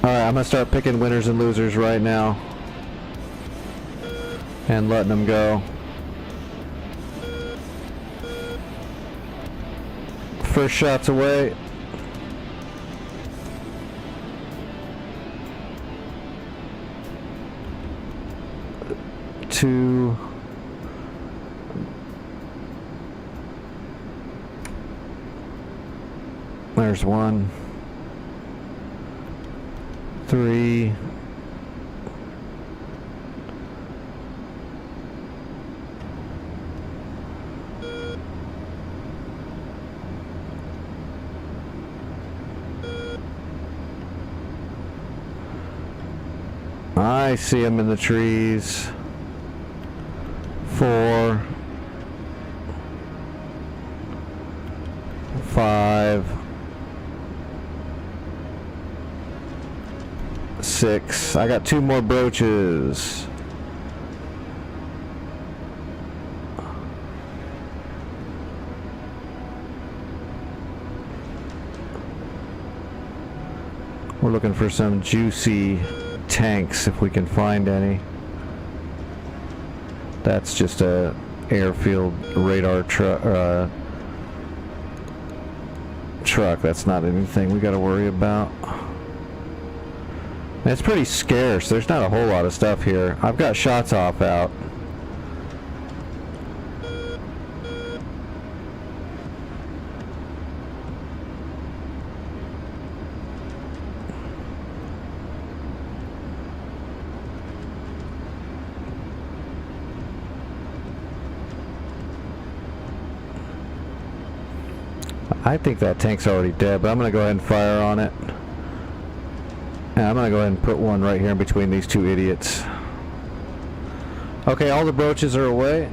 Alright, I'm gonna start picking winners and losers right now. And letting them go. First shot's away. Two. There's one. Three. I see him in the trees. 4, 5, 6. I got 2 more brooches. We're looking for some juicy tanks if we can find any. That's just a airfield radar truck. That's not anything we got to worry about. It's pretty scarce. There's not a whole lot of stuff here. I've got shots off out. I think that tank's already dead, but I'm gonna go ahead and fire on it. Yeah, I'm gonna go ahead and put one right here in between these two idiots. Okay, all the broaches are away.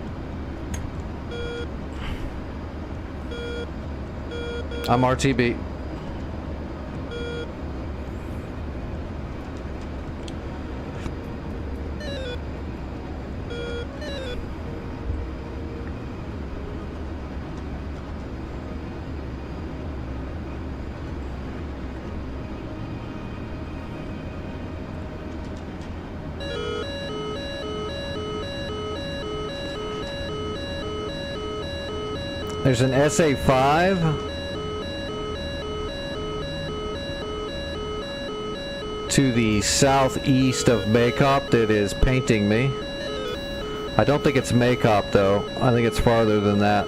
I'm RTB. There's an SA-5 to the southeast of Maycop that is painting me. I don't think it's Maycop though. I think it's farther than that.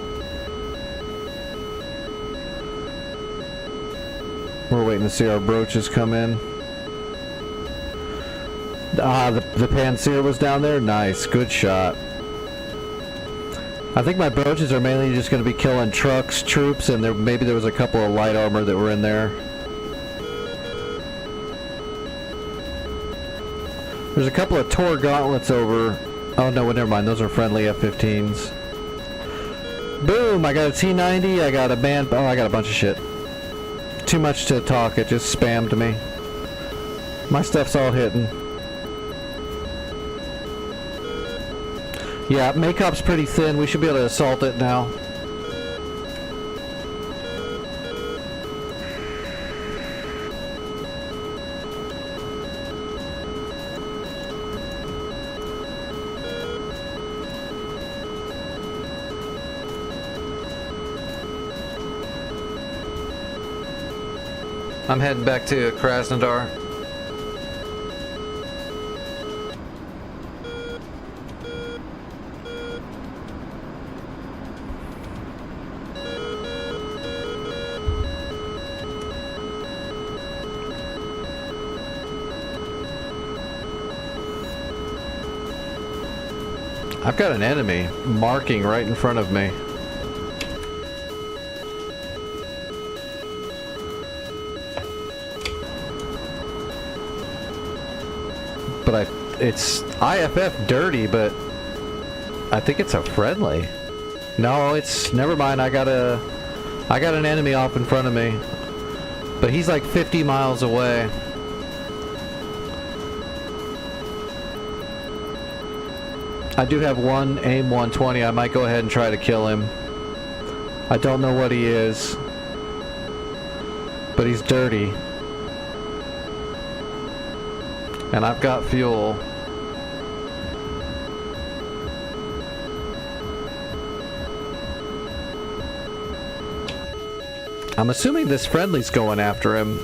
We're waiting to see our broaches come in. The Panzer was down there. Nice, good shot. I think my broaches are mainly just going to be killing trucks, troops, and maybe there was a couple of light armor that were in there. There's a couple of Tor gauntlets over. Oh no, never mind. Those are friendly F-15s. Boom! I got a T-90. I got a man. Oh, I got a bunch of shit. Too much to talk. It just spammed me. My stuff's all hitting. Yeah, Maycop's pretty thin. We should be able to assault it now. I'm heading back to Krasnodar. I've got an enemy marking right in front of me. But it's IFF dirty, but I think it's a friendly. No, it's, never mind. I got an enemy off in front of me, but he's like 50 miles away. I do have one AIM 120. I might go ahead and try to kill him. I don't know what he is, but he's dirty. And I've got fuel. I'm assuming this friendly's going after him.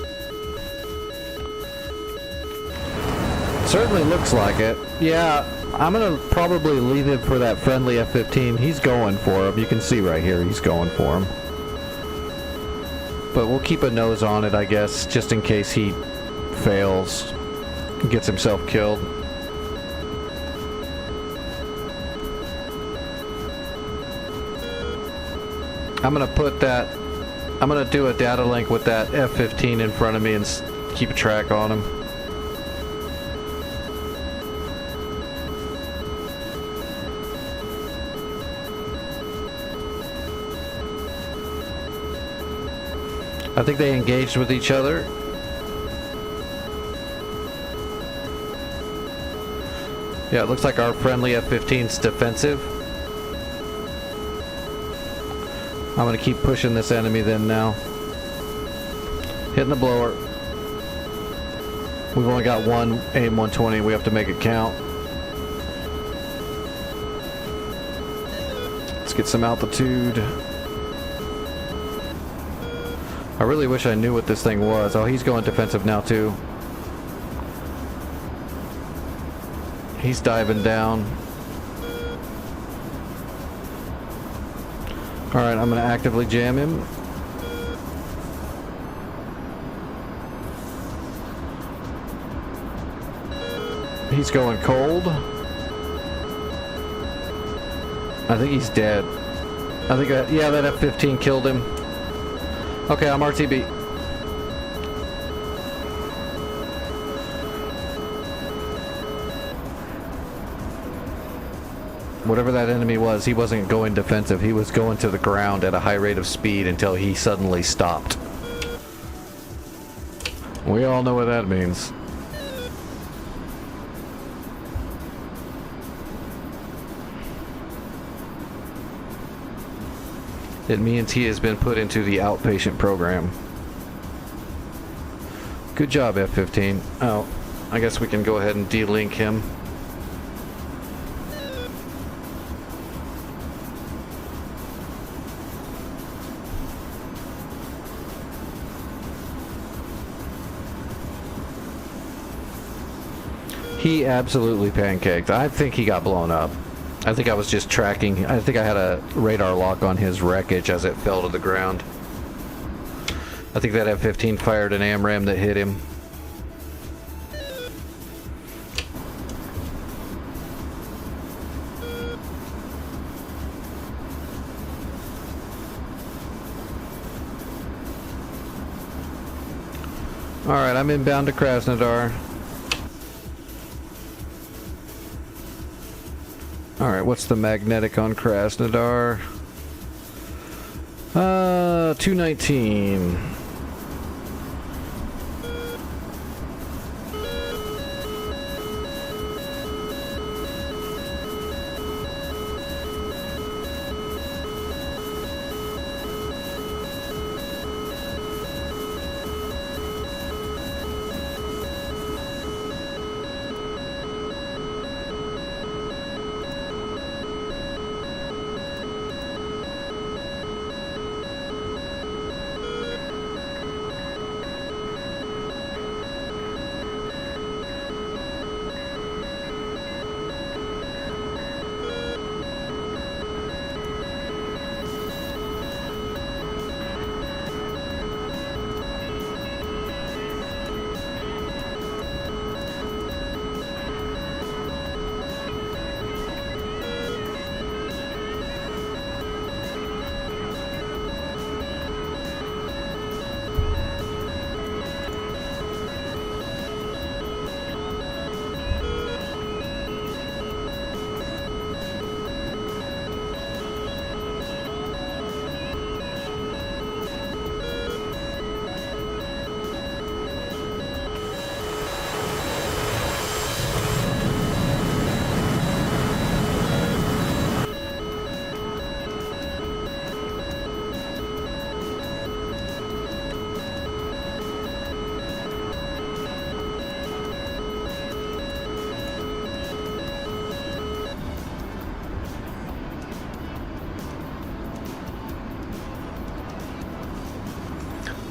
Certainly looks like it. Yeah, I'm gonna probably leave him for that friendly F-15. He's going for him. You can see right here, he's going for him. But we'll keep a nose on it, I guess, just in case he fails, gets himself killed. I'm gonna do a data link with that F-15 in front of me and keep a track on him. I think they engaged with each other. Yeah, it looks like our friendly F-15's defensive. I'm gonna keep pushing this enemy then now. Hitting the blower. We've only got one AIM 120. We have to make it count. Let's get some altitude. I really wish I knew what this thing was. Oh, he's going defensive now too. He's diving down. Alright, I'm going to actively jam him. He's going cold. I think he's dead. I think, yeah, that F-15 killed him. Okay, I'm RTB. Whatever that enemy was, he wasn't going defensive. He was going to the ground at a high rate of speed until he suddenly stopped. We all know what that means. It means he has been put into the outpatient program. Good job, F-15. Oh, I guess we can go ahead and de-link him. He absolutely pancaked. I think he got blown up. I think I was just tracking. I think I had a radar lock on his wreckage as it fell to the ground. I think that F-15 fired an AMRAAM that hit him. Alright, I'm inbound to Krasnodar. Alright, what's the magnetic on Krasnodar? 219.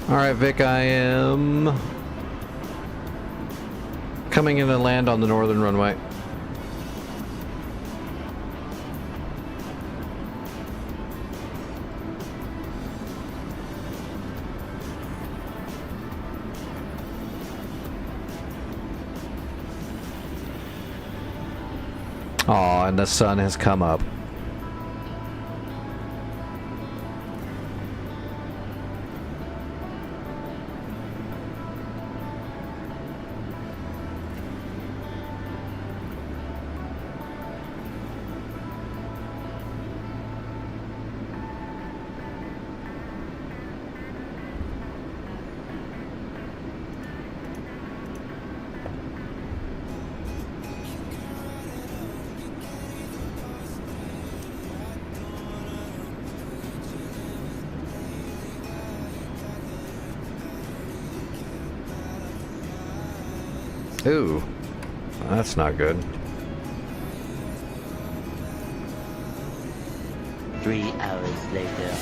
Alright, Vic, I am coming in to land on the northern runway. Aw, and the sun has come up. Ooh, that's not good. 3 hours later.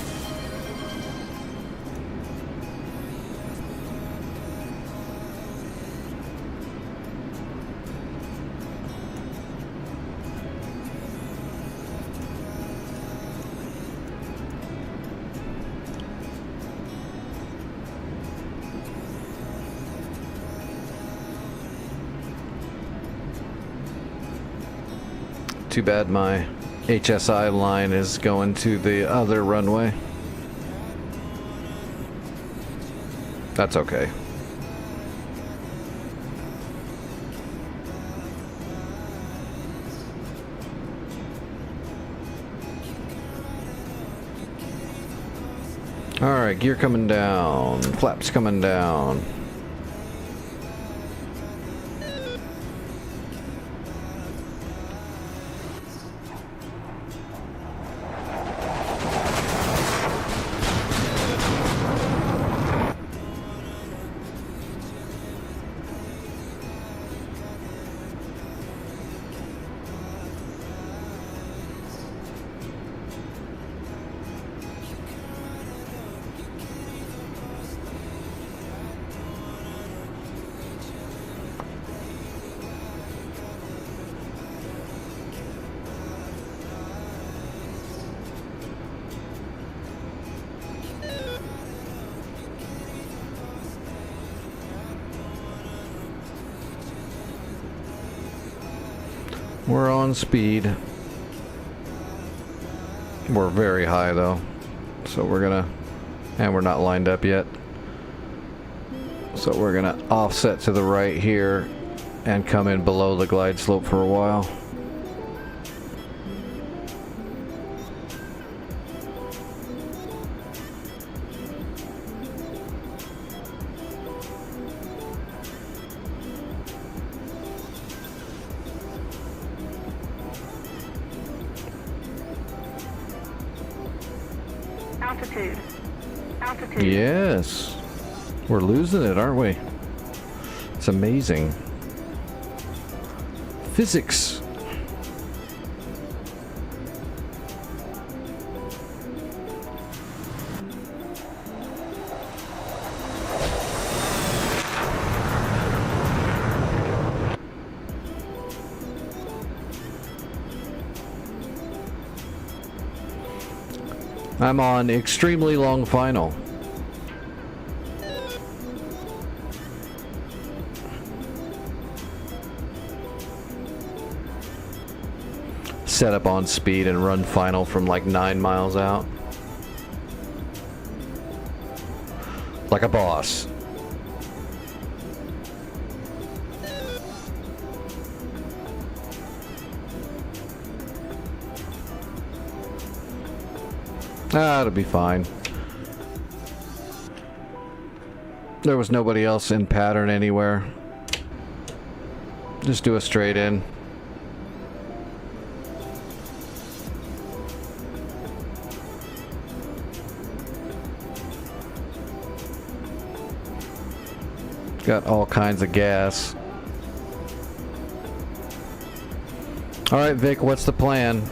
Too bad my HSI line is going to the other runway. That's okay. Alright, gear coming down. Flaps coming down. We're on speed. We're very high though. So we're gonna... And we're not lined up yet. So we're gonna offset to the right here and come in below the glide slope for a while. Altitude. Altitude. Yes. We're losing it, aren't we? It's amazing. Physics. I'm on extremely long final. Set up on speed and run final from like 9 miles out. Like a boss. Ah, it'll be fine. There was nobody else in pattern anywhere. Just do a straight in. Got all kinds of gas. Alright, Vic, what's the plan?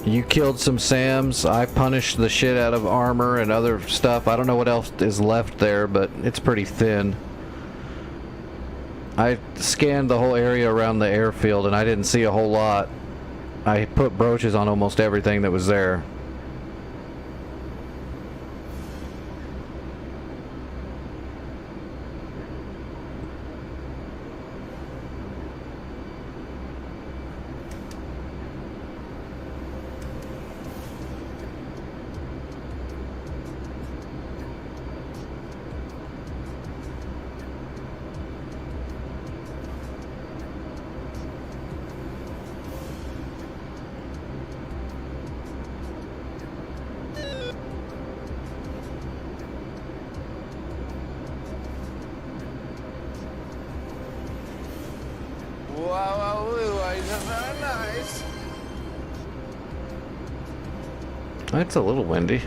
You killed some SAMs. I punished the shit out of armor and other stuff. I don't know what else is left there, but it's pretty thin. I scanned the whole area around the airfield and I didn't see a whole lot. I put brooches on almost everything that was there. It's a little windy.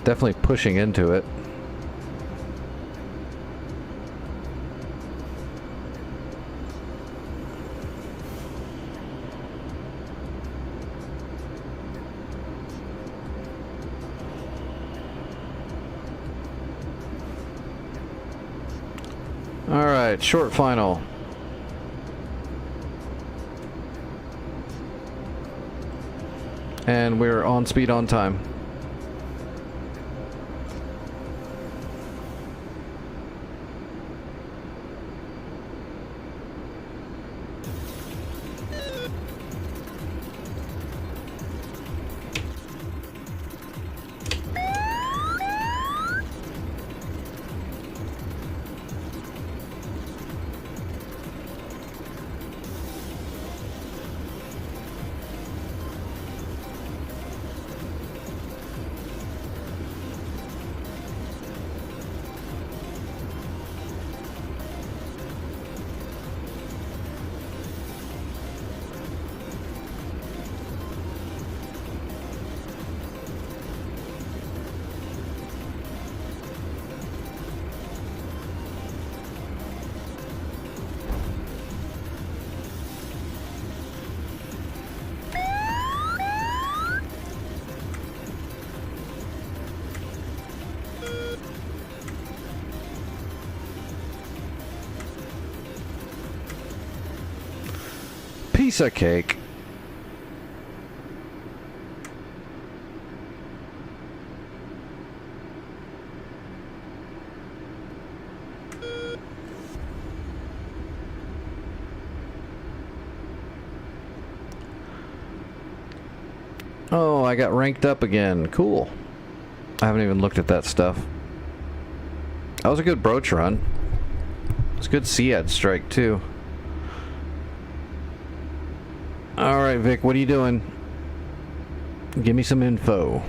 Definitely pushing into it. All right, short final. And we're on speed on time. Piece of cake. Oh, I got ranked up again. Cool. I haven't even looked at that stuff. That was a good broach run. It was a good Sead strike, too. Alright, Vic, what are you doing? Give me some info.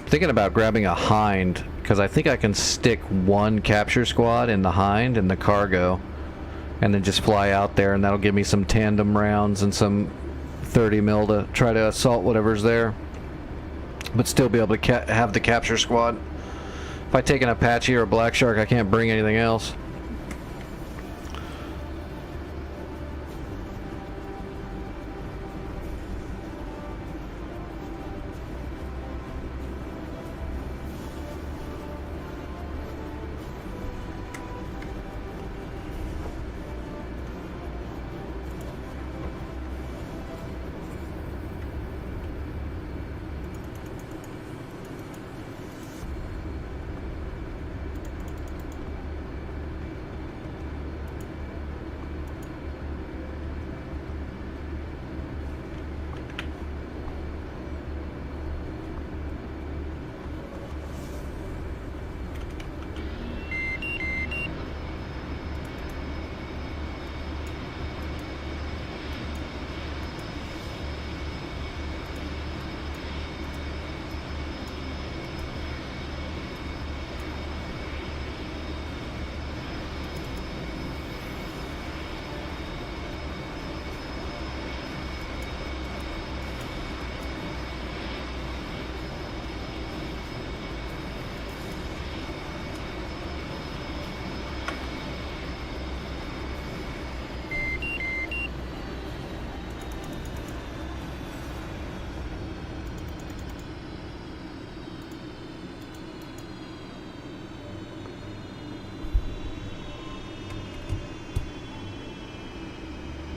Thinking about grabbing a hind, because I think I can stick one capture squad in the hind and the cargo, and then just fly out there, and that'll give me some tandem rounds and some 30 mil to try to assault whatever's there, but still be able to have the capture squad. If I take an Apache or a Black Shark, I can't bring anything else.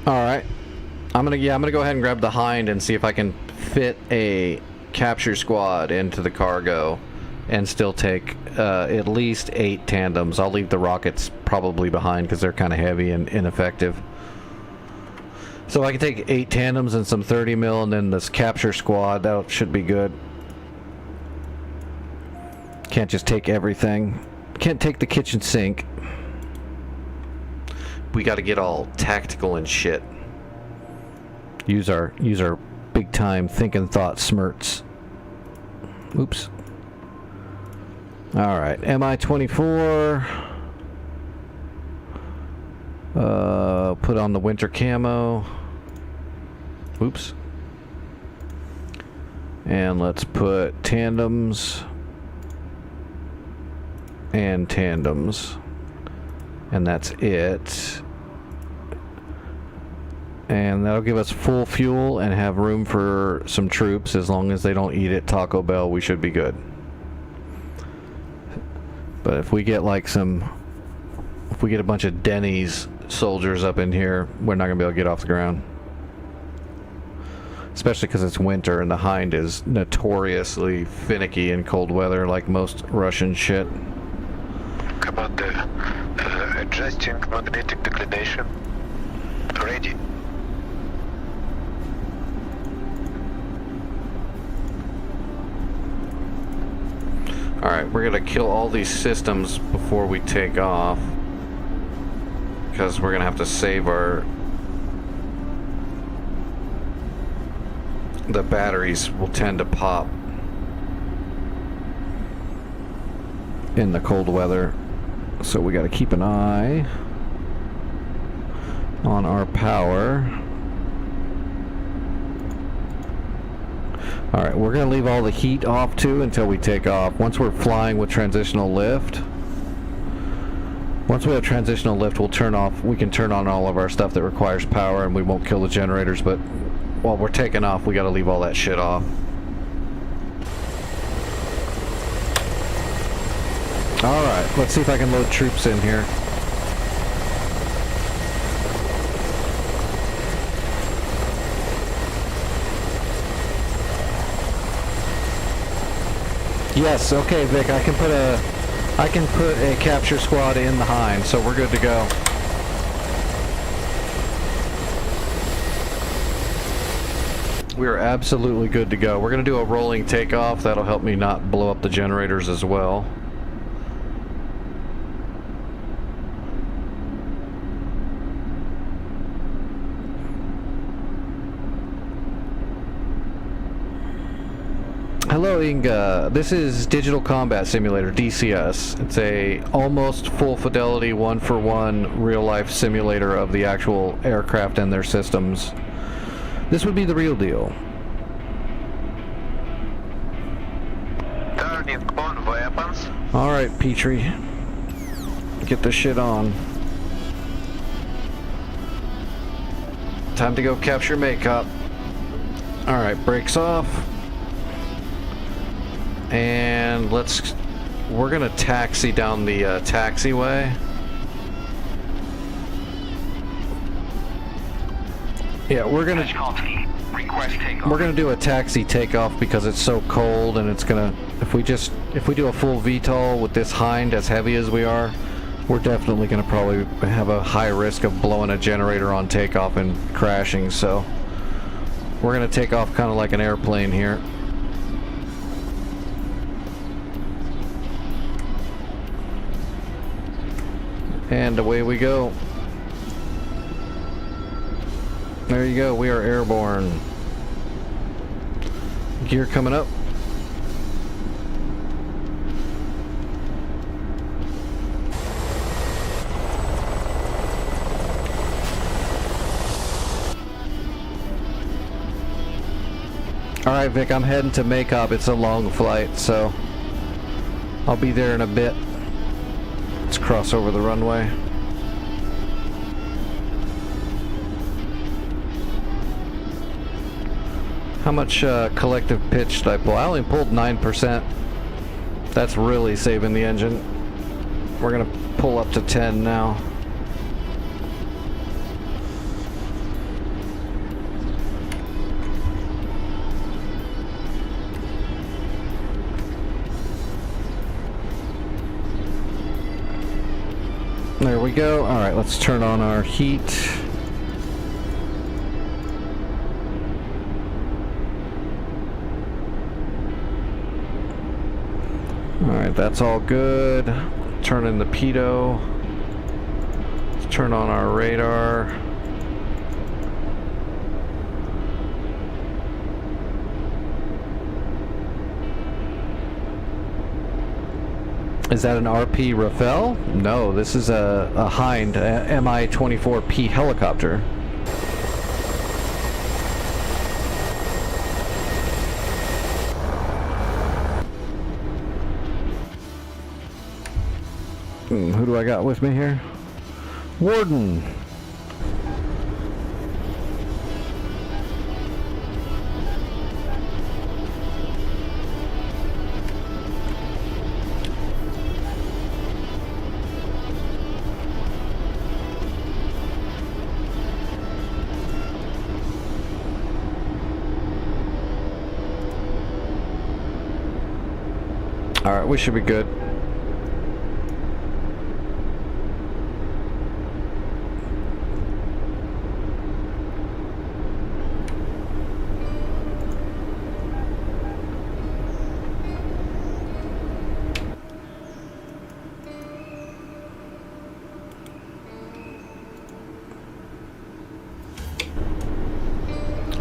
Alright. I'm gonna go ahead and grab the hind and see if I can fit a capture squad into the cargo and still take at least 8 tandems. I'll leave the rockets probably behind because they're kind of heavy and ineffective. So I can take 8 tandems and some 30 mil, and then this capture squad, that should be good. Can't just take everything. Can't take the kitchen sink. We got to get all tactical and shit. Use our big time thinking thought smirts. Oops. All right, MI-24. Put on the winter camo. Oops. And let's put tandems and tandems. And that's it. And that'll give us full fuel and have room for some troops. As long as they don't eat at Taco Bell, we should be good. But if we get like if we get a bunch of Denny's soldiers up in here, we're not gonna be able to get off the ground. Especially because it's winter and the hind is notoriously finicky in cold weather, like most Russian shit. Commander, adjusting magnetic declination. Ready. Alright, we're gonna kill all these systems before we take off, because we're gonna have to save the batteries will tend to pop in the cold weather, so we gotta keep an eye on our power. Alright, we're going to leave all the heat off too until we take off. Once we're flying with transitional lift, Once we have transitional lift, we can turn on all of our stuff that requires power, and we won't kill the generators, but while we're taking off, we gotta leave all that shit off. Alright, let's see if I can load troops in here. Yes, okay, Vic, I can put a capture squad in the Hind, so we're good to go. We're absolutely good to go. We're gonna do a rolling takeoff. That'll help me not blow up the generators as well. Hello Inga, this is Digital Combat Simulator, DCS. It's a almost full fidelity, one-for-one real-life simulator of the actual aircraft and their systems. This would be the real deal. Turning on weapons. Alright, Petrie. Get this shit on. Time to go capture Maycop. Alright, brakes off. And we're gonna taxi down the taxiway. Yeah, we're gonna do a taxi takeoff because it's so cold, and it's gonna, if we do a full VTOL with this Hind as heavy as we are, we're definitely gonna probably have a high risk of blowing a generator on takeoff and crashing, so we're gonna take off kind of like an airplane here. And away we go. There you go, we are airborne. Gear coming up. Alright Vic, I'm heading to Maycop. It's a long flight, so I'll be there in a bit. Let's cross over the runway. How much collective pitch did I pull? I only pulled 9%. That's really saving the engine. We're gonna pull up to 10 now. There we go. Alright, let's turn on our heat. Alright, that's all good. Turn in the pitot. Let's turn on our radar. Is that an RP Rafale? No, this is a Hind, a Mi-24P helicopter. Who do I got with me here? Warden! Alright, we should be good.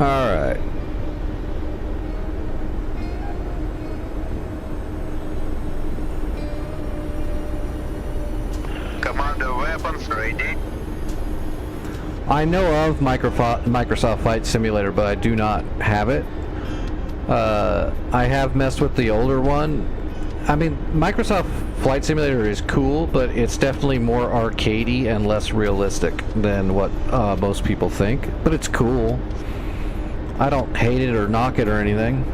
Alright. Commander weapons ready. I know of Microsoft Flight Simulator, but I do not have it. I have messed with the older one. I mean, Microsoft Flight Simulator is cool, but it's definitely more arcadey and less realistic than what most people think. But it's cool. I don't hate it or knock it or anything.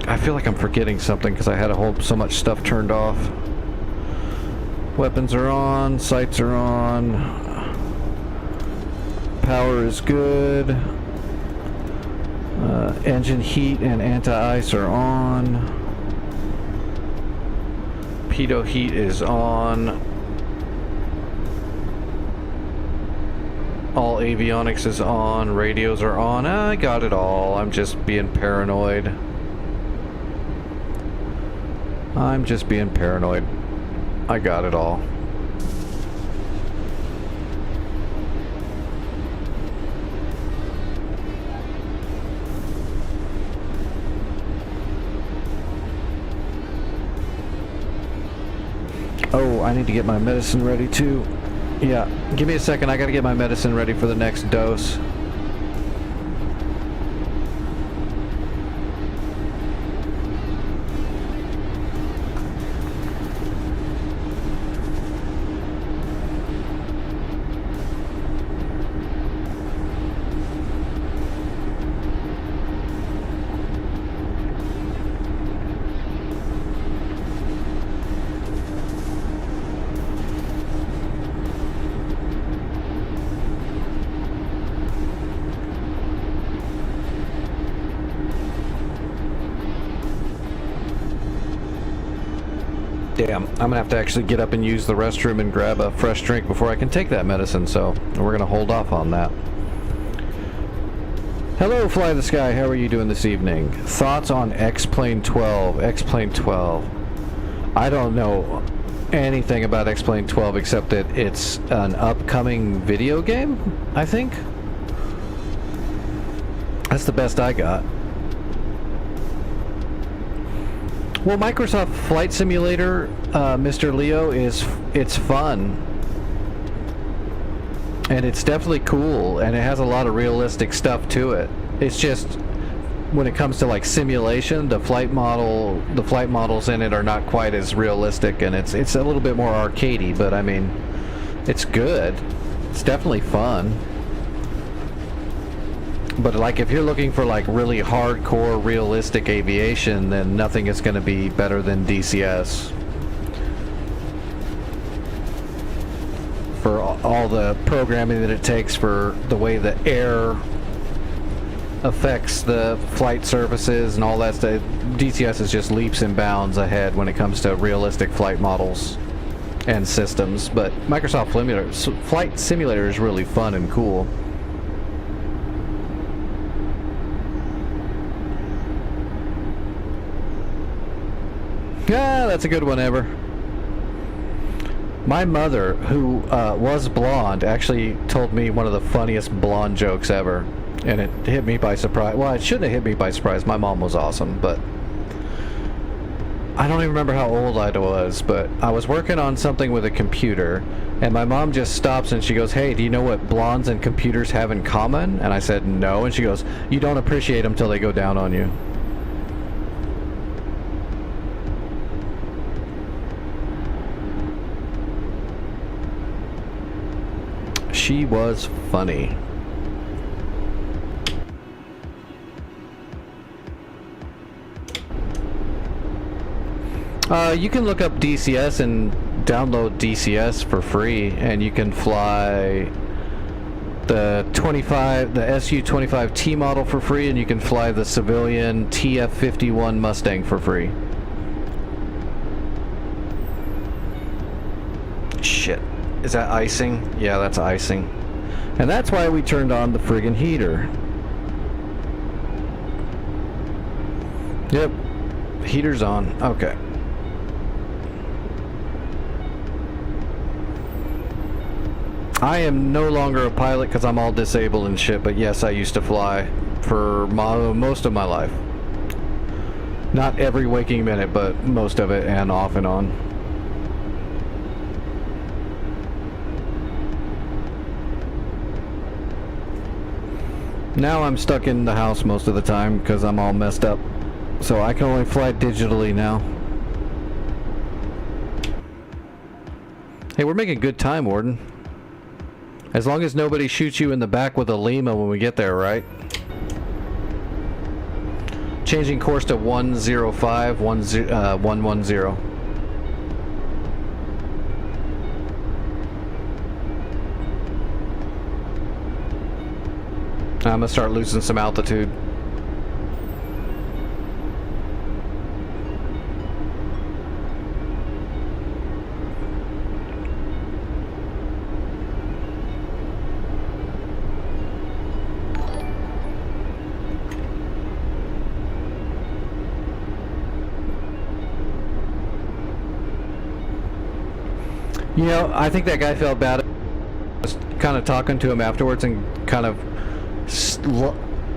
I feel like I'm forgetting something because I had so much stuff turned off. Weapons are on, sights are on, power is good, engine heat and anti-ice are on, pitot heat is on, all avionics is on, radios are on. I got it all. I'm just being paranoid. I'm just being paranoid. I got it all. Oh, I need to get my medicine ready too. Yeah, give me a second. I gotta get my medicine ready for the next dose. Damn, I'm gonna have to actually get up and use the restroom and grab a fresh drink before I can take that medicine, so we're gonna hold off on that. Hello, Fly the Sky, how are you doing this evening? Thoughts on X-Plane 12? X-Plane 12. I don't know anything about X-Plane 12 except that it's an upcoming video game, I think? That's the best I got. Well, Microsoft Flight Simulator, Mr. Leo, it's fun. And it's definitely cool, and it has a lot of realistic stuff to it. It's just, when it comes to like simulation, the flight models in it are not quite as realistic, and it's a little bit more arcadey, but I mean, it's good. It's definitely fun. But like if you're looking for like really hardcore realistic aviation, then nothing is going to be better than DCS. For all the programming that it takes for the way the air affects the flight surfaces and all that stuff, DCS is just leaps and bounds ahead when it comes to realistic flight models and systems. But Microsoft Flight Simulator is really fun and cool. Yeah, that's a good one, Ever. My mother, who was blonde, actually told me one of the funniest blonde jokes ever. And it hit me by surprise. Well, it shouldn't have hit me by surprise. My mom was awesome, but I don't even remember how old I was, but I was working on something with a computer, and my mom just stops and she goes, "Hey, do you know what blondes and computers have in common?" And I said, "No." And she goes, "You don't appreciate them till they go down on you." She was funny. You can look up DCS and download DCS for free, and you can fly the SU-25T model for free, and you can fly the civilian TF-51 Mustang for free. Shit. Is that icing? Yeah, that's icing. And that's why we turned on the friggin' heater. Yep. Heater's on. Okay. I am no longer a pilot because I'm all disabled and shit, but yes, I used to fly for most of my life. Not every waking minute, but most of it, and off and on. Now I'm stuck in the house most of the time because I'm all messed up. So I can only fly digitally now. Hey, we're making good time, Warden. As long as nobody shoots you in the back with a Lima when we get there, right? Changing course to 105, 110. I'm gonna start losing some altitude. You know, I think that guy felt bad. Just kind of talking to him afterwards and kind of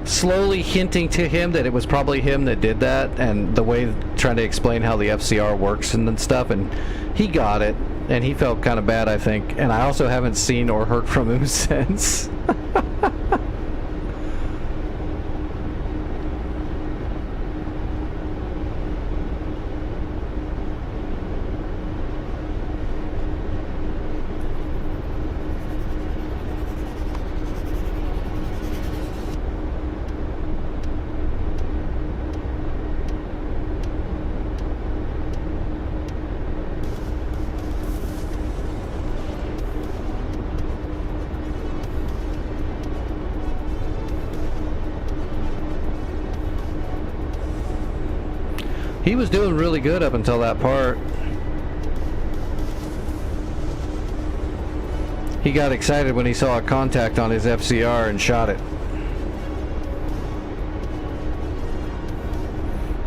slowly hinting to him that it was probably him that did that, and the way trying to explain how the FCR works and then stuff, and he got it, and he felt kind of bad, I think. And I also haven't seen or heard from him since. He was doing really good up until that part. He got excited when he saw a contact on his FCR and shot it.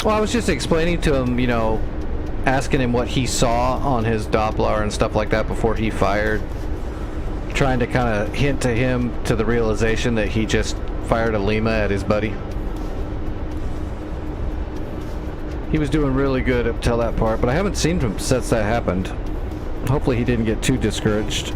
Well, I was just explaining to him, you know, asking him what he saw on his Doppler and stuff like that before he fired. Trying to kind of hint to him to the realization that he just fired a Lima at his buddy. He was doing really good up till that part, but I haven't seen him since that happened. Hopefully he didn't get too discouraged.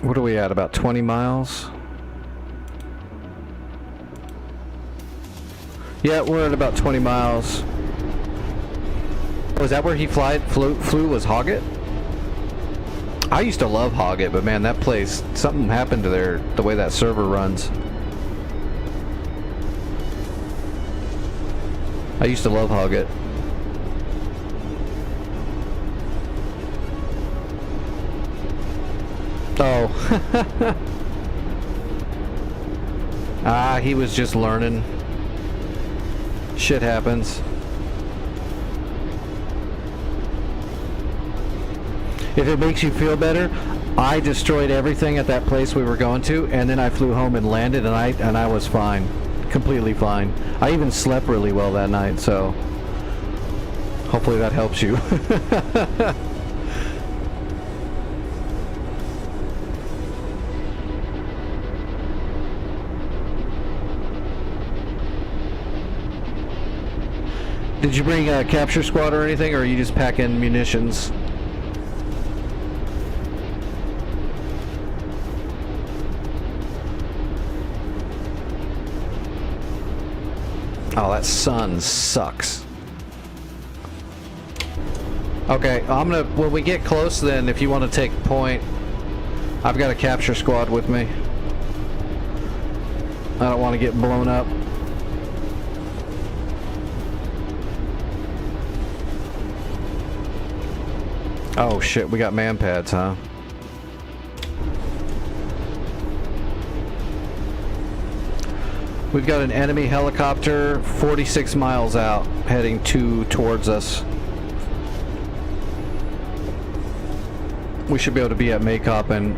What are we at? About 20 miles? Yeah, we're at about 20 miles. Was that where he flew was Hoggett? I used to love Hoggett, but man, that place, something happened to the way that server runs. I used to love Hoggett. Oh. Ah, he was just learning. Shit happens. If it makes you feel better, I destroyed everything at that place we were going to, and then I flew home and landed, and I was fine. Completely fine. I even slept really well that night, so hopefully that helps you. Did you bring a capture squad or anything, or are you just packing munitions? Oh, that sun sucks. Okay, I'm gonna, when we get close then, if you want to take point, I've got a capture squad with me. I don't want to get blown up. Oh shit, we got man pads, huh? We've got an enemy helicopter 46 miles out, heading towards us. We should be able to be at Maycop and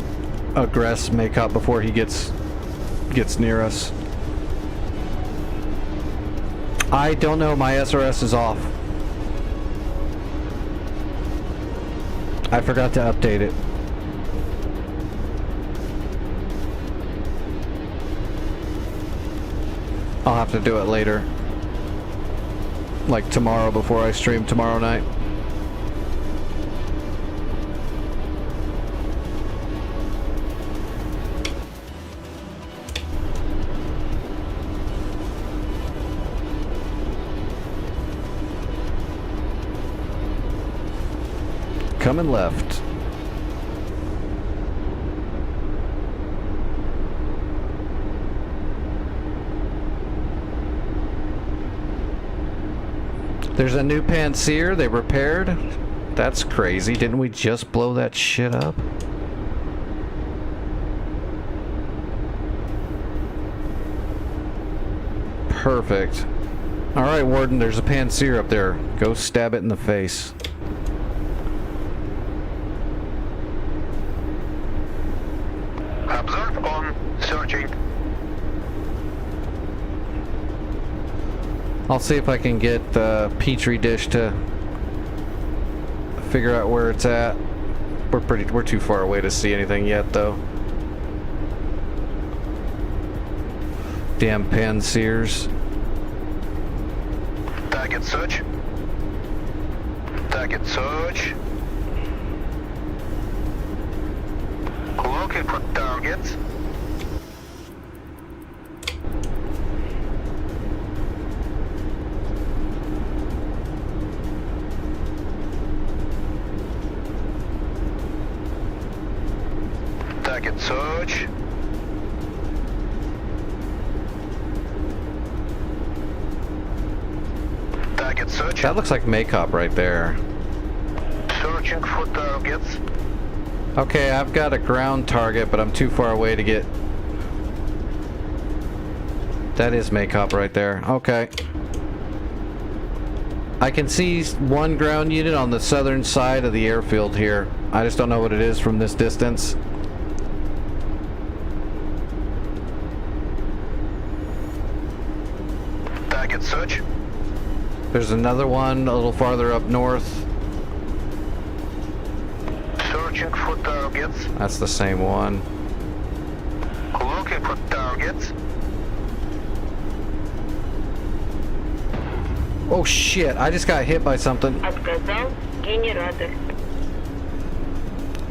aggress Maycop before he gets near us. I don't know, my SRS is off. I forgot to update it. I'll have to do it later. Like tomorrow before I stream tomorrow night. Coming left. There's a new Panseer they repaired. That's crazy. Didn't we just blow that shit up? Perfect. Alright, Warden, there's a Panseer up there. Go stab it in the face. Observe on. Searching. I'll see if I can get the Petri dish to figure out where it's at. We're too far away to see anything yet, though. Damn Panseers. Target search. Target search. Looking for targets. Target search. Target search. That looks like Maycop right there. Searching for targets. Okay, I've got a ground target, but I'm too far away to get... That is Maycop right there. Okay. I can see one ground unit on the southern side of the airfield here. I just don't know what it is from this distance. Target search. There's another one a little farther up north. Searching for targets. That's the same one. Looking for targets. Oh shit, I just got hit by something. Отказал генератор.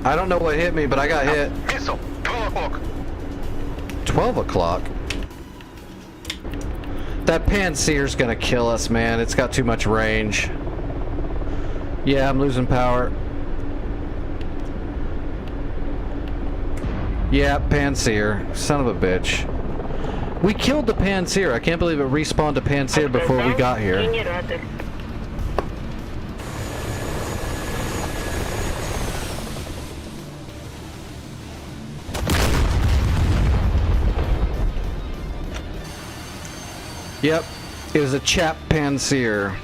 I don't know what hit me, but I got hit. Missile. 12 o'clock. 12 o'clock? That Panseer's gonna kill us, man. It's got too much range. Yeah, I'm losing power. Yeah, Panseer. Son of a bitch. We killed the Panseer. I can't believe it respawned a Panseer before we got here. Генератор. Yep, it was a chap Panseer.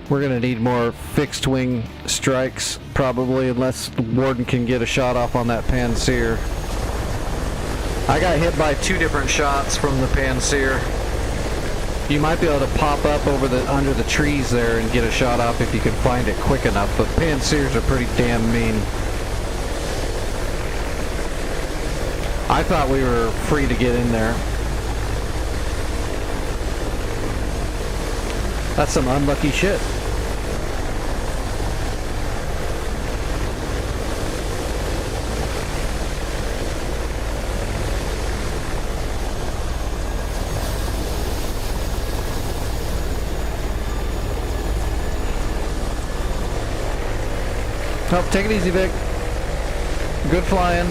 We're gonna need more fixed wing strikes, probably, unless Warden can get a shot off on that Panseer. I got hit by 2 different shots from the Panseer. You might be able to pop up over under the trees there and get a shot off if you can find it quick enough, but Panseers are pretty damn mean. I thought we were free to get in there. That's some unlucky shit. Oh, take it easy, Vic. Good flying.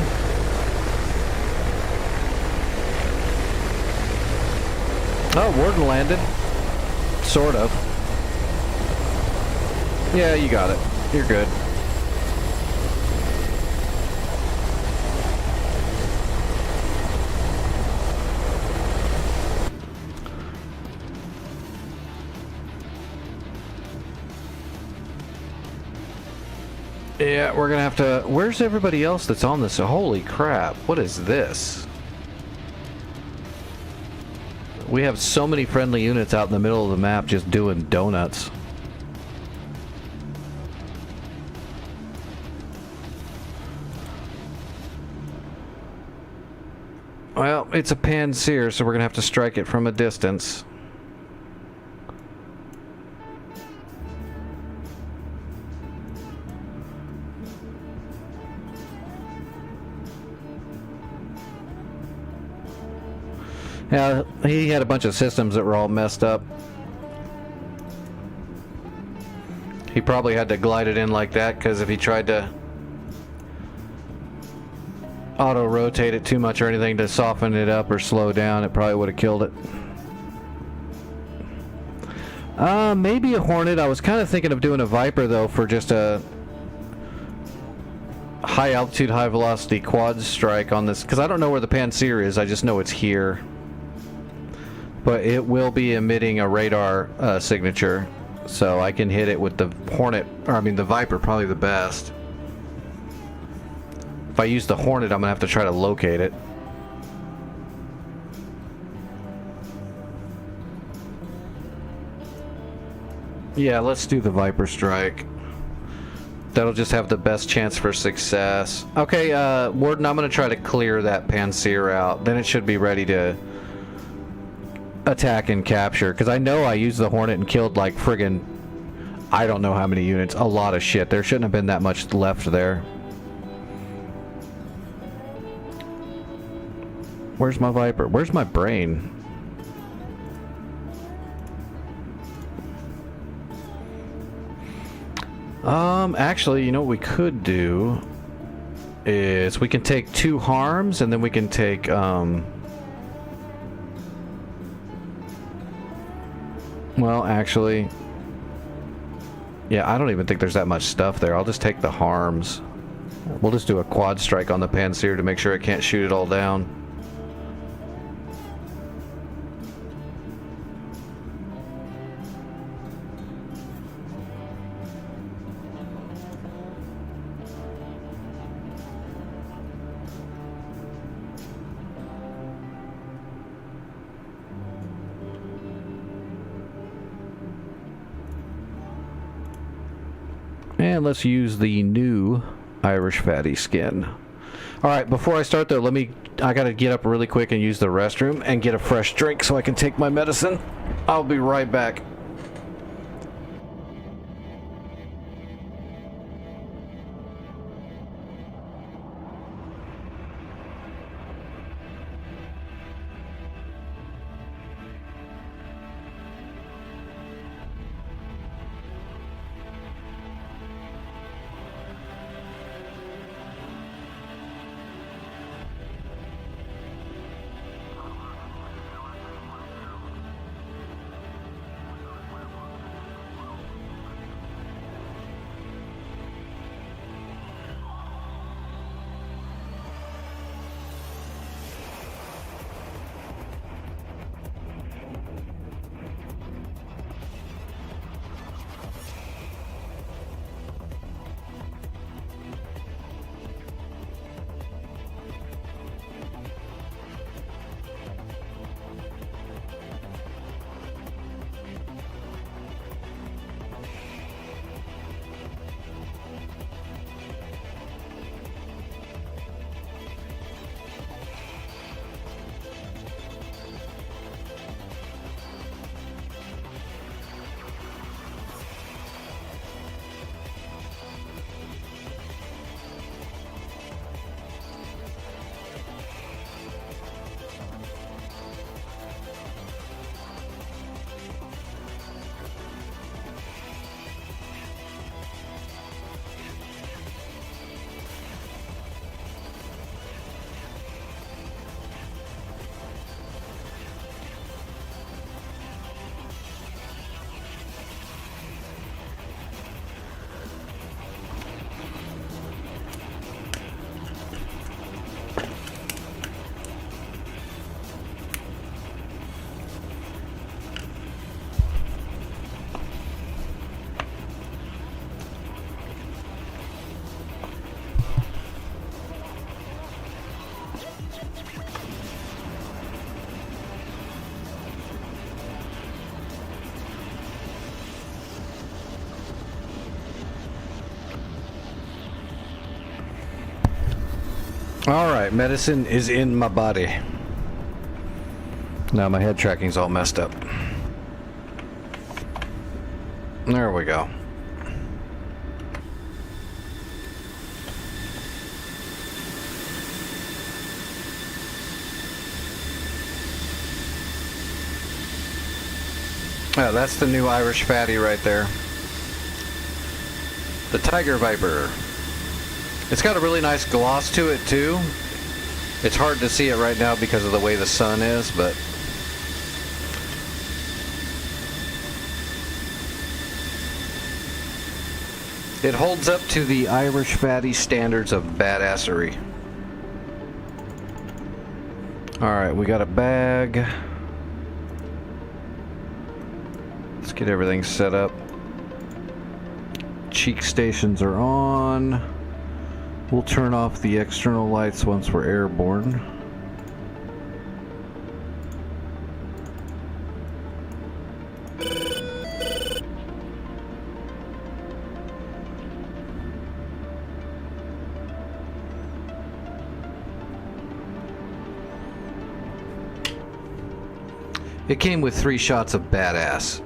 Oh, Warden landed. Sort of. Yeah, you got it. You're good. Yeah, we're gonna have to... Where's everybody else that's on this? Holy crap, what is this? We have so many friendly units out in the middle of the map just doing donuts. Well, it's a Panzer, so we're gonna have to strike it from a distance. Yeah, he had a bunch of systems that were all messed up. He probably had to glide it in like that, because if he tried to auto-rotate it too much or anything to soften it up or slow down, it probably would have killed it. Maybe a Hornet. I was kind of thinking of doing a Viper, though, for just a high-altitude, high-velocity quad strike on this, because I don't know where the Panzer is, I just know it's here. But it will be emitting a radar signature, so I can hit it with the Hornet, or I mean the Viper, probably the best. If I use the Hornet, I'm gonna have to try to locate it. Yeah, let's do the Viper strike. That'll just have the best chance for success. Okay, Warden, I'm gonna try to clear that Panzer out. Then it should be ready to attack and capture, because I know I used the Hornet and killed like friggin' I don't know how many units. A lot of shit. There shouldn't have been that much left there. Where's my Viper? Where's my brain? Actually, you know what we could do is we can take 2 harms and then we can take well, actually, yeah, I don't even think there's that much stuff there. I'll just take the harms. We'll just do a quad strike on the Panzer to make sure it can't shoot it all down. And let's use the new Irish fatty skin. Alright, before I start though, I gotta get up really quick and use the restroom and get a fresh drink so I can take my medicine. I'll be right back. Alright, medicine is in my body. Now my head tracking's all messed up. There we go. Yeah, that's the new Irish fatty right there. The Tiger Viper. It's got a really nice gloss to it too. It's hard to see it right now because of the way the sun is, but it holds up to the Irish fatty standards of badassery. Alright, we got a bag. Let's get everything set up. Cheek stations are on. We'll turn off the external lights once we're airborne. It came with 3 shots of badass.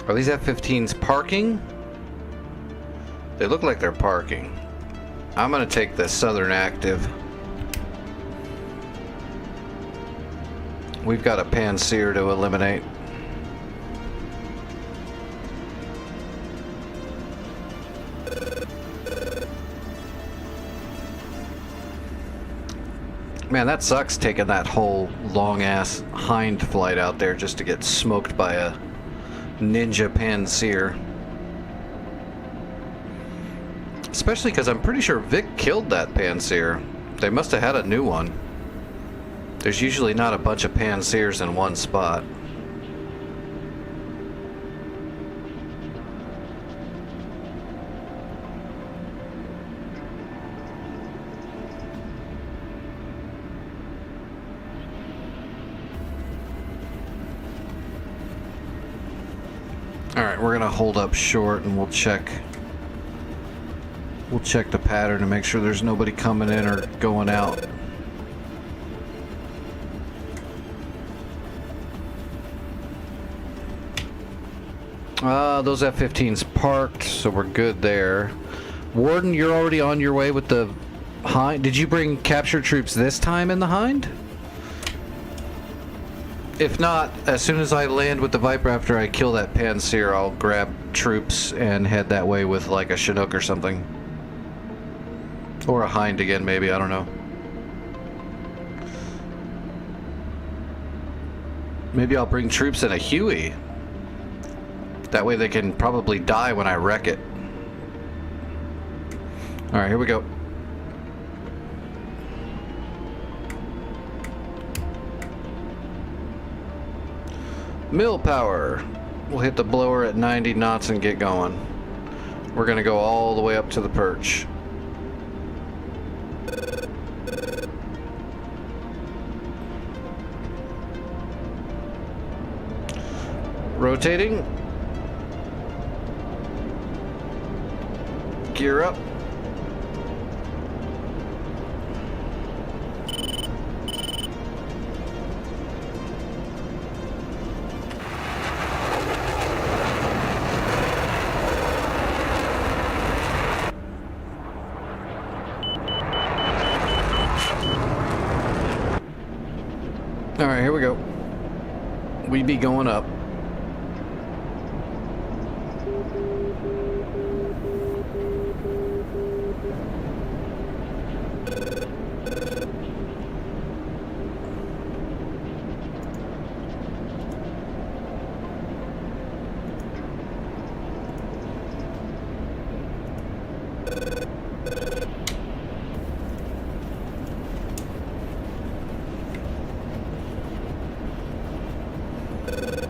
Are these F-15s parking? They look like they're parking. I'm gonna take the Southern Active. We've got a Panseer to eliminate. Man, that sucks taking that whole long-ass hind flight out there just to get smoked by a Ninja Panseer. Especially because I'm pretty sure Vic killed that Panseer. They must have had a new one. There's usually not a bunch of Panseers in one spot. Alright, we're gonna hold up short and we'll check the pattern to make sure there's nobody coming in or going out. Those F-15s parked, so we're good there. Warden, you're already on your way with the Hind. Did you bring captured troops this time in the Hind? If not, as soon as I land with the Viper after I kill that Panseer, I'll grab troops and head that way with like a Chinook or something. Or a Hind again, maybe, I don't know. Maybe I'll bring troops in a Huey. That way they can probably die when I wreck it. Alright, here we go. Mill power. We'll hit the blower at 90 knots and get going. We're gonna go all the way up to the perch. Rotating. Gear up. Alright, here we go. We be going up.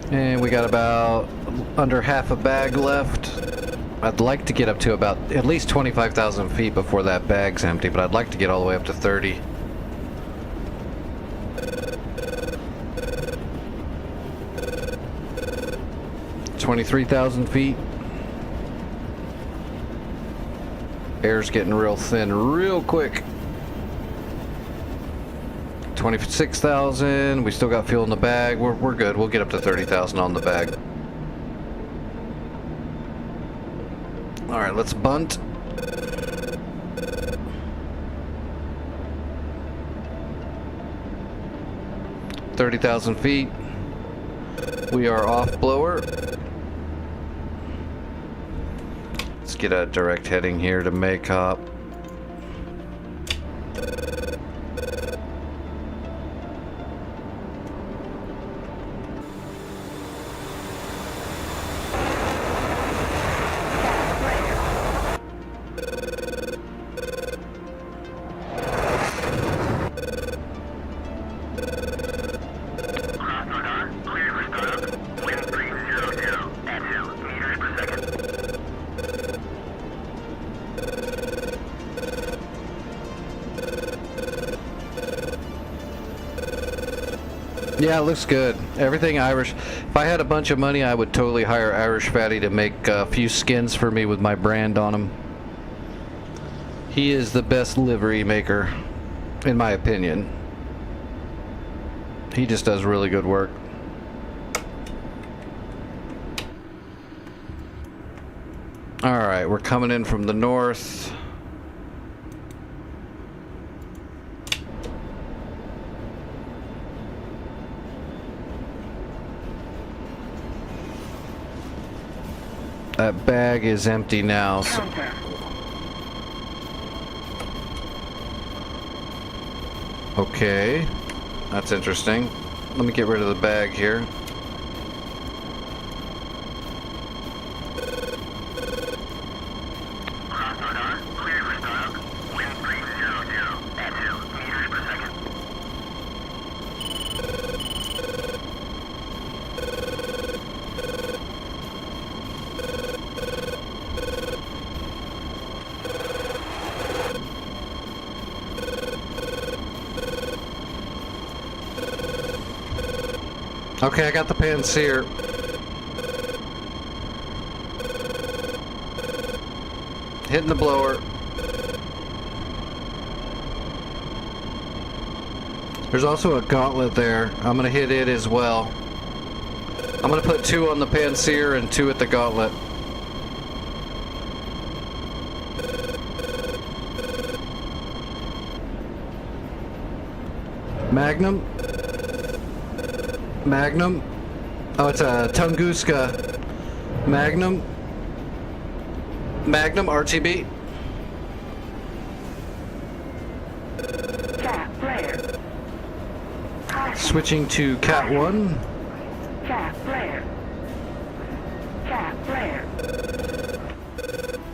And we got about under half a bag left. I'd like to get up to about at least 25,000 feet before that bag's empty, but I'd like to get all the way up to 30. $23,000 feet. Air's getting real thin real quick. 26,000. We still got fuel in the bag. We're good. We'll get up to 30,000 on the bag. All right, let's bunt. $30,000 feet. We are off blower. Let's get a direct heading here to Maycop. Yeah, it looks good. Everything Irish. If I had a bunch of money, I would totally hire Irish Fatty to make a few skins for me with my brand on them. He is the best livery maker, in my opinion. He just does really good work. Alright, we're coming in from the north. That bag is empty now. So okay, that's interesting. Let me get rid of the bag here. Okay, I got the Panseer. Hitting the blower. There's also a gauntlet there. I'm gonna hit it as well. I'm gonna put 2 on the Panseer and 2 at the gauntlet. Magnum. Magnum. Oh, it's a Tunguska. Magnum. Magnum RTB. Cat player. Switching to Cat 1. Cat player. Cat player.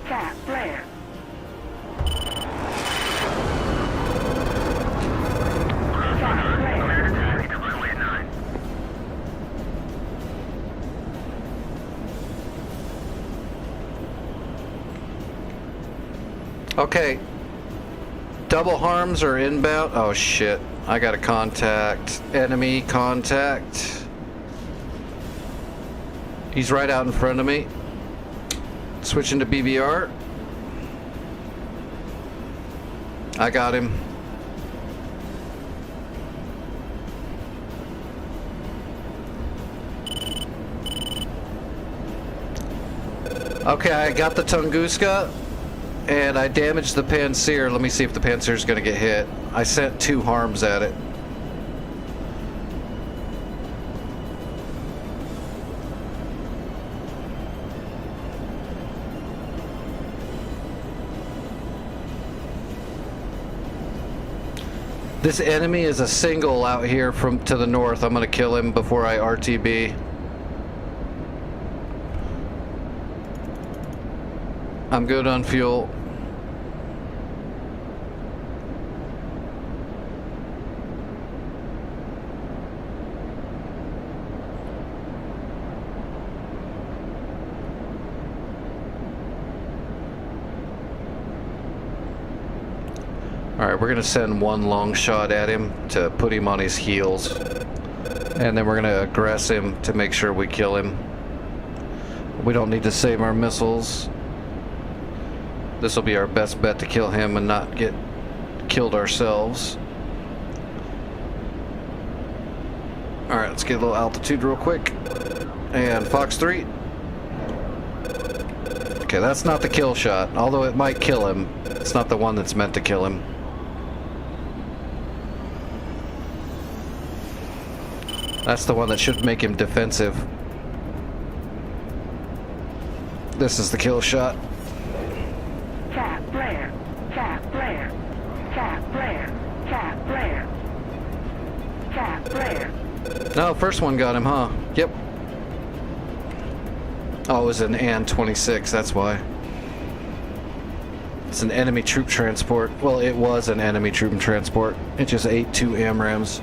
Cat player. Okay. Double harms are inbound. Oh shit. I got a contact. Enemy contact. He's right out in front of me. Switching to BVR. I got him. Okay, I got the Tunguska. And I damaged the Panseer. Let me see if the Panseer is going to get hit. I sent 2 harms at it. This enemy is a single out here from to the north. I'm going to kill him before I RTB. I'm good on fuel. Alright, we're gonna send 1 long shot at him to put him on his heels. And then we're gonna aggress him to make sure we kill him. We don't need to save our missiles. This will be our best bet to kill him and not get killed ourselves. Alright, let's get a little altitude real quick. And Fox 3. Okay, that's not the kill shot. Although it might kill him. It's not the one that's meant to kill him. That's the one that should make him defensive. This is the kill shot. Tap flare. Tap flare. Tap flare. Tap flare. Tap flare. No, first one got him, huh? Yep. Oh, it was an AN-26, that's why. It's an enemy troop transport. Well, it was an enemy troop transport. It just ate 2 AMRAAMs.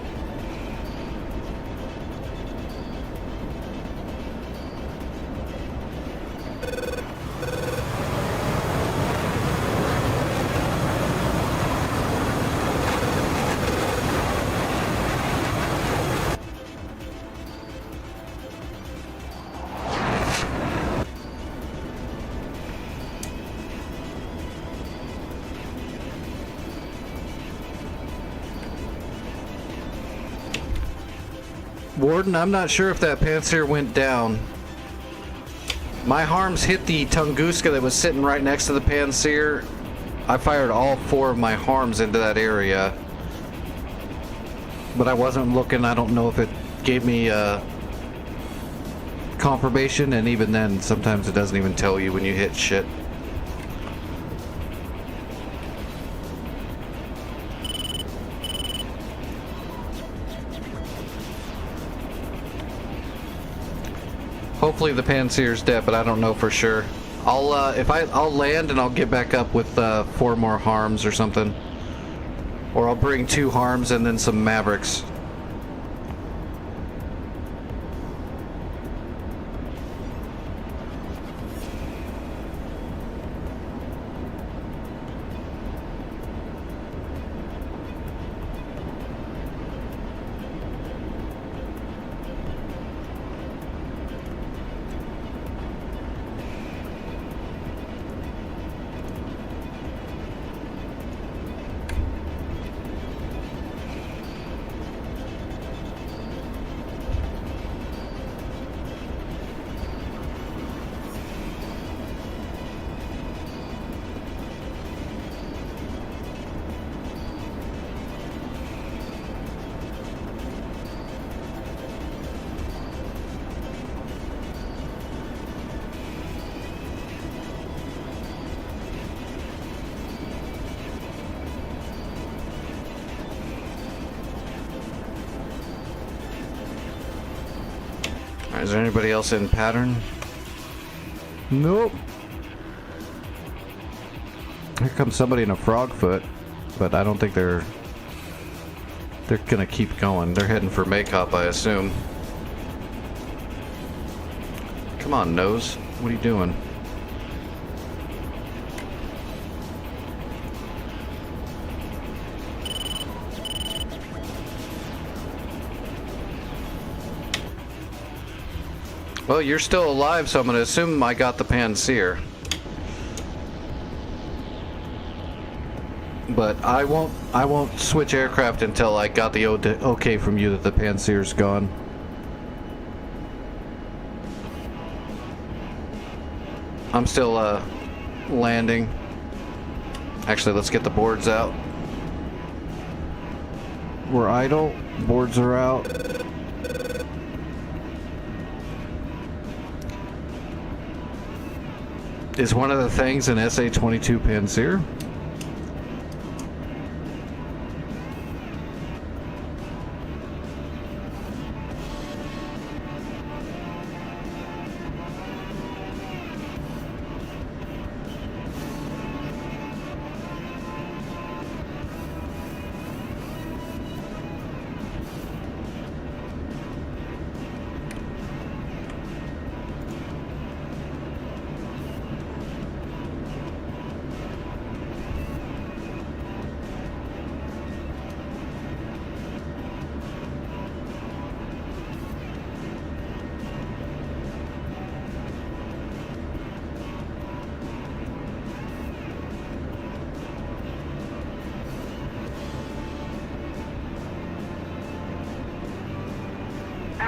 Warden, I'm not sure if that Panzer went down. My harms hit the Tunguska that was sitting right next to the Panzer. I fired all 4 of my harms into that area. But I wasn't looking. I don't know if it gave me confirmation, and even then, sometimes it doesn't even tell you when you hit shit. Hopefully the Panzer's dead, but I don't know for sure. I'll land and I'll get back up with 4 more harms or something, or I'll bring 2 harms and then some Mavericks. Is there anybody else in pattern? Nope. Here comes somebody in a frog foot, but I don't think they're gonna keep going. They're heading for Maycop, I assume. Come on, Nose. What are you doing? Well, you're still alive, so I'm going to assume I got the Panzer. But I won't switch aircraft until I got the okay from you that the Panzer's gone. I'm still landing. Actually, let's get the boards out. We're idle. Boards are out. Is one of the things an SA-22 Panzer?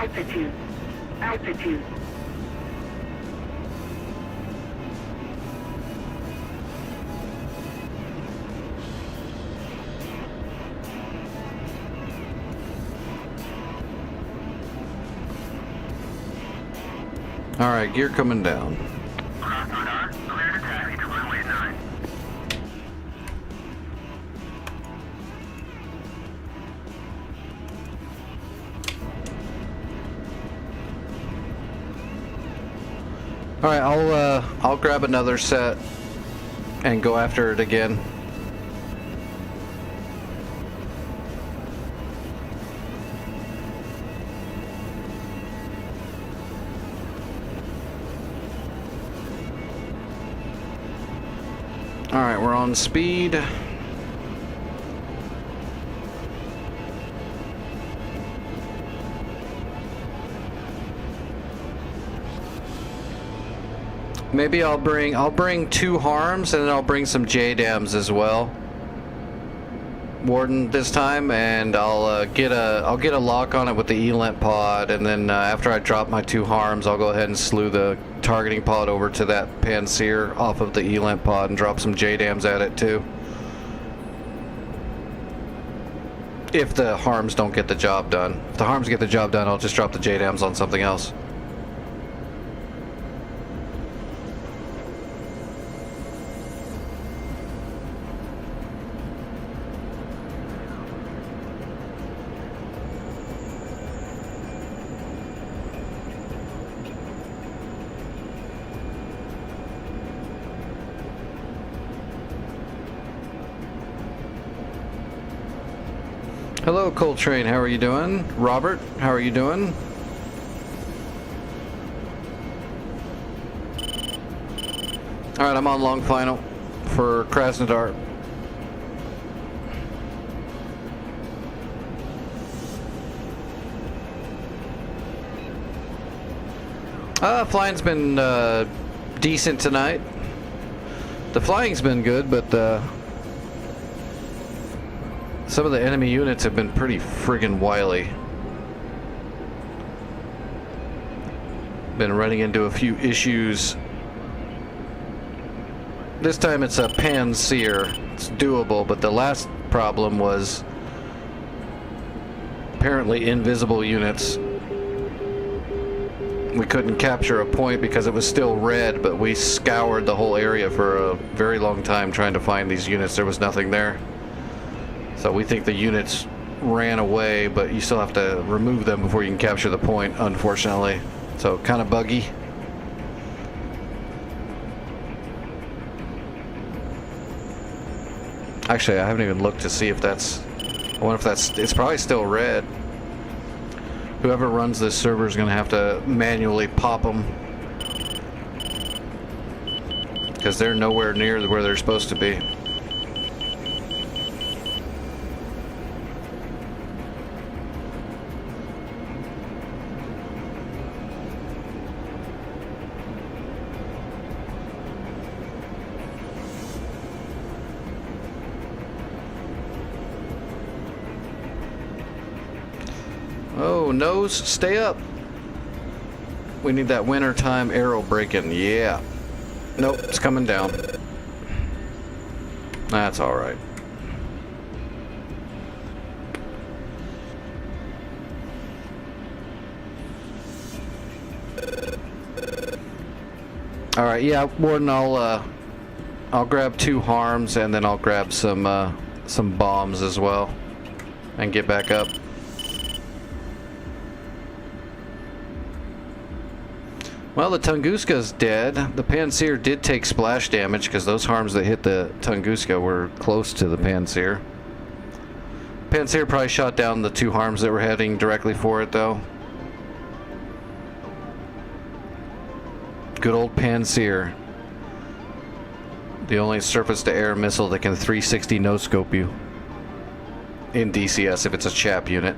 Altitude. Altitude. All right, gear coming down. Cross radar, clear to taxi to runway 9. All right, I'll grab another set and go after it again. All right, we're on speed. Maybe I'll bring 2 harms and then I'll bring some JDAMs as well. Warden this time, and I'll get a lock on it with the ELINT pod, and then after I drop my 2 harms, I'll go ahead and slew the targeting pod over to that Panseer off of the ELINT pod and drop some JDAMs at it too. If the harms don't get the job done. If the harms get the job done, I'll just drop the JDAMs on something else. Hello, Coltrane. How are you doing? Robert, how are you doing? All right, I'm on long final for Krasnodar. Flying's been decent tonight. The flying's been good, but some of the enemy units have been pretty friggin' wily. Been running into a few issues. This time it's a Panseer. It's doable, but the last problem was apparently invisible units. We couldn't capture a point because it was still red, but we scoured the whole area for a very long time trying to find these units. There was nothing there. So we think the units ran away, but you still have to remove them before you can capture the point, unfortunately. So kind of buggy. Actually, I haven't even looked to see if that's... I wonder if that's... It's probably still red. Whoever runs this server is going to have to manually pop them. Because they're nowhere near where they're supposed to be. Oh, nose, stay up. We need that wintertime arrow breaking. Yeah. Nope, it's coming down. That's all right. All right, yeah, Warden, I'll grab 2 harms and then I'll grab some bombs as well and get back up. Well, the Tunguska's dead. The Panseer did take splash damage because those harms that hit the Tunguska were close to the Panseer. Panseer probably shot down the 2 harms that were heading directly for it, though. Good old Panseer. The only surface-to-air missile that can 360 no-scope you. In DCS if it's a chap unit.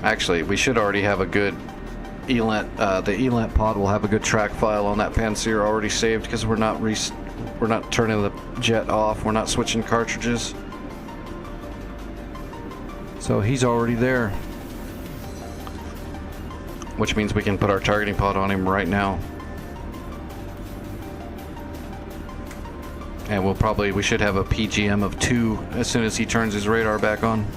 Actually, we should already have a good ELANT. The ELANT pod will have a good track file on that Panzer already saved because we're not turning the jet off. We're not switching cartridges. So he's already there, which means we can put our targeting pod on him right now. And we should have a PGM of 2 as soon as he turns his radar back on.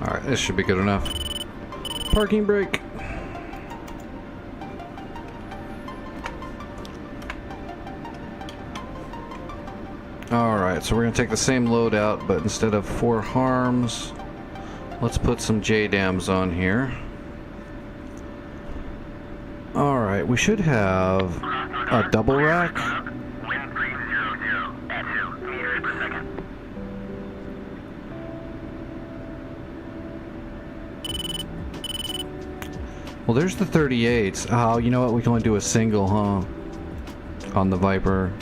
Alright, this should be good enough. Parking brake. Alright, so we're going to take the same loadout, but instead of 4 harms, let's put some JDAMs on here. Alright, we should have a double rack. Wind 300 at 2 meters per second. Well, there's the 38s. Oh, you know what? We can only do a single, huh? On the Viper.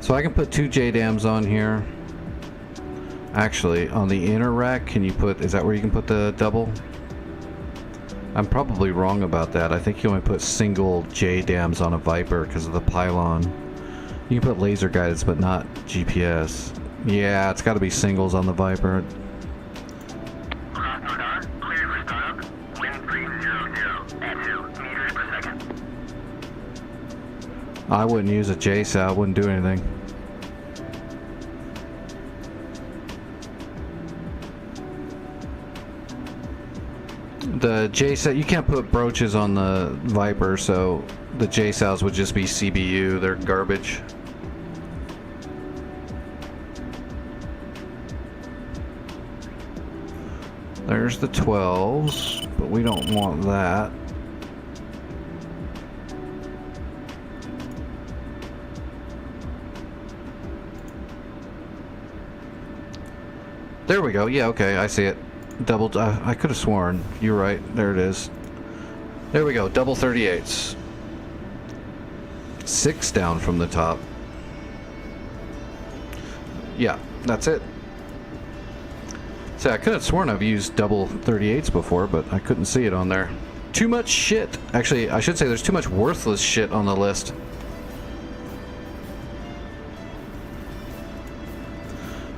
So I can put 2 JDAMs on here. Actually, on the inner rack, can you put... Is that where you can put the double? I'm probably wrong about that. I think you only put single JDAMs on a Viper because of the pylon. You can put laser guidance, but not GPS. Yeah, it's got to be singles on the Viper. Radar, clear for startup. Wind 300 at 2 meters per second. I wouldn't use a JSOW. Wouldn't do anything. The JSOW, you can't put broaches on the Viper, so the JSOWs would just be CBU. They're garbage. There's the 12s, but we don't want that. There we go. Yeah, okay, I see it. Double. I could have sworn. You're right. There it is. There we go. Double 38s. 6 down from the top. Yeah, that's it. See, I could have sworn I've used double 38s before, but I couldn't see it on there. Too much shit. Actually, I should say there's too much worthless shit on the list.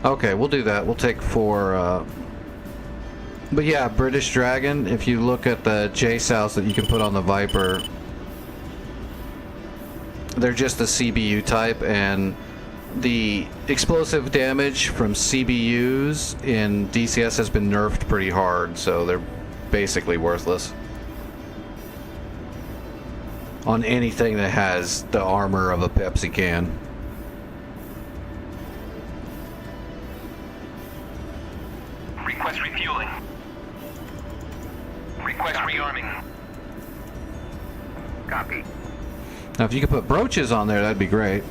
Okay, we'll do that. We'll take 4. But yeah, British Dragon, if you look at the JSOWs that you can put on the Viper, they're just the CBU type, and the explosive damage from CBUs in DCS has been nerfed pretty hard, so they're basically worthless on anything that has the armor of a Pepsi can. Request refueling. Request rearming. Copy. Now if you could put broaches on there, that'd be great.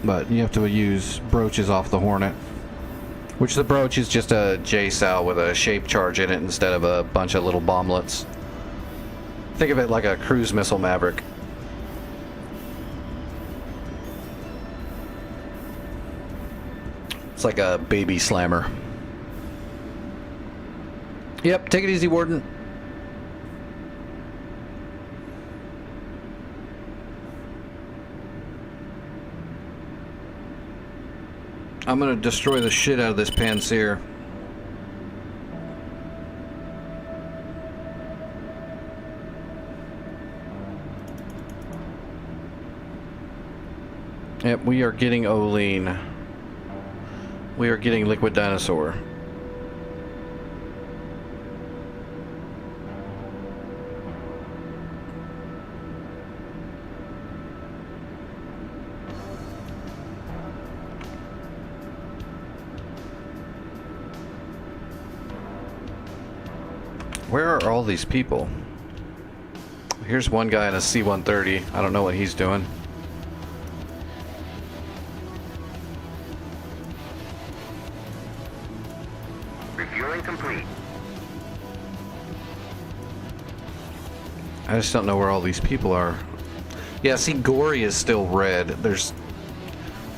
But you have to use broaches off the Hornet. Which the broach is just a JSOW with a shape charge in it instead of a bunch of little bomblets. Think of it like a cruise missile Maverick. It's like a baby slammer. Yep, take it easy, Warden. I'm gonna destroy the shit out of this Panzer. Yep, we are getting Olean. We are getting Liquid Dinosaur. Where are all these people? Here's one guy in a C-130. I don't know what he's doing. Refueling complete. I just don't know where all these people are. Yeah, see, Gory is still red. There's...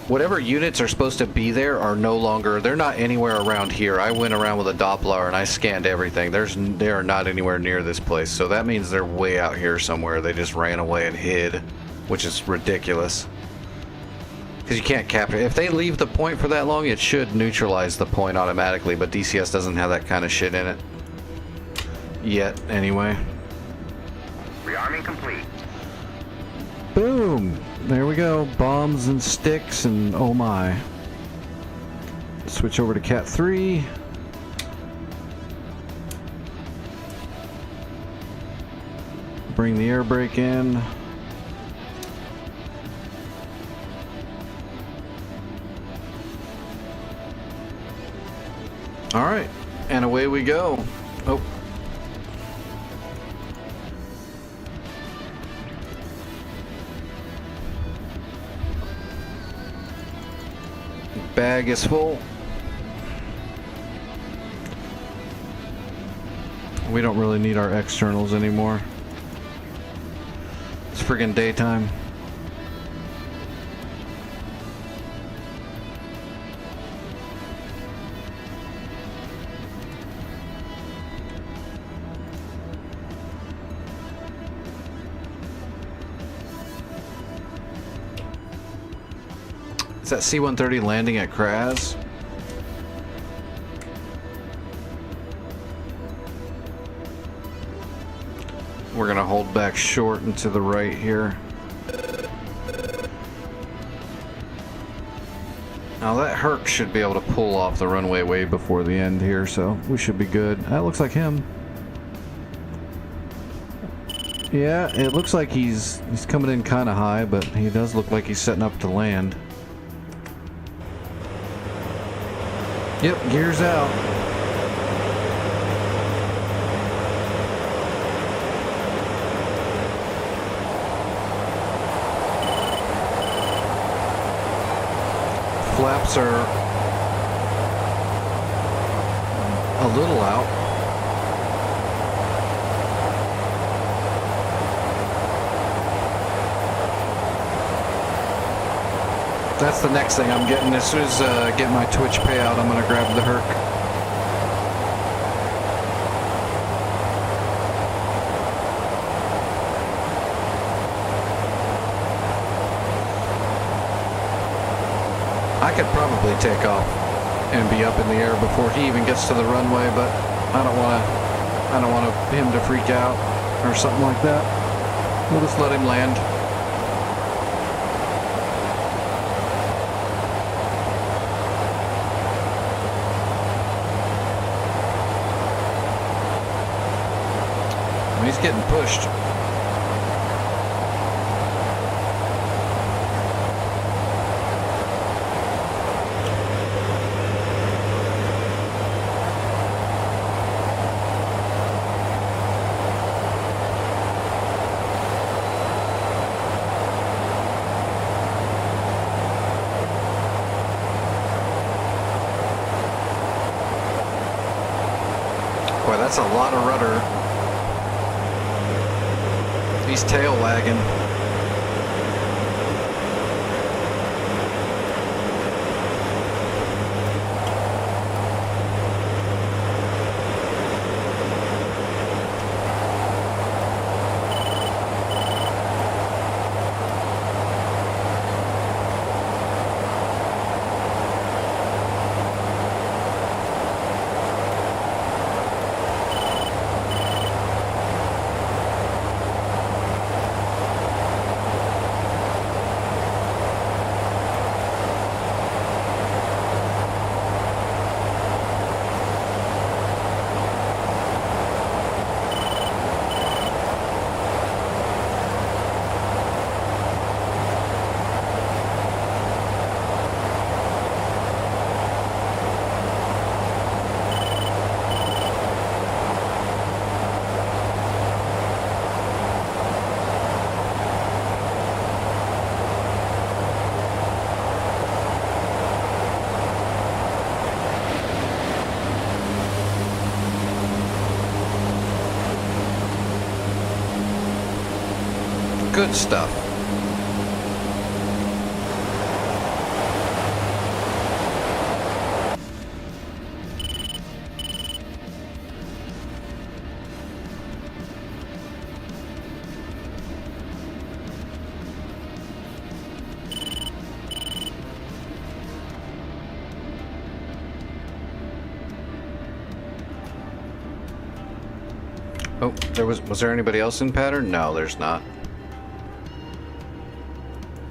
Whatever units are supposed to be there are no longer... They're not anywhere around here. I went around with a Doppler and I scanned everything. They are not anywhere near this place. So that means they're way out here somewhere. They just ran away and hid, which is ridiculous. Because you can't capture... If they leave the point for that long, it should neutralize the point automatically. But DCS doesn't have that kind of shit in it. Yet, anyway. Rearming complete. Boom! There we go. Bombs and sticks and oh my. Switch over to Cat 3. Bring the air brake in. Alright, and away we go. Oh. Bag is full. We don't really need our externals anymore. It's friggin' daytime. Is that C-130 landing at Kraz? We're gonna hold back short and to the right here. Now that Herc should be able to pull off the runway way before the end here, so we should be good. That looks like him. Yeah, it looks like he's coming in kind of high, but he does look like he's setting up to land. Yep, gears out. Flaps are a little out. That's the next thing I'm getting. As soon as I get my Twitch payout, I'm going to grab the Herc. I could probably take off and be up in the air before he even gets to the runway, but I don't want him to freak out or something like that. We'll just let him land. He's getting pushed. Boy, that's a lot of rudder. He's tail wagging. good stuff. Oh, was there anybody else in pattern? No, there's not.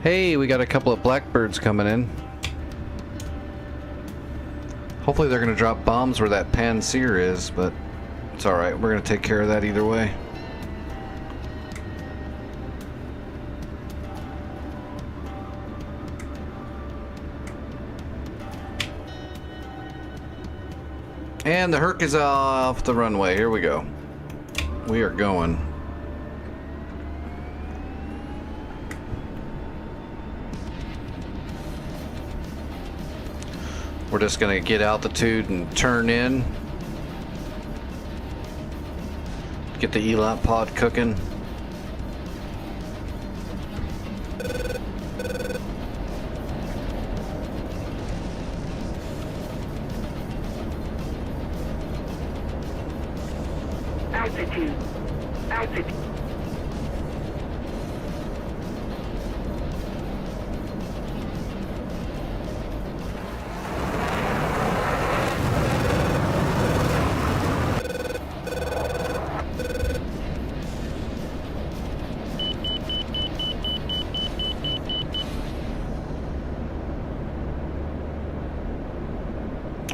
Hey, we got a couple of blackbirds coming in. Hopefully they're gonna drop bombs where that Panseer is, but it's alright, we're gonna take care of that either way. And the Herc is off the runway. Here we go. We are going. We're just gonna get altitude and turn in. Get the ELAT pod cooking. Altitude. Altitude.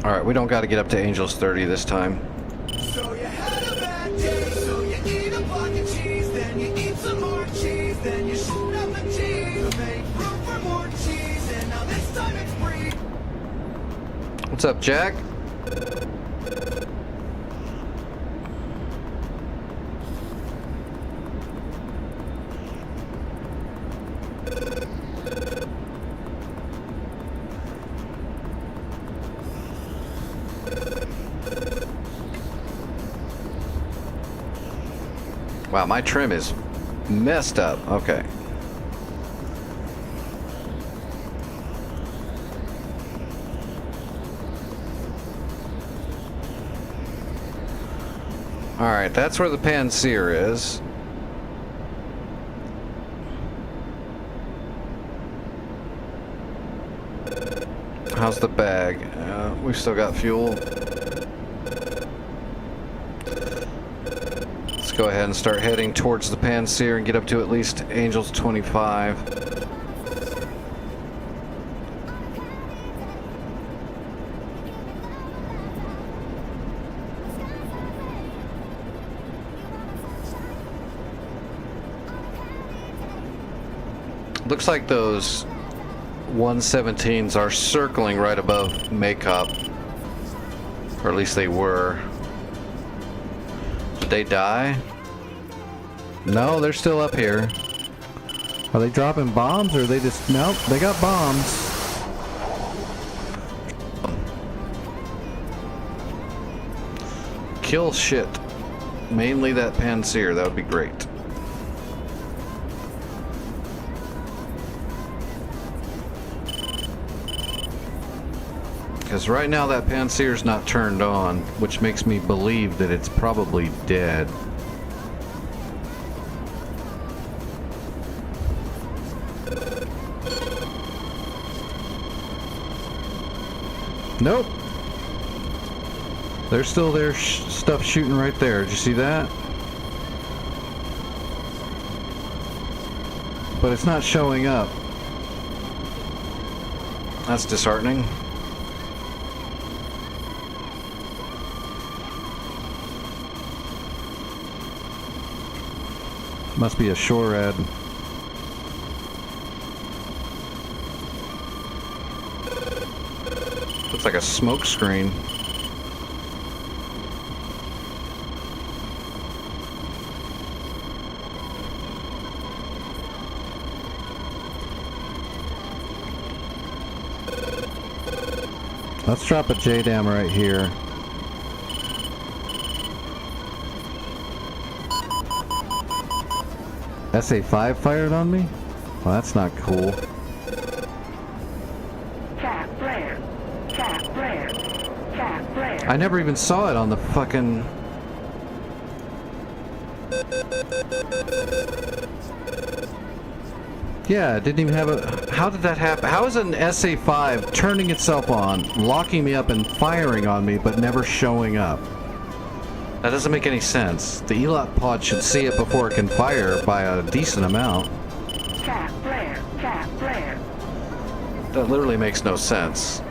All right, we don't got to get up to Angels 30 this time. So you had a bad day, so you eat a block of cheese, then you eat some more cheese, then you shoot up the cheese to make room for more cheese, and now this time it's free. What's up, Jack? Wow, my trim is messed up. Okay. Alright, that's where the Panseer is. How's the bag? We've still got fuel. Go ahead and start heading towards the Panseer and get up to at least Angels 25. Looks like those 117s are circling right above Maycop, or at least they were. Did they die? No, they're still up here. Are they dropping bombs or are they just... Nope, they got bombs. Kill shit. Mainly that Panseer, that would be great. Because right now that Panseer's not turned on, which makes me believe that it's probably dead. Nope. There's still their stuff shooting right there. Did you see that? But it's not showing up. That's disheartening. Must be a shore ad. Looks like a smoke screen. Let's drop a JDAM right here. SA-5 fired on me? Well, that's not cool. Tap flare. Tap flare. Tap flare. I never even saw it on the fucking... Yeah, it didn't even have a... How did that happen? How is an SA-5 turning itself on, locking me up and firing on me, but never showing up? That doesn't make any sense. The ELOT pod should see it before it can fire by a decent amount. Tap flare. Tap flare. That literally makes no sense.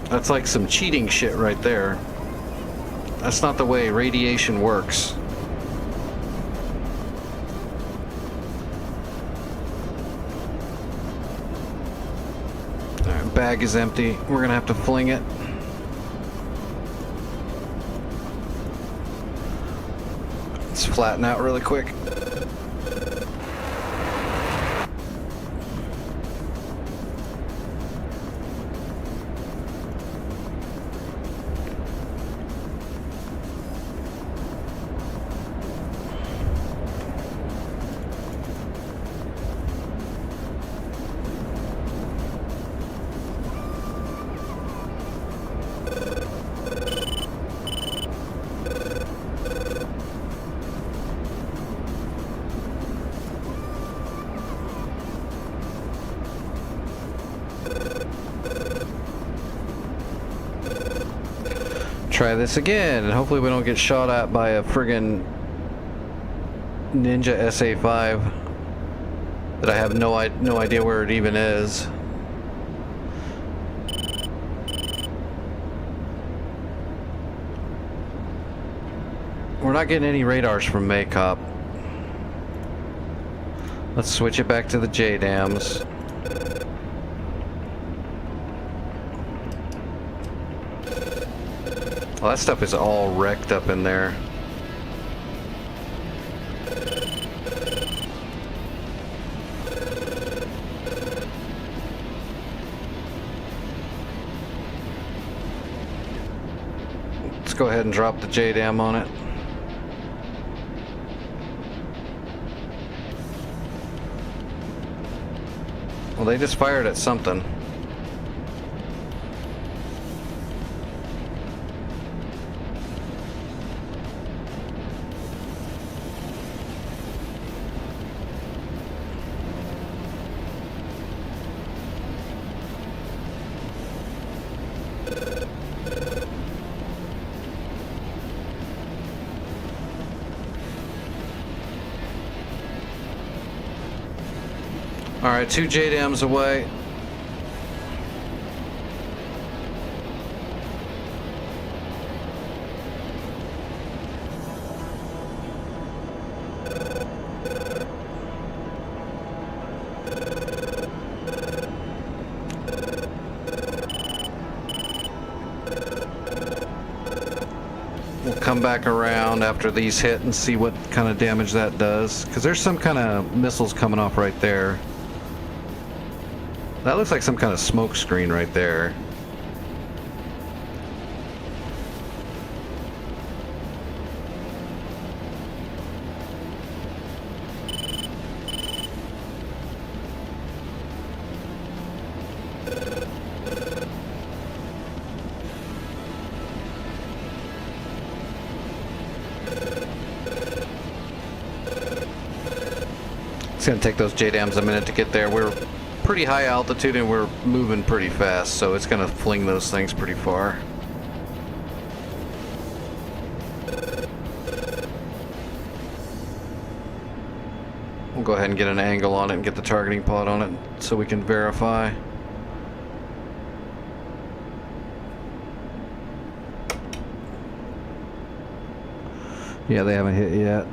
That's like some cheating shit right there. That's not the way radiation works. Alright, bag is empty. We're gonna have to fling it. Let's flatten out really quick. Try this again, and hopefully we don't get shot at by a friggin' Ninja SA-5 that I have no idea where it even is. We're not getting any radars from Maycop. Let's switch it back to the JDAMs. Well, that stuff is all wrecked up in there. Let's go ahead and drop the JDAM on it. Well, they just fired at something. Alright, 2 JDAMs away. We'll come back around after these hit and see what kind of damage that does. Because there's some kind of missiles coming off right there. That looks like some kind of smoke screen right there. It's gonna take those JDAMs a minute to get there. We're pretty high altitude and we're moving pretty fast, so it's gonna fling those things pretty far. We'll go ahead and get an angle on it and get the targeting pod on it so we can verify. Yeah, they haven't hit yet.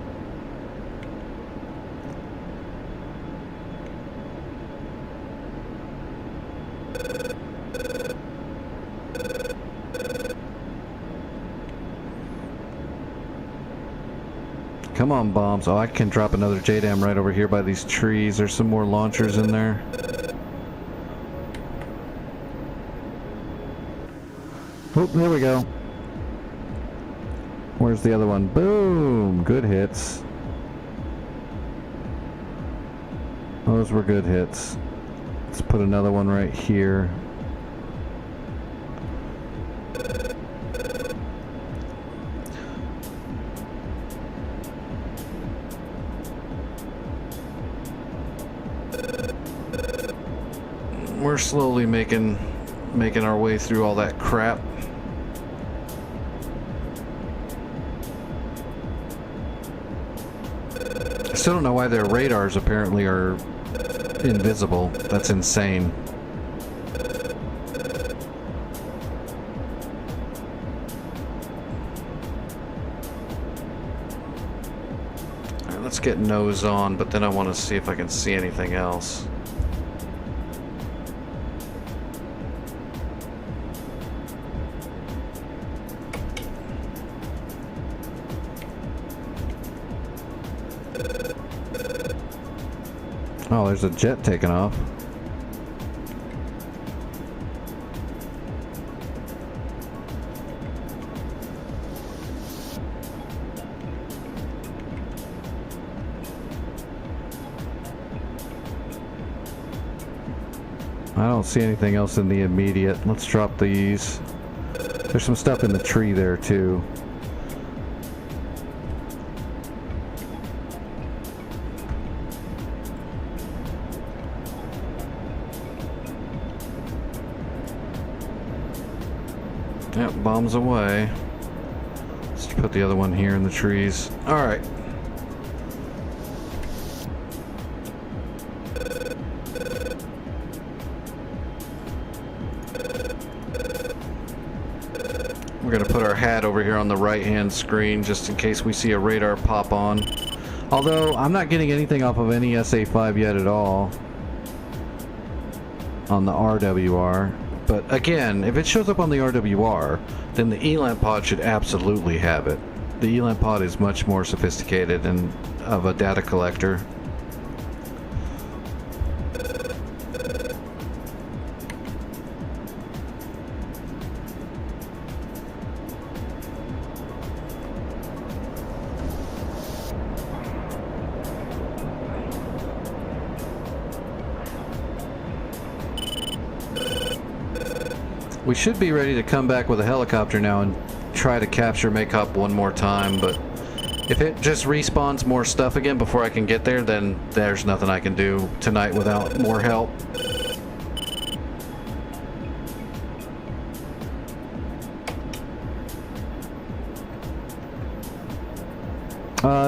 Come on, bombs. Oh, I can drop another JDAM right over here by these trees. There's some more launchers in there. Oh, there we go. Where's the other one? Boom! Good hits. Those were good hits. Let's put another one right here. We're slowly making our way through all that crap. I still don't know why their radars apparently are invisible. That's insane. Alright, let's get nose on, but then I want to see if I can see anything else. Oh, there's a jet taking off. I don't see anything else in the immediate. Let's drop these. There's some stuff in the tree there too. Yep, bombs away. Let's put the other one here in the trees. Alright. We're gonna put our hat over here on the right-hand screen just in case we see a radar pop on. Although, I'm not getting anything off of any SA-5 yet at all. On the RWR. But again, if it shows up on the RWR, then the ELANT pod should absolutely have it. The ELANT pod is much more sophisticated and of a data collector. We should be ready to come back with a helicopter now and try to capture Makeup one more time, but if it just respawns more stuff again before I can get there, then there's nothing I can do tonight without more help.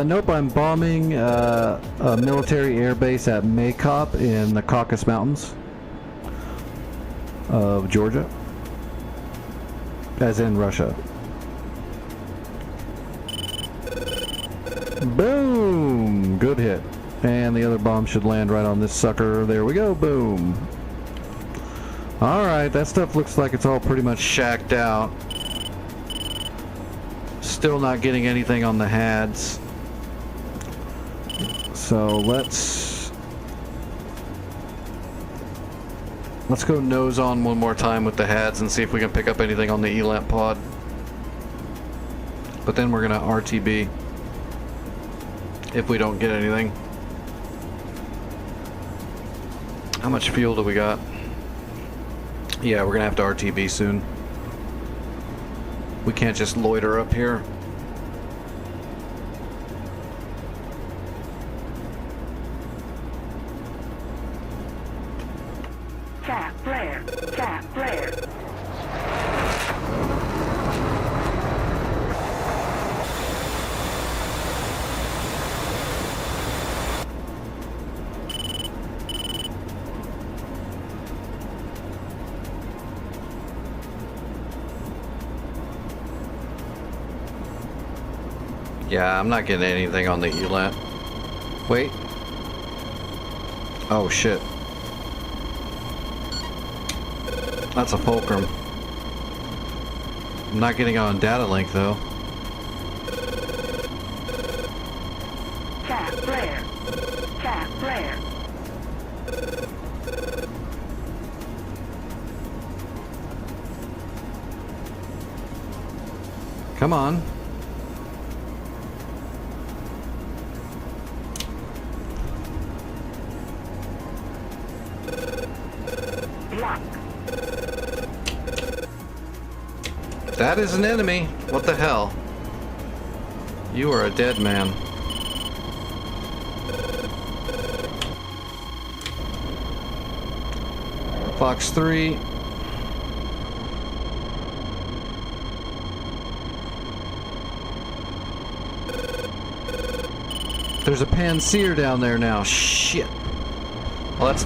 Nope, I'm bombing a military airbase at Makeup in the Caucasus Mountains of Georgia. As in Russia. Boom! Good hit. And the other bomb should land right on this sucker. There we go. Boom. Alright, that stuff looks like it's all pretty much shacked out. Still not getting anything on the HADs. So let's go nose on one more time with the HADs and see if we can pick up anything on the ELANT pod. But then we're gonna RTB if we don't get anything. How much fuel do we got? Yeah, we're gonna have to RTB soon. We can't just loiter up here. Tap flare. Tap flare. Yeah, I'm not getting anything on the ELANT. Wait. Oh shit. That's a fulcrum. I'm not getting on data link though. Tap flare. Tap flare. Come on. That is an enemy. What the hell? You are a dead man. Fox 3. There's a Panseer down there now. Shit. Well, that's...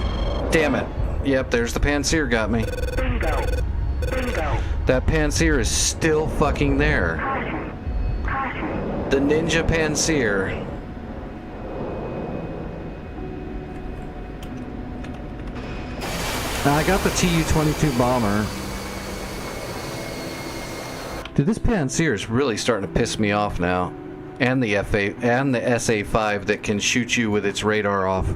Damn it. Yep, there's the Panseer got me. Bingo. Bingo. That Panseer is still fucking there. Caution. Caution. The Ninja Panseer. Now, I got the Tu-22 bomber. Dude, this Panseer is really starting to piss me off now. And the FA and the SA-5 that can shoot you with its radar off.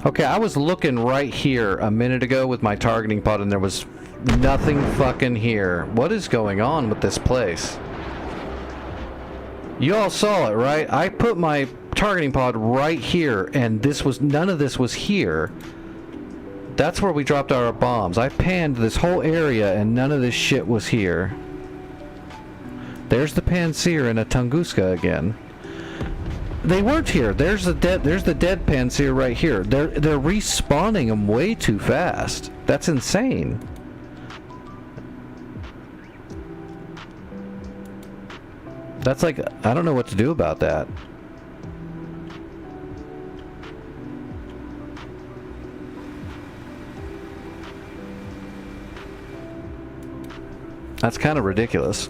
Okay, I was looking right here a minute ago with my targeting pod and there was nothing fucking here. What is going on with this place? You all saw it, right? I put my targeting pod right here and this was, none of this was here. That's where we dropped our bombs. I panned this whole area and none of this shit was here. There's the Panseer and a Tunguska again. They weren't here. There's the dead Panseer right here. They're respawning them way too fast. That's insane. That's like, I don't know what to do about that. That's kind of ridiculous.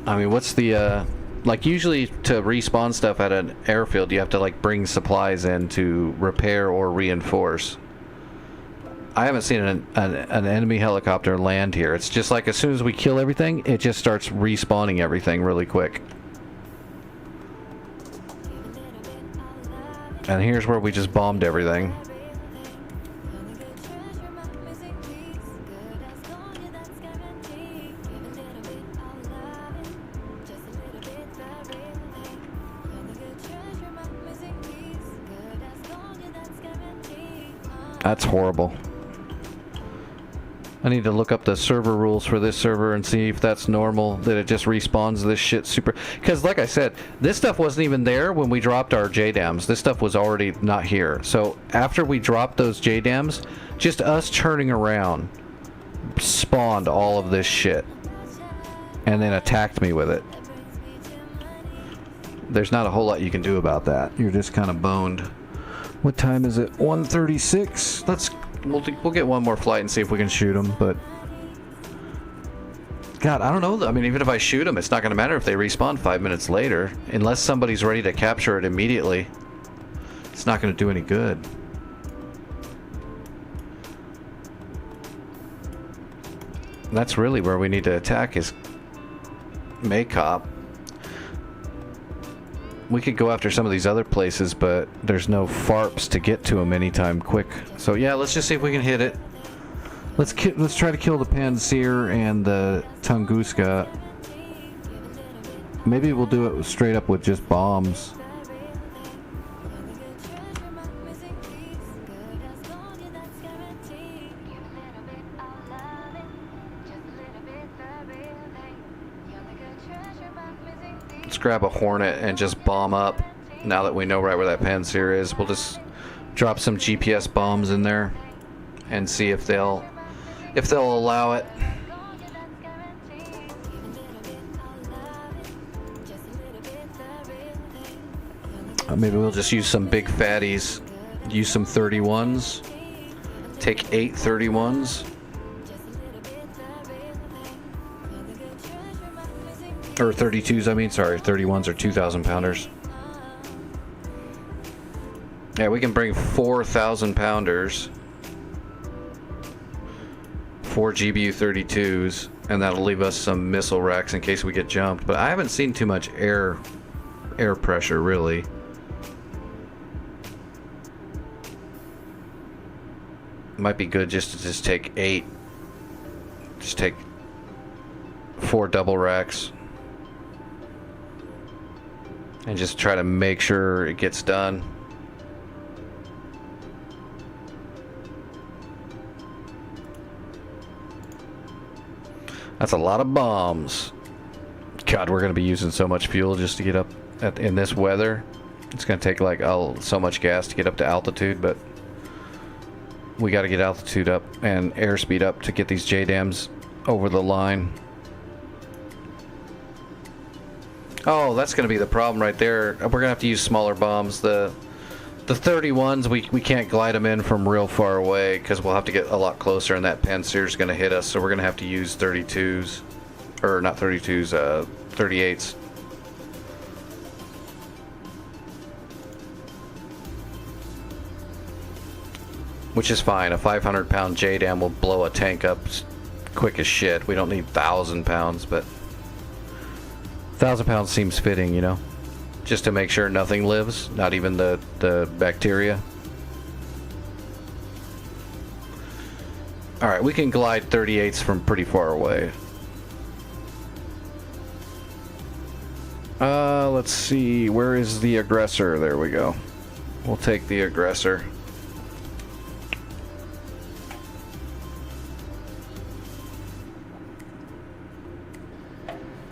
I mean, what's the, like, usually to respawn stuff at an airfield, you have to, like, bring supplies in to repair or reinforce. I haven't seen an enemy helicopter land here. It's just like as soon as we kill everything, it just starts respawning everything really quick. And here's where we just bombed everything. That's horrible. I need to look up the server rules for this server and see if that's normal, that it just respawns this shit super... Because like I said, this stuff wasn't even there when we dropped our JDAMs. This stuff was already not here. So after we dropped those JDAMs, just us turning around spawned all of this shit. And then attacked me with it. There's not a whole lot you can do about that. You're just kind of boned. What time is it? 1:36. We'll get one more flight and see if we can shoot them, but God, I don't know. I mean, even if I shoot them, it's not going to matter if they respawn 5 minutes later, unless somebody's ready to capture it immediately. It's not going to do any good. That's really where we need to attack, is Maycop. We could go after some of these other places, but there's no FARPs to get to them anytime quick. So yeah, let's just see if we can hit it. Let's try to kill the Panseer and the Tunguska. Maybe we'll do it straight up with just bombs. Let's grab a Hornet and just bomb up. Now that we know right where that Panseer is, we'll just drop some GPS bombs in there and see if they'll allow it. Maybe we'll just use some big fatties. Use some 31s. Take 8 31s. Or 32s, I mean, sorry, 31s are 2,000 pounders. Yeah, we can bring 4,000 pounders, 4 GBU-32s, and that'll leave us some missile racks in case we get jumped. But I haven't seen too much air pressure, really. Might be good just to just take 8. Just take 4 double racks. And just try to make sure it gets done. That's a lot of bombs. God, we're going to be using so much fuel just to get up in this weather. It's going to take like so much gas to get up to altitude, but we got to get altitude up and airspeed up to get these JDAMs over the line. Oh, that's going to be the problem right there. We're going to have to use smaller bombs. The 31s, we can't glide them in from real far away because we'll have to get a lot closer and that Panzer is going to hit us. So we're going to have to use 32s. Or not 32s, 38s. Which is fine. A 500-pound JDAM will blow a tank up quick as shit. We don't need 1,000 pounds, but 1,000 pounds seems fitting, you know? Just to make sure nothing lives, not even the bacteria. Alright, we can glide 38s from pretty far away. Let's see, where is the aggressor? There we go. We'll take the aggressor.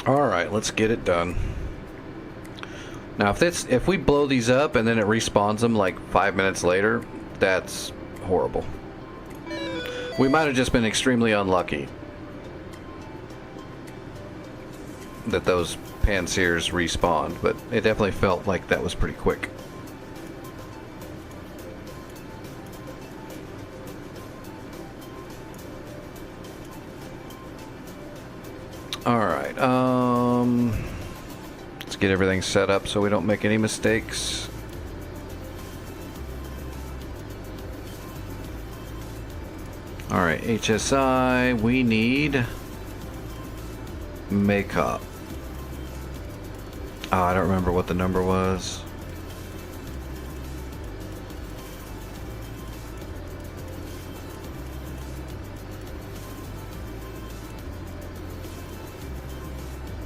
Alright, let's get it done. Now, if we blow these up and then it respawns them like 5 minutes later, that's horrible. We might have just been extremely unlucky that those Panzers respawned, but it definitely felt like that was pretty quick. Alright, let's get everything set up so we don't make any mistakes. Alright, HSI, we need Makeup. Oh, I don't remember what the number was.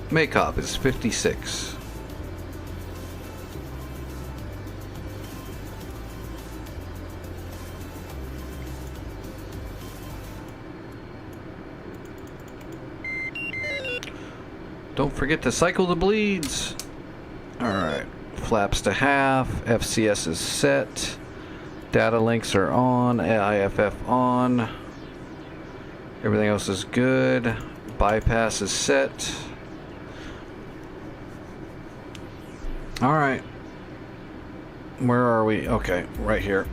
Makeup is 56. Don't forget to cycle the bleeds. Alright, flaps to half, FCS is set, data links are on, IFF on, everything else is good, bypass is set. Alright, where are we? Okay, right here.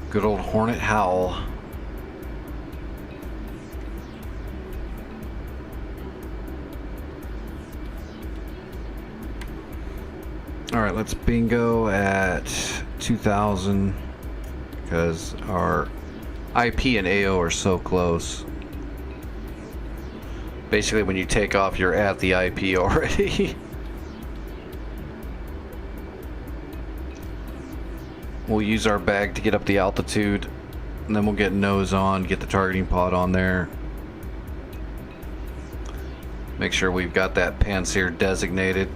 Good old Hornet Howl. Alright, let's bingo at 2,000 because our IP and AO are so close. Basically, when you take off, you're at the IP already. We'll use our bag to get up the altitude, and then we'll get nose on, get the targeting pod on there. Make sure we've got that Panzer designated.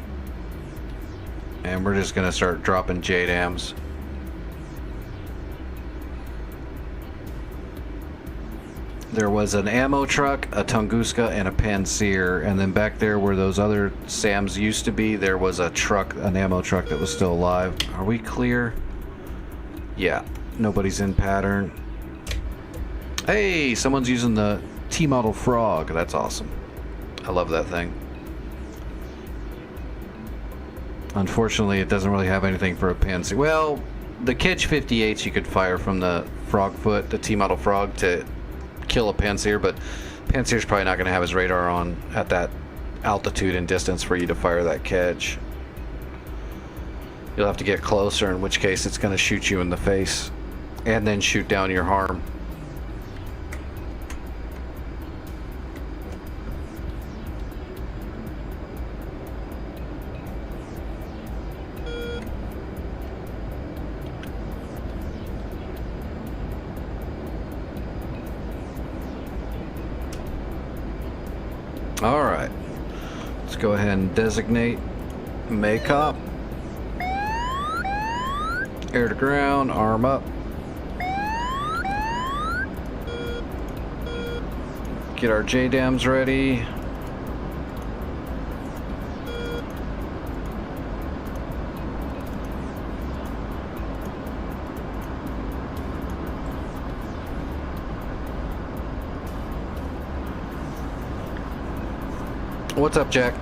And we're just going to start dropping JDAMs. There was an ammo truck, a Tunguska, and a Panzer, and then back there where those other SAMs used to be, there was a truck, an ammo truck that was still alive. Are we clear? Yeah, nobody's in pattern. Hey, someone's using the T-model Frog. That's awesome. I love that thing. Unfortunately, it doesn't really have anything for a Panzer. Well, the Kedge 58s you could fire from the Frogfoot, the T-model Frog, to kill a Panzer, but Panzer's probably not going to have his radar on at that altitude and distance for you to fire that Kedge. You'll have to get closer, in which case it's going to shoot you in the face and then shoot down your harm. Alright, let's go ahead and designate Maycop. Air to ground, arm up. Get our JDAMs ready. What's up, Jack?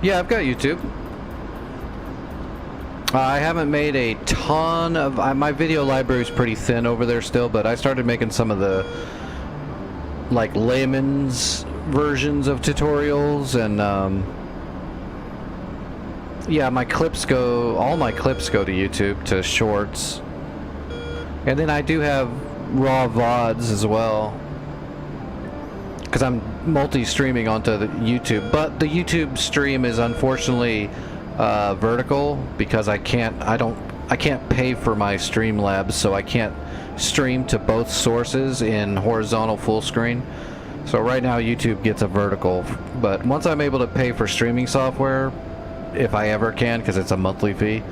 Yeah, I've got YouTube. I haven't made a ton of... my video library is pretty thin over there still, but I started making some of the like layman's versions of tutorials, and yeah, my clips go... all my clips go to YouTube, to shorts. And then I do have raw VODs as well, because I'm multi-streaming onto the YouTube, but the YouTube stream is unfortunately vertical because I can't pay for my Streamlabs, so I can't stream to both sources in horizontal full screen. So right now YouTube gets a vertical, but once I'm able to pay for streaming software, if I ever can, because it's a monthly fee,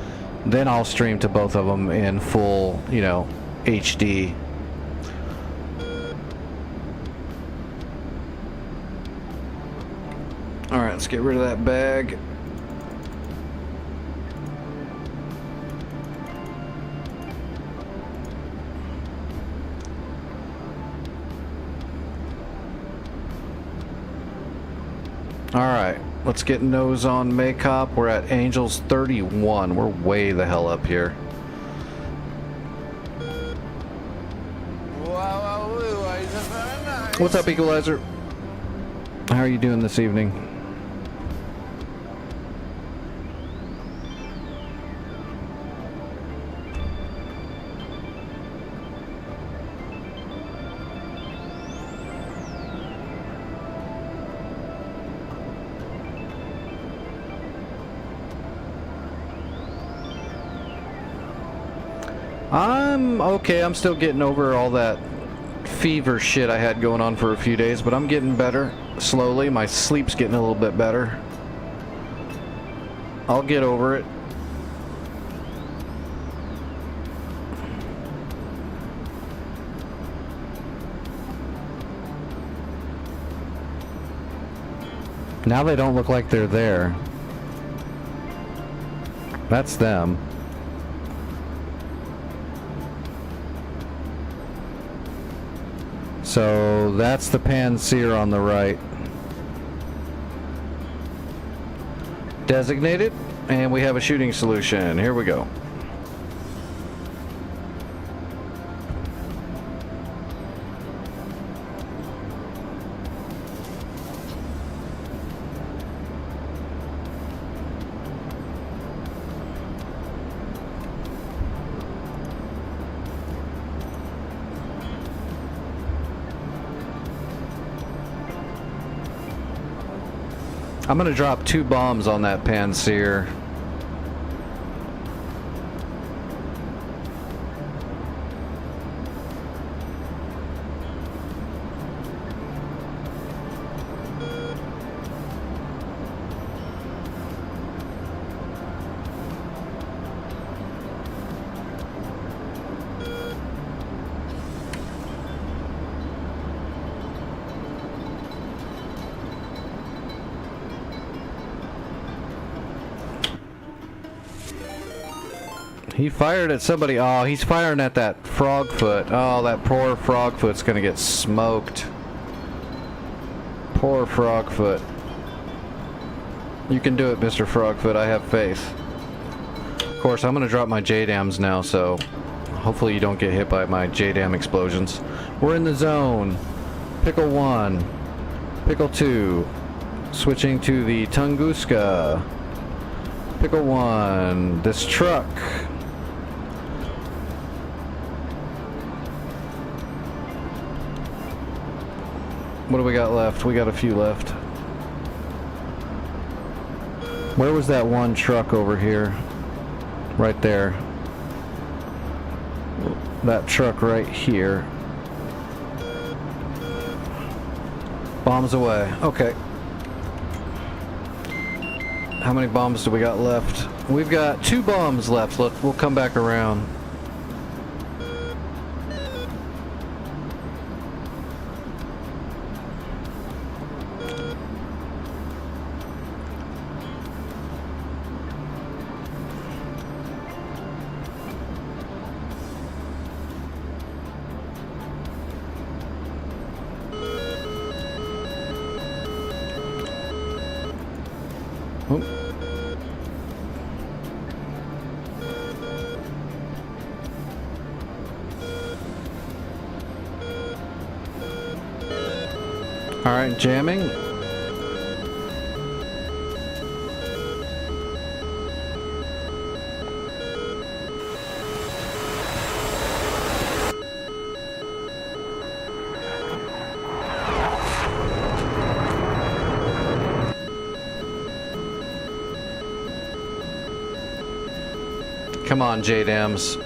then I'll stream to both of them in full, you know, HD. Alright, let's get rid of that bag. Alright, let's get nose on Maycop. We're at Angels 31. We're way the hell up here. What's up, Equalizer? How are you doing this evening? I'm okay. I'm still getting over all that fever shit I had going on for a few days, but I'm getting better slowly. My sleep's getting a little bit better. I'll get over it. Now they don't look like they're there. That's them. So that's the Panzer on the right. Designated, and we have a shooting solution. Here we go. I'm gonna drop 2 bombs on that Panseer. He fired at somebody. Oh, he's firing at that Frogfoot. Oh, that poor Frogfoot's gonna get smoked. Poor Frogfoot. You can do it, Mr. Frogfoot. I have faith. Of course, I'm gonna drop my JDAMs now, so hopefully you don't get hit by my JDAM explosions. We're in the zone. Pickle 1. Pickle 2. Switching to the Tunguska. Pickle 1. This truck. What do we got left? We got a few left. Where was that one truck over here? Right there. That truck right here. Bombs away. Okay. How many bombs do we got left? We've got 2 bombs left. We'll come back around. Oh. All right, jamming. Come on, JDAMs.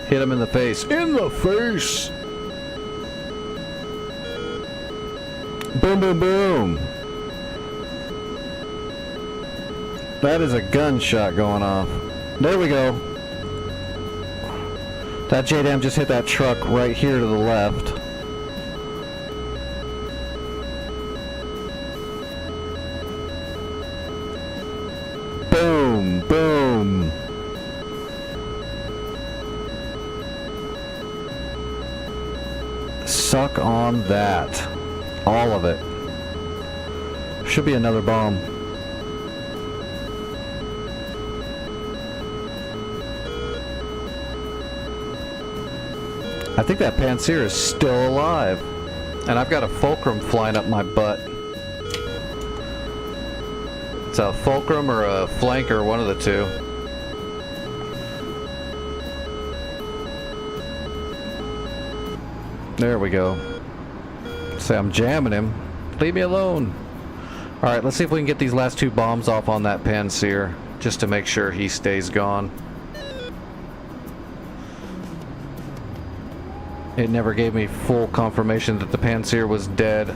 Hit him in the face. In the face! Boom, boom, boom! That is a gunshot going off. There we go. That JDAM just hit that truck right here to the left. Boom, boom. Suck on that. All of it. Should be another bomb. I think that Panseer is still alive. And I've got a fulcrum flying up my butt. It's a fulcrum or a flanker, one of the two. There we go. Say I'm jamming him. Leave me alone. Alright, let's see if we can get these last 2 bombs off on that Panseer, just to make sure he stays gone. It never gave me full confirmation that the Panseer was dead.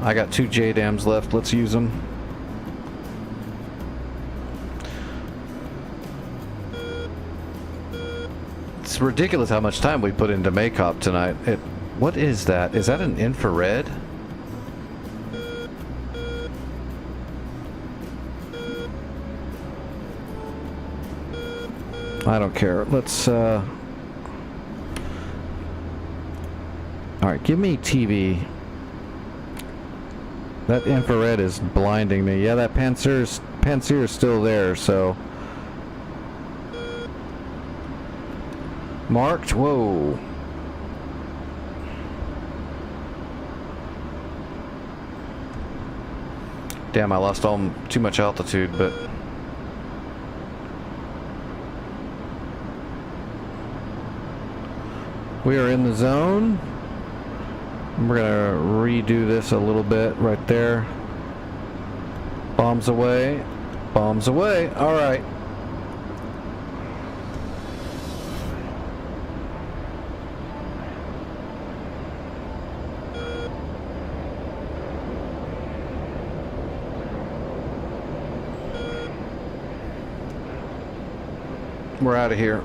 I got 2 JDAMs left. Let's use them. It's ridiculous how much time we put into Maycop tonight. What is that? Is that an infrared? I don't care. Let's, Alright, give me TV. That infrared is blinding me. Yeah, that Panseer is still there, so... Marked? Whoa. Damn, I lost too much altitude, but... We are in the zone. We're gonna redo this a little bit right there. Bombs away. Bombs away. All right. We're out of here.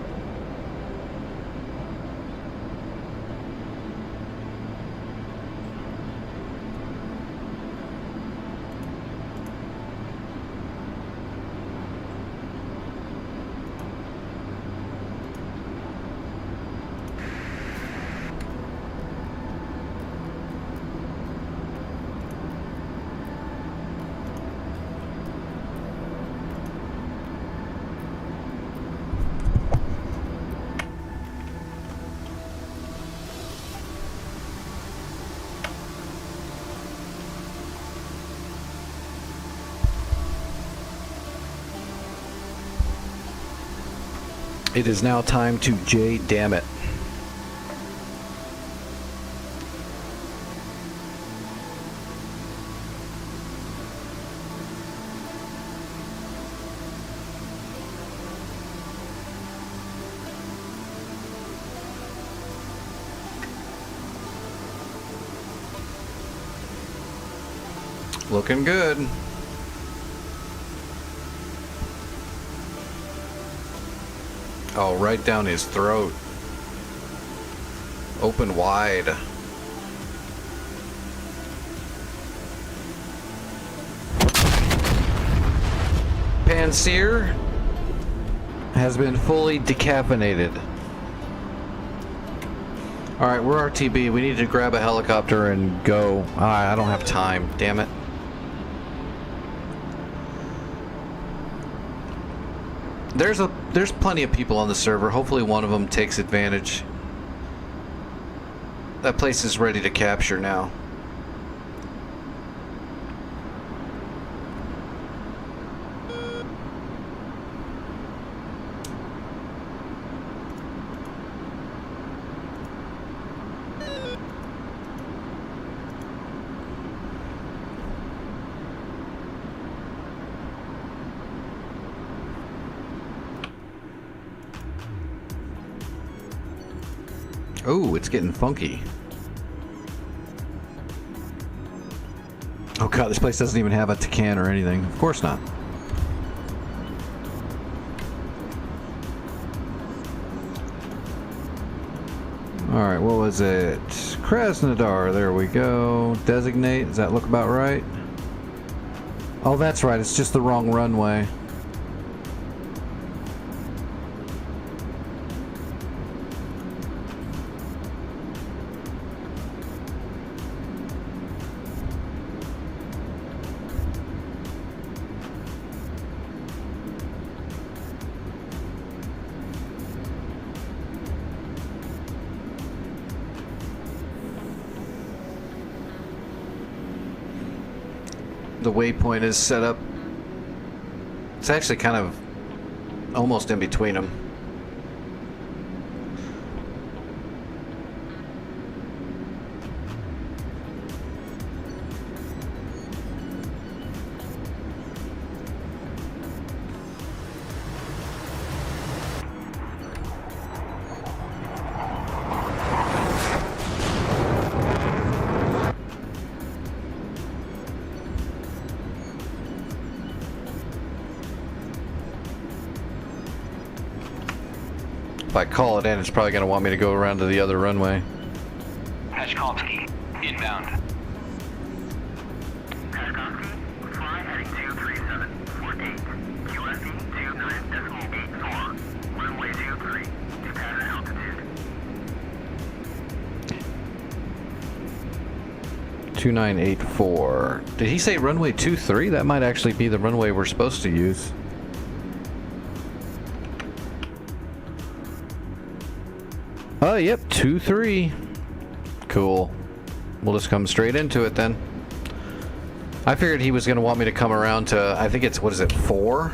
It is now time to damn it. Looking good. Oh, right down his throat. Open wide. Panseer has been fully decaffeinated. Alright, we're RTB. We need to grab a helicopter and go. I don't have time. Damn it. There's plenty of people on the server. Hopefully one of them takes advantage. That place is ready to capture now. Oh, it's getting funky. Oh god, this place doesn't even have a Tacan or anything. Of course not. Alright, what was it? Krasnodar, there we go. Designate, does that look about right? Oh, that's right, it's just the wrong runway. The waypoint is set up. It's actually kind of almost in between them. If I call it in, it's probably going to want me to go around to the other runway. Hashkovsky, inbound. Hashkovsky, fly heading 23748. QSE 29.84. Runway 23 to pattern altitude. 2984. Did he say runway 23? That might actually be the runway we're supposed to use. Oh, yep, 23. Cool. We'll just come straight into it then. I figured he was going to want me to come around to, I think it's, what is it, 4?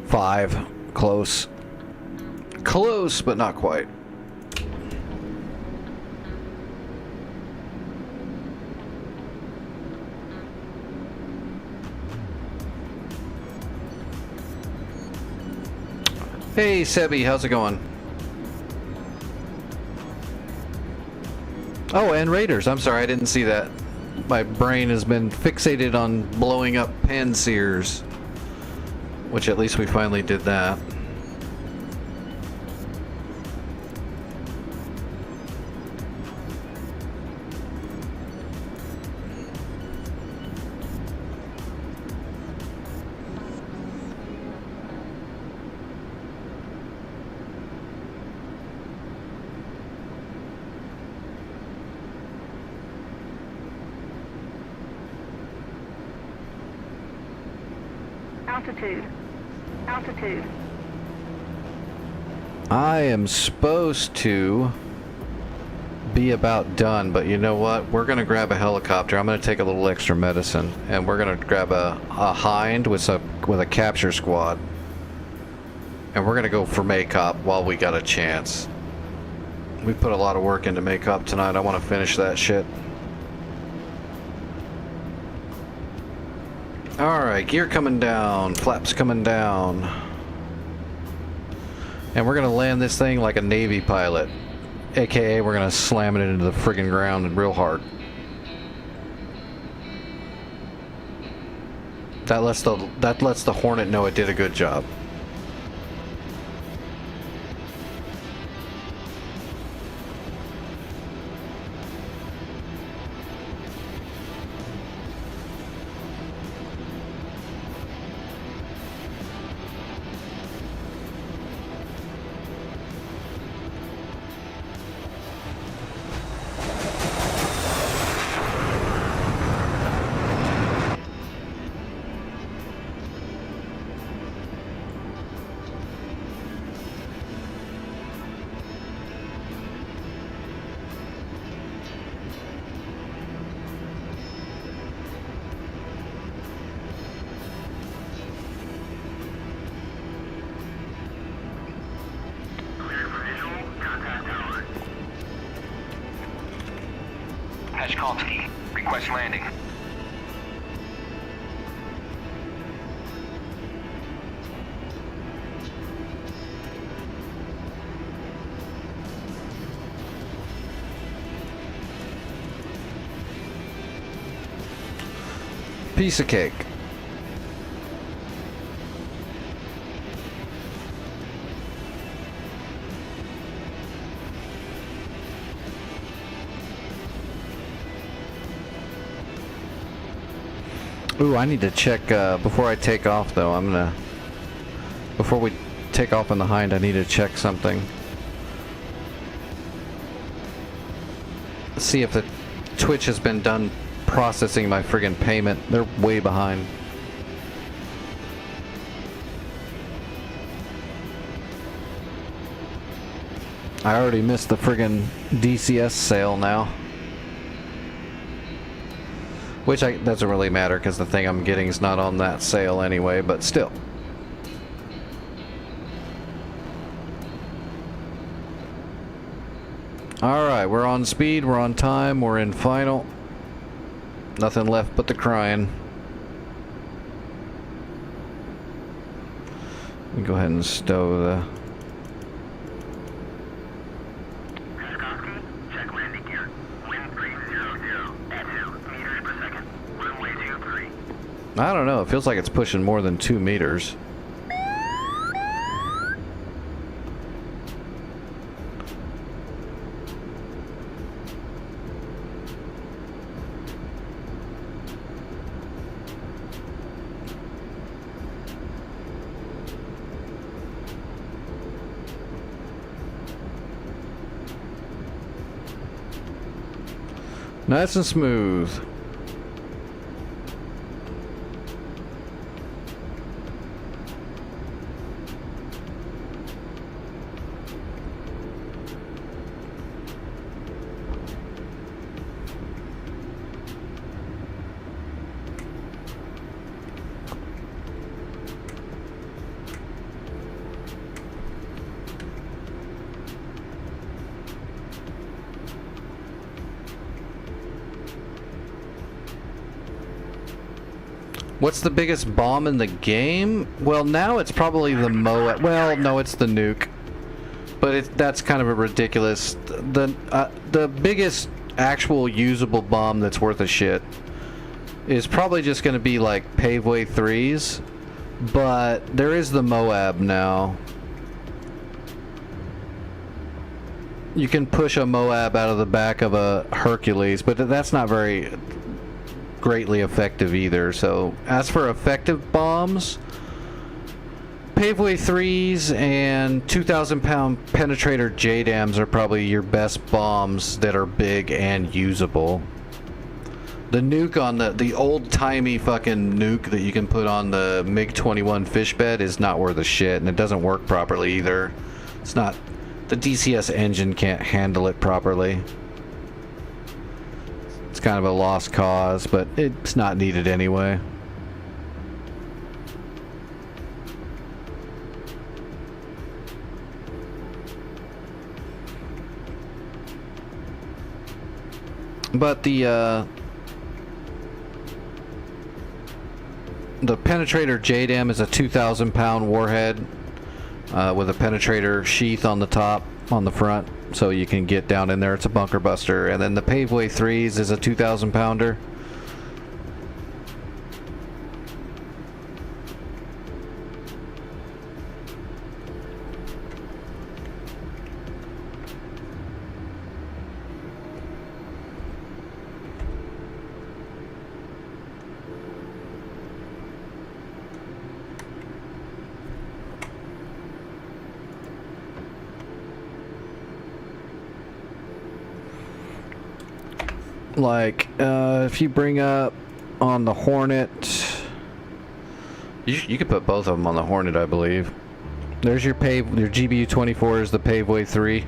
5. Close. Close, but not quite. Hey, Sebi, how's it going? Oh, and Raiders. I'm sorry, I didn't see that. My brain has been fixated on blowing up pan-sears. Which at least we finally did that. Altitude. Altitude. I am supposed to be about done, but you know what? We're gonna grab a helicopter. I'm gonna take a little extra medicine, and we're gonna grab a hind with a capture squad, and we're gonna go for Maycop while we got a chance. We put a lot of work into Maycop tonight. I want to finish that shit. Alright, gear coming down, flaps coming down. And we're gonna land this thing like a Navy pilot. AKA, we're gonna slam it into the friggin' ground real hard. That lets the Hornet know it did a good job. Peshkovsky, request landing. Piece of cake. Ooh, I need to check, before I take off though, before we take off in the hind, I need to check something. See if the Twitch has been done processing my friggin' payment. They're way behind. I already missed the friggin' DCS sale now. Which doesn't really matter because the thing I'm getting is not on that sale anyway, but still. Alright, we're on speed, we're on time, we're in final. Nothing left but the crying. Let me go ahead and stow the... Peshkovsky, check landing gear. Wind 300 at 2 meters per second. Runway 23. I don't know, it feels like it's pushing more than 2 meters. Nice and smooth. What's the biggest bomb in the game? Well, now it's probably the Moab. Well, no, it's the nuke. But that's kind of a ridiculous. The biggest actual usable bomb that's worth a shit is probably just going to be like Paveway 3s. But there is the Moab now. You can push a Moab out of the back of a Hercules, but that's not very greatly effective either. So as for effective bombs, Paveway 3s and 2,000-pound penetrator JDAMs are probably your best bombs that are big and usable. The nuke on the old-timey fucking nuke that you can put on the MiG-21 fish bed is not worth a shit, and it doesn't work properly either. It's not... The DCS engine can't handle it properly. It's kind of a lost cause, but it's not needed anyway. But the penetrator JDAM is a 2,000-pound warhead with a penetrator sheath on the top, on the front, so you can get down in there. It's a bunker buster. And then the Paveway 3s is a 2,000-pounder. Like, if you bring up on the Hornet, you could put both of them on the Hornet, I believe. There's your GBU-24 is the Paveway 3.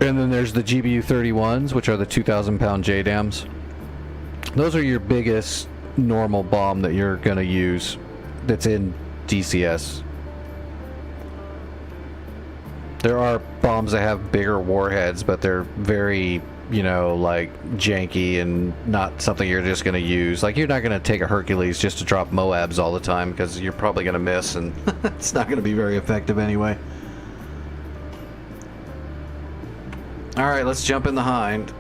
And then there's the GBU-31s, which are the 2,000-pound JDAMs. Those are your biggest normal bomb that you're going to use that's in DCS. There are bombs that have bigger warheads, but they're very... you know, like janky and not something you're just going to use. Like, you're not going to take a Hercules just to drop Moabs all the time, because you're probably going to miss, and it's not going to be very effective anyway. Alright, let's jump in the Hind.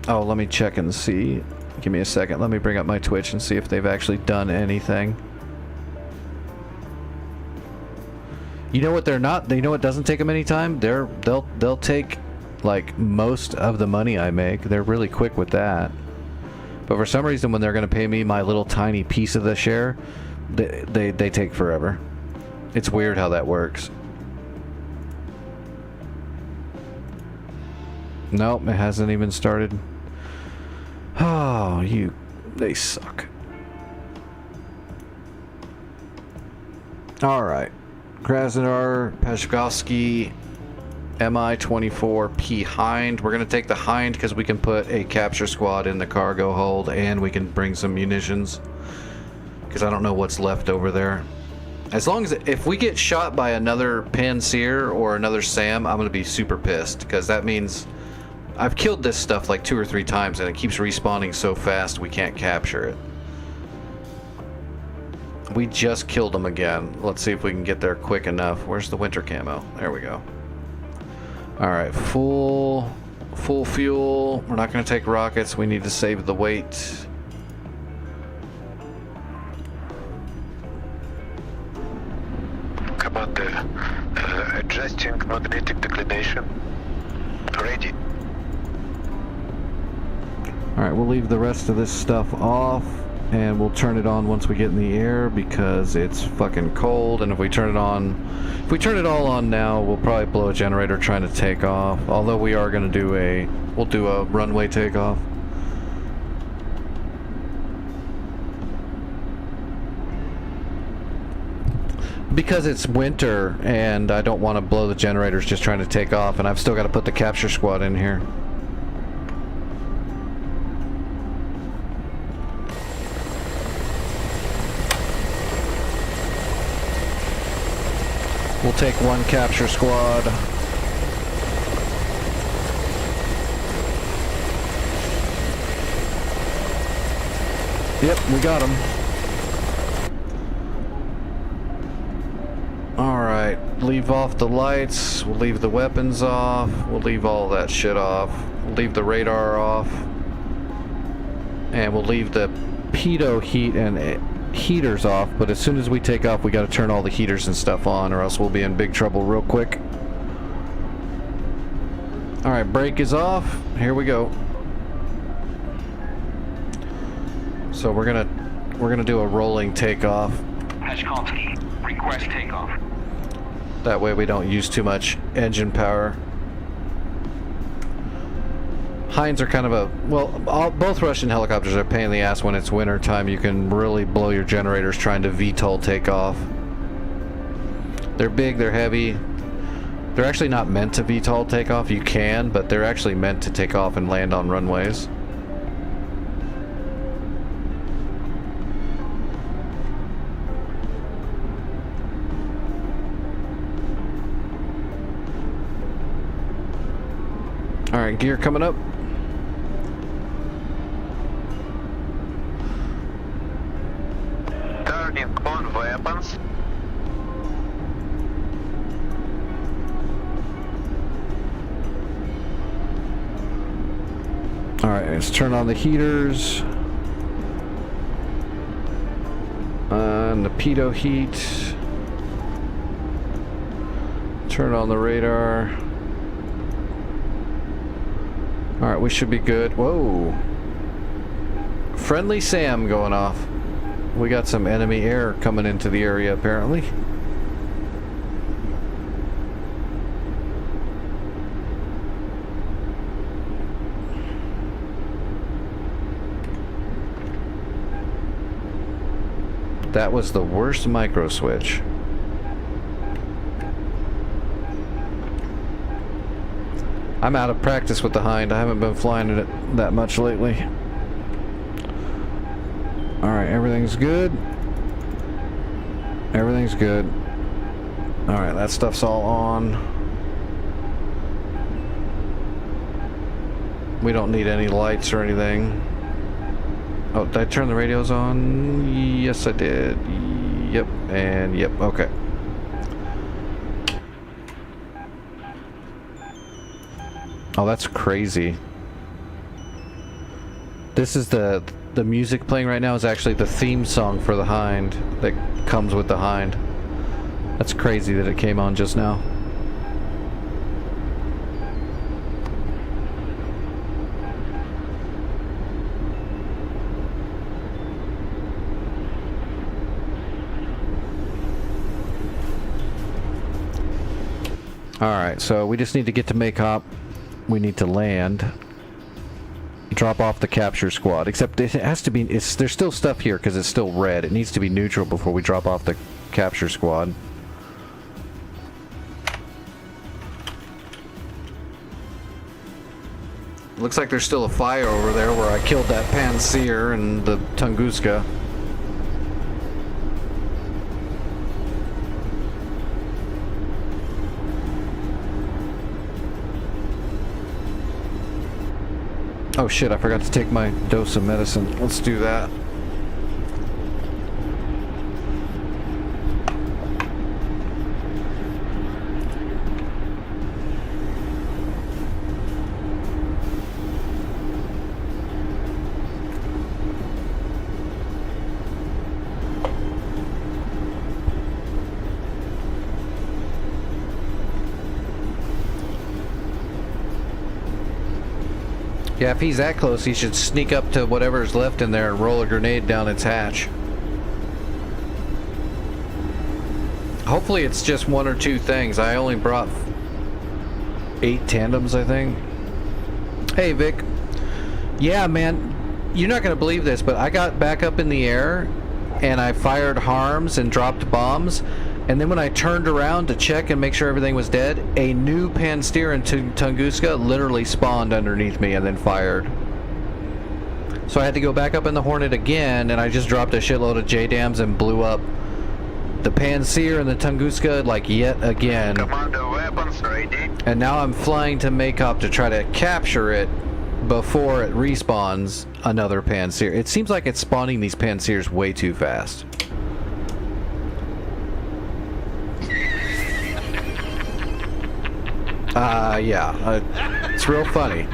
Oh, let me check and see. Give me a second. Let me bring up my Twitch and see if they've actually done anything. You know what they're not? You know what doesn't take them any time? They'll take... like most of the money I make. They're really quick with that. But for some reason, when they're going to pay me my little tiny piece of the share, they take forever. It's weird how that works. Nope, it hasn't even started. Oh, they suck. Alright. Krasnodar, Peshkovsky, MI-24P Hind. We're going to take the Hind because we can put a capture squad in the cargo hold, and we can bring some munitions, because I don't know what's left over there. As long as, if we get shot by another Panseer or another SAM, I'm going to be super pissed, because that means I've killed this stuff like 2 or 3 times and it keeps respawning so fast we can't capture it. We just killed them again. Let's see if we can get there quick enough. Where's the winter camo? There we go. Alright, full fuel. We're not going to take rockets. We need to save the weight. Commander, adjusting magnetic declination. Ready. Alright, we'll leave the rest of this stuff off, and we'll turn it on once we get in the air, because it's fucking cold, and if we turn it all on now, we'll probably blow a generator trying to take off. Although we are going to we'll do a runway takeoff. Because it's winter, and I don't want to blow the generators just trying to take off, and I've still got to put the capture squad in here. We'll take one capture squad. Yep, we got him. Alright, leave off the lights, we'll leave the weapons off, we'll leave all that shit off, we'll leave the radar off, and we'll leave the pitot heat and heaters off, but as soon as we take off we gotta turn all the heaters and stuff on or else we'll be in big trouble real quick. Alright, brake is off, here we go. So we're gonna do a rolling takeoff. Heshkovsky, request takeoff. That way we don't use too much engine power. Hinds are kind of a... well, both Russian helicopters are a pain in the ass when it's winter time. You can really blow your generators trying to VTOL take off. They're big, they're heavy. They're actually not meant to VTOL take off. You can, but they're actually meant to take off and land on runways. Alright, gear coming up. Turning on weapons. Alright, let's turn on the heaters. And the pitot heat. Turn on the radar. Alright, we should be good. Whoa. Friendly SAM going off. We got some enemy air coming into the area apparently. That was the worst micro switch. I'm out of practice with the Hind. I haven't been flying it that much lately. Alright, everything's good. Everything's good. Alright, that stuff's all on. We don't need any lights or anything. Oh, did I turn the radios on? Yes, I did. Yep, and yep, okay. Oh, that's crazy. This is the music playing right now is actually the theme song for the Hind that comes with the Hind. That's crazy that it came on just now. Alright, so we just need to get to Maycop. We need to land. Drop off the capture squad. Except it has to be... there's still stuff here because it's still red. It needs to be neutral before we drop off the capture squad. Looks like there's still a fire over there where I killed that Panseer and the Tunguska. Oh shit, I forgot to take my dose of medicine. Let's do that. Yeah, if he's that close, he should sneak up to whatever's left in there and roll a grenade down its hatch. Hopefully it's just one or two things. I only brought 8 tandems, I think. Hey, Vic. Yeah, man, you're not going to believe this, but I got back up in the air and I fired harms and dropped bombs. And then when I turned around to check and make sure everything was dead, a new Panseer and Tunguska literally spawned underneath me and then fired. So I had to go back up in the Hornet again, and I just dropped a shitload of JDAMs and blew up the Panseer and the Tunguska like yet again. Commander weapons ready. And now I'm flying to Maycop to try to capture it, before it respawns another Panseer. It seems like it's spawning these Panseers way too fast. It's real funny.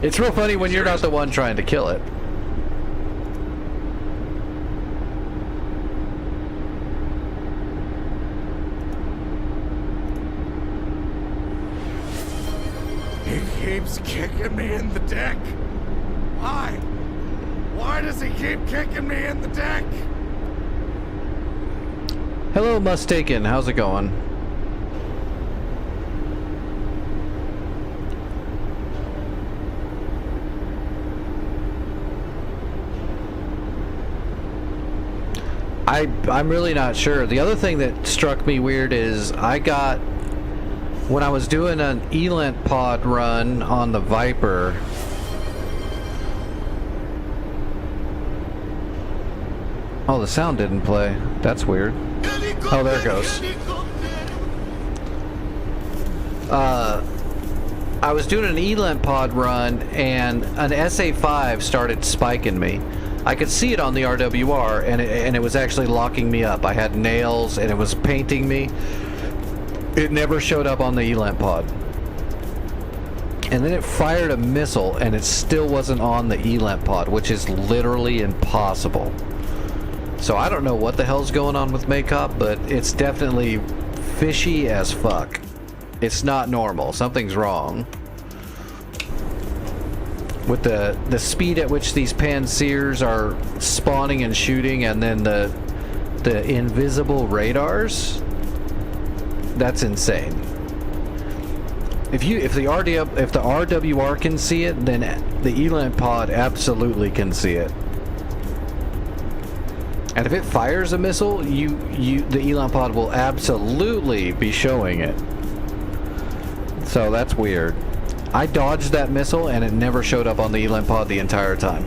It's real funny when you're not the one trying to kill it. He keeps kicking me in the dick. Why? Why does he keep kicking me in the dick? Hello, Mustaken. How's it going? I'm really not sure. The other thing that struck me weird is when I was doing an Elent pod run on the Viper, oh, the sound didn't play. That's weird. Oh, there it goes. I was doing an Elent pod run and an SA5 started spiking me. I could see it on the RWR, and it was actually locking me up. I had nails, and it was painting me. It never showed up on the Elent pod. And then it fired a missile, and it still wasn't on the Elent pod, which is literally impossible. So I don't know what the hell's going on with Makeup, but it's definitely fishy as fuck. It's not normal. Something's wrong. With the speed at which these Panseers are spawning and shooting, and then the invisible radars, that's insane. If the RWR can see it, then the Elent pod absolutely can see it. And if it fires a missile, the Elent pod will absolutely be showing it. So that's weird. I dodged that missile and it never showed up on the Elent pod the entire time.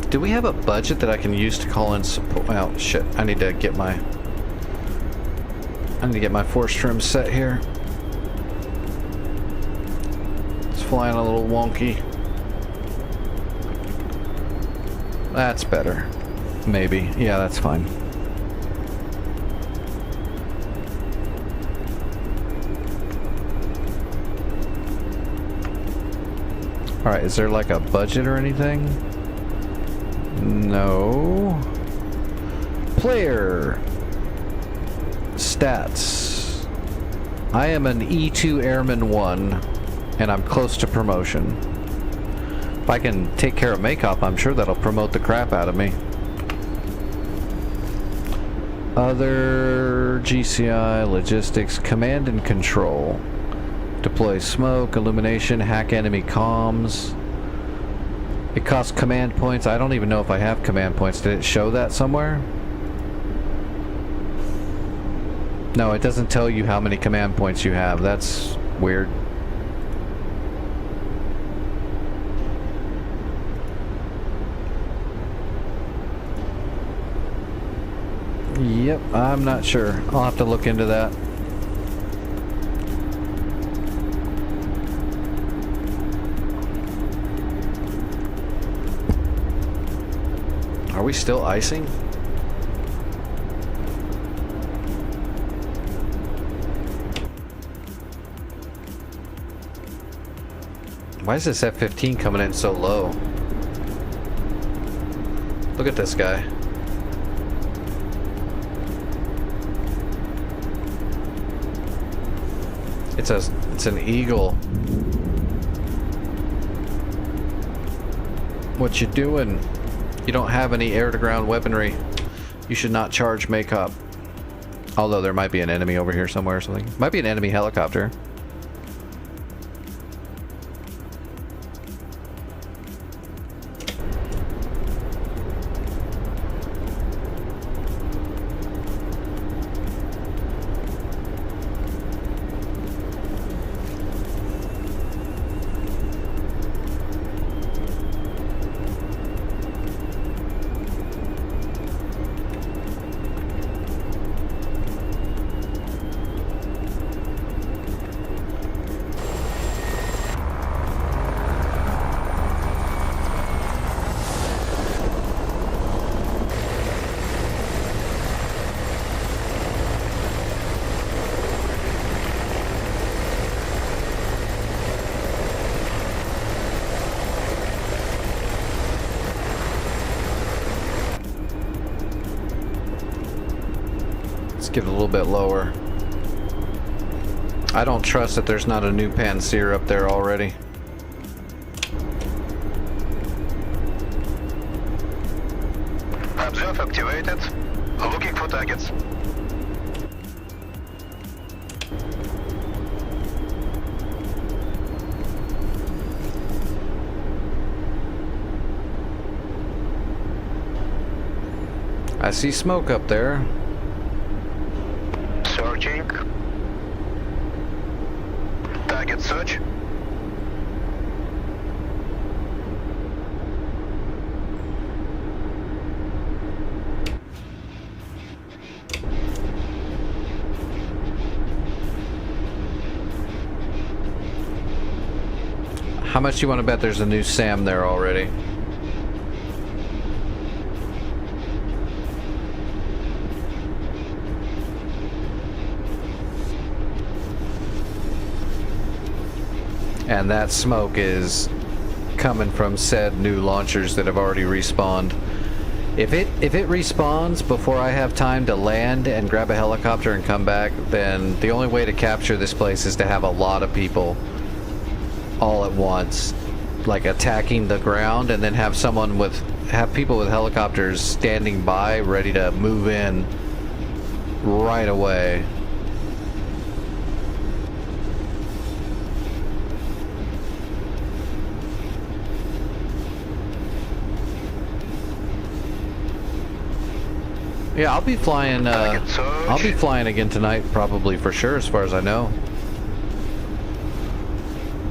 Do we have a budget that I can use to call in support? Oh shit, I need to get my force trim set here. Flying a little wonky. That's better. Maybe. Yeah, that's fine. Alright, is there like a budget or anything? No. Player. Stats. I am an E2 Airman 1. And I'm close to promotion. If I can take care of Makeup, I'm sure that'll promote the crap out of me. Other GCI, logistics, command and control. Deploy smoke, illumination, hack enemy comms. It costs command points. I don't even know if I have command points. Did it show that somewhere? No, it doesn't tell you how many command points you have. That's weird. Yep, I'm not sure. I'll have to look into that. Are we still icing? Why is this F-15 coming in so low? Look at this guy. It's an Eagle. What you doing? You don't have any air-to-ground weaponry. You should not charge Makeup. Although there might be an enemy over here somewhere or something. Might be an enemy helicopter. Let's get a little bit lower. I don't trust that there's not a new Panzer up there already. Observe activated. Looking for targets. I see smoke up there. Searching. Target search. How much do you want to bet there's a new SAM there already? And that smoke is coming from said new launchers that have already respawned. If it respawns before I have time to land and grab a helicopter and come back, then the only way to capture this place is to have a lot of people all at once, like attacking the ground, and then have people with helicopters standing by ready to move in right away. Yeah, I'll be flying. I'll be flying again tonight, probably, for sure, as far as I know.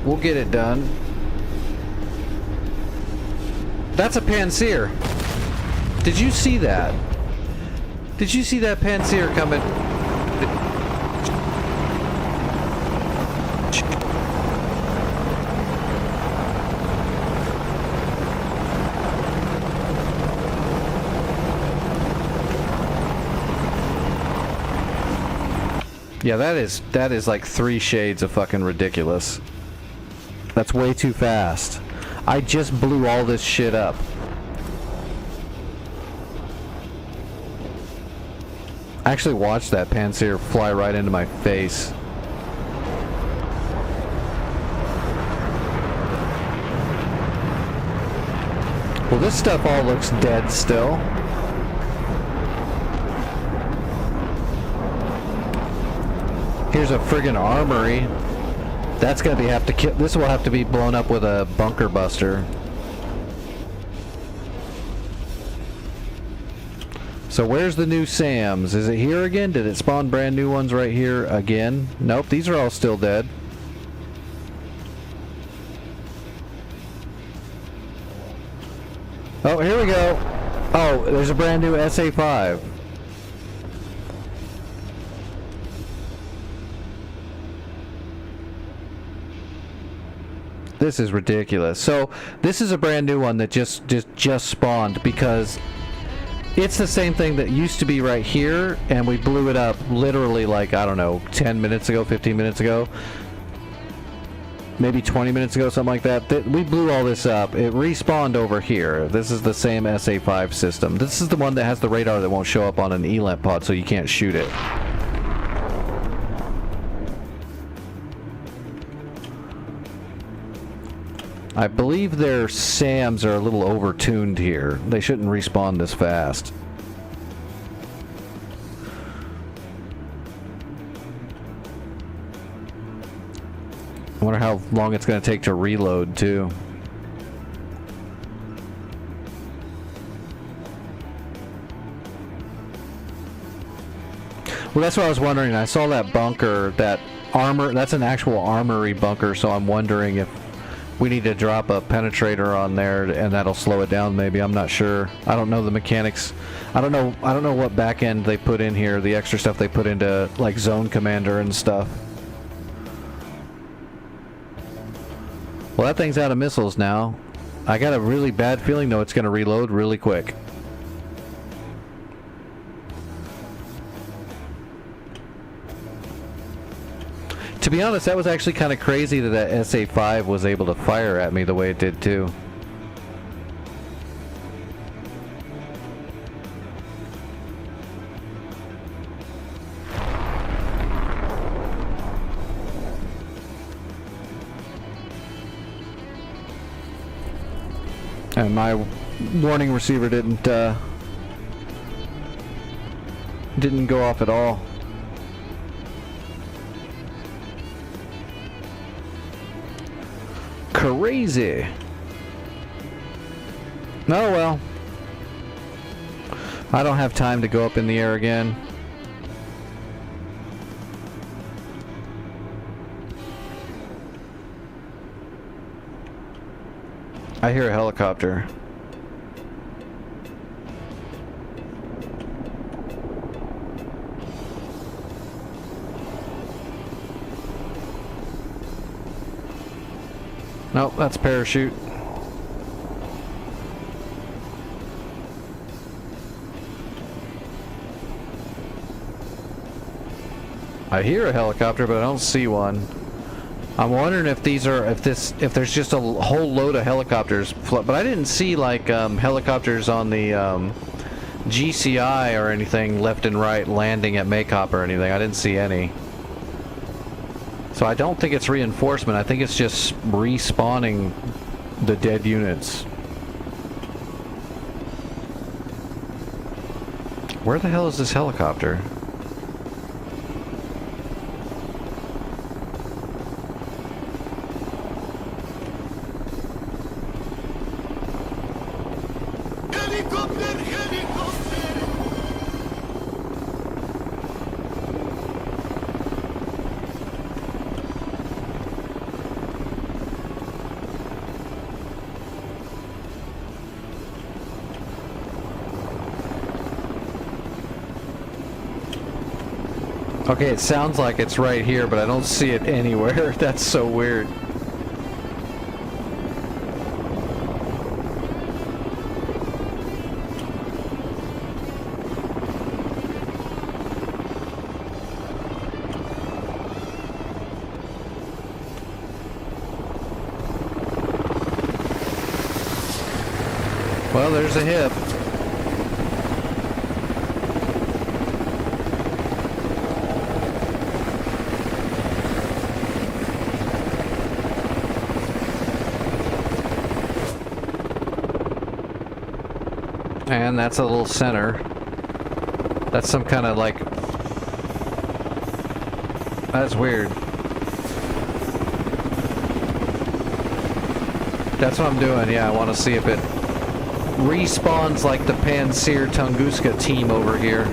We'll get it done. That's a Panzer. Did you see that? Did you see that Panzer coming? Yeah, that is like 3 shades of fucking ridiculous. That's way too fast. I just blew all this shit up. I actually watched that Panzer fly right into my face. Well, this stuff all looks dead still. Here's a friggin' armory. That's gonna have to kill. This will have to be blown up with a bunker buster. So where's the new SAMs? Is it here again? Did it spawn brand new ones right here again? Nope, these are all still dead. Oh, here we go. Oh, there's a brand new SA-5. This is ridiculous. So this is a brand new one that just spawned, because it's the same thing that used to be right here, and we blew it up literally like, I don't know, 10 minutes ago, 15 minutes ago, maybe 20 minutes ago, something like that. We blew all this up. It respawned over here. This is the same SA-5 system. This is the one that has the radar that won't show up on an ELAMP pod, so you can't shoot it. I believe their SAMs are a little overtuned here. They shouldn't respawn this fast. I wonder how long it's going to take to reload, too. Well, that's what I was wondering. I saw that bunker, that armor. That's an actual armory bunker, so I'm wondering if we need to drop a penetrator on there, and that'll slow it down. Maybe, I'm not sure. I don't know the mechanics. I don't know what back end they put in here. The extra stuff they put into like Zone Commander and stuff. Well, that thing's out of missiles now. I got a really bad feeling though it's going to reload really quick. To be honest, that was actually kind of crazy that that SA-5 was able to fire at me the way it did too. And my warning receiver didn't go off at all. Crazy. Oh well. I don't have time to go up in the air again. I hear a helicopter. Nope, that's parachute. I hear a helicopter, but I don't see one. I'm wondering if these are, if there's just a whole load of helicopters, but I didn't see like helicopters on the GCI or anything left and right landing at Maycop or anything. I didn't see any. So I don't think it's reinforcement. I think it's just respawning the dead units. Where the hell is this helicopter? Helicopter, helicopter. Okay, it sounds like it's right here, but I don't see it anywhere. That's so weird. Well, there's a hip. And that's a little center. That's some kind of like... That's weird. That's what I'm doing, yeah, I want to see if it respawns like the Panzer Tunguska team over here.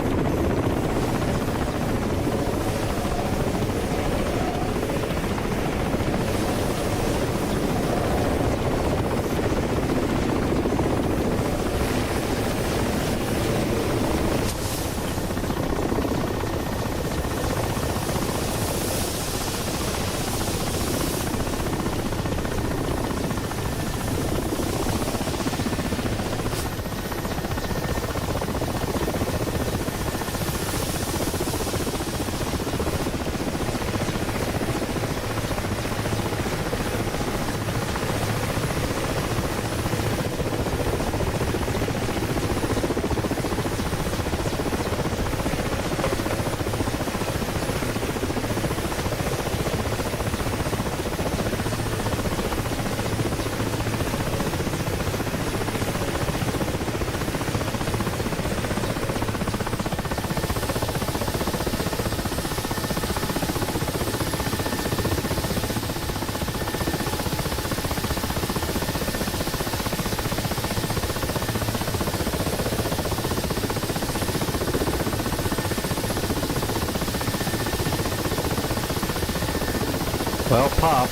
Well, pop.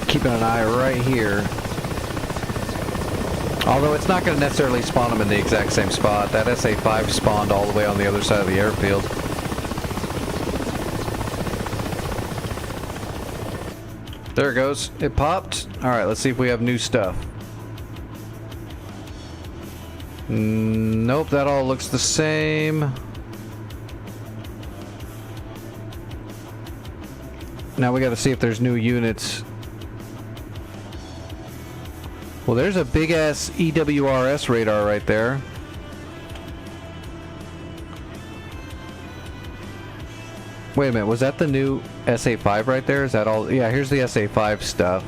Keeping an eye right here. Although it's not going to necessarily spawn them in the exact same spot. That SA-5 spawned all the way on the other side of the airfield. There it goes. It popped. Alright, let's see if we have new stuff. Nope, that all looks the same. Now we gotta see if there's new units Well, there's a big ass EWRS radar right there. Wait a minute, was that the new SA5 right there? Is that all? Yeah, here's the SA5 stuff.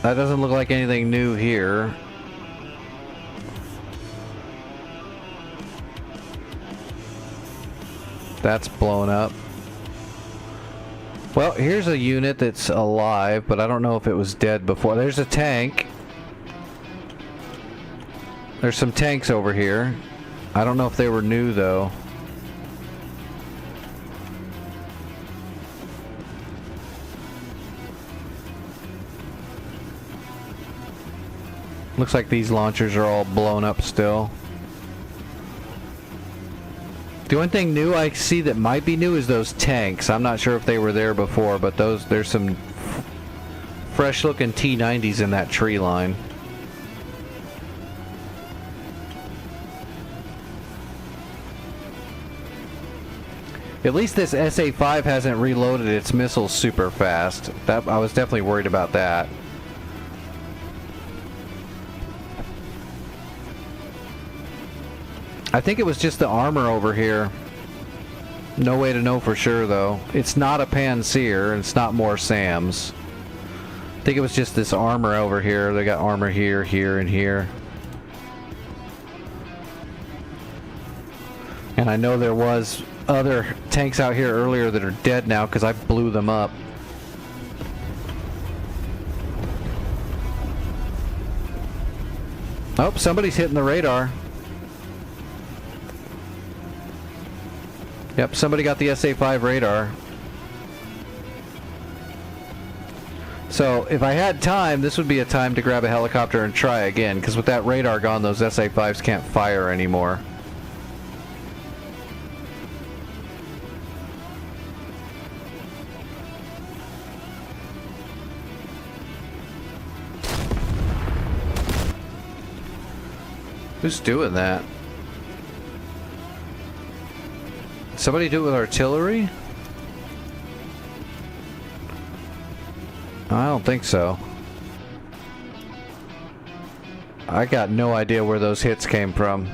That doesn't look like anything new here. That's blown up. Well, here's a unit that's alive, but I don't know if it was dead before. There's a tank. There's some tanks over here. I don't know if they were new, though. Looks like these launchers are all blown up still. The only thing new I see that might be new is those tanks. I'm not sure if they were there before, but there's some fresh looking T-90s in that tree line. At least this SA-5 hasn't reloaded its missiles super fast. I was definitely worried about that. I think it was just the armor over here. No way to know for sure, though. It's not a Panzer, and it's not more SAMs. I think it was just this armor over here. They got armor here, here, and here. And I know there was other tanks out here earlier that are dead now because I blew them up. Oh, somebody's hitting the radar. Yep, somebody got the SA-5 radar. So, if I had time, this would be a time to grab a helicopter and try again, because with that radar gone, those SA-5s can't fire anymore. Who's doing that? Somebody do it with artillery? I don't think so. I got no idea where those hits came from.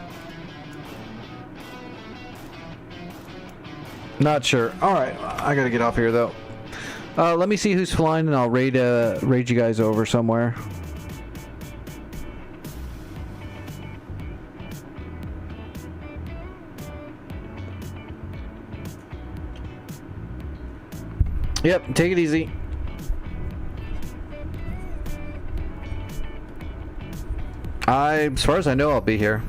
Not sure. Alright, I gotta get off here though. Let me see who's flying and I'll raid you guys over somewhere. Yep, take it easy. As far as I know, I'll be here.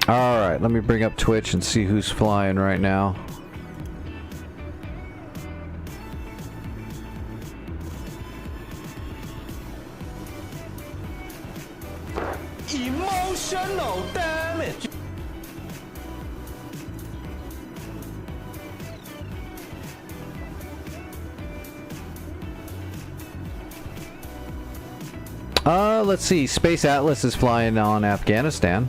Alright, let me bring up Twitch and see who's flying right now. Emotional damage. Let's see. Space Atlas is flying on Afghanistan.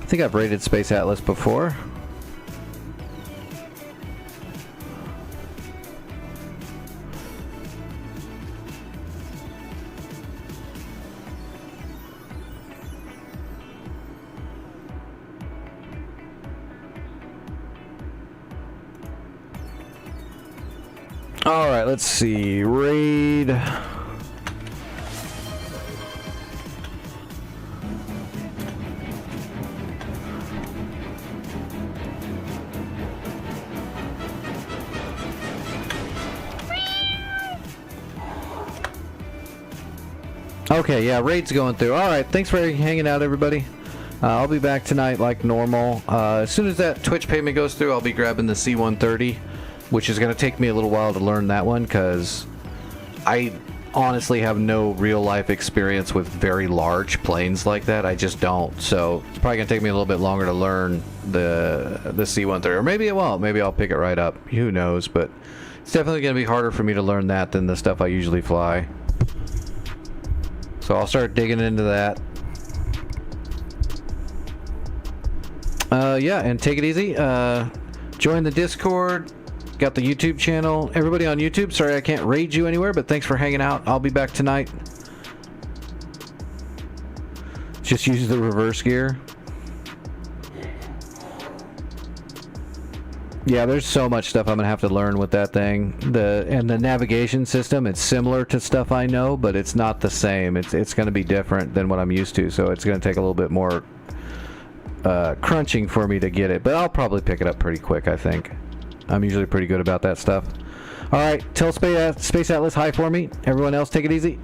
I think I've rated Space Atlas before. Alright, let's see. Raid. Okay, yeah, raid's going through. Alright, thanks for hanging out, everybody. I'll be back tonight like normal. As soon as that Twitch payment goes through, I'll be grabbing the C-130. Which is going to take me a little while to learn that one, because I honestly have no real-life experience with very large planes like that. I just don't. So it's probably going to take me a little bit longer to learn the C-130. Or maybe it won't. Maybe I'll pick it right up. Who knows? But it's definitely going to be harder for me to learn that than the stuff I usually fly. So I'll start digging into that. Yeah, and take it easy. Join the Discord. Got the YouTube channel. Everybody on YouTube, sorry I can't raid you anywhere, but thanks for hanging out. I'll be back tonight. Just use the reverse gear. Yeah, there's so much stuff I'm gonna have to learn with that thing. The navigation system, it's similar to stuff I know, but it's not the same. It's gonna be different than what I'm used to, so it's gonna take a little bit more crunching for me to get it. But I'll probably pick it up pretty quick, I think. I'm usually pretty good about that stuff. All right, tell Space Atlas hi for me. Everyone else, take it easy.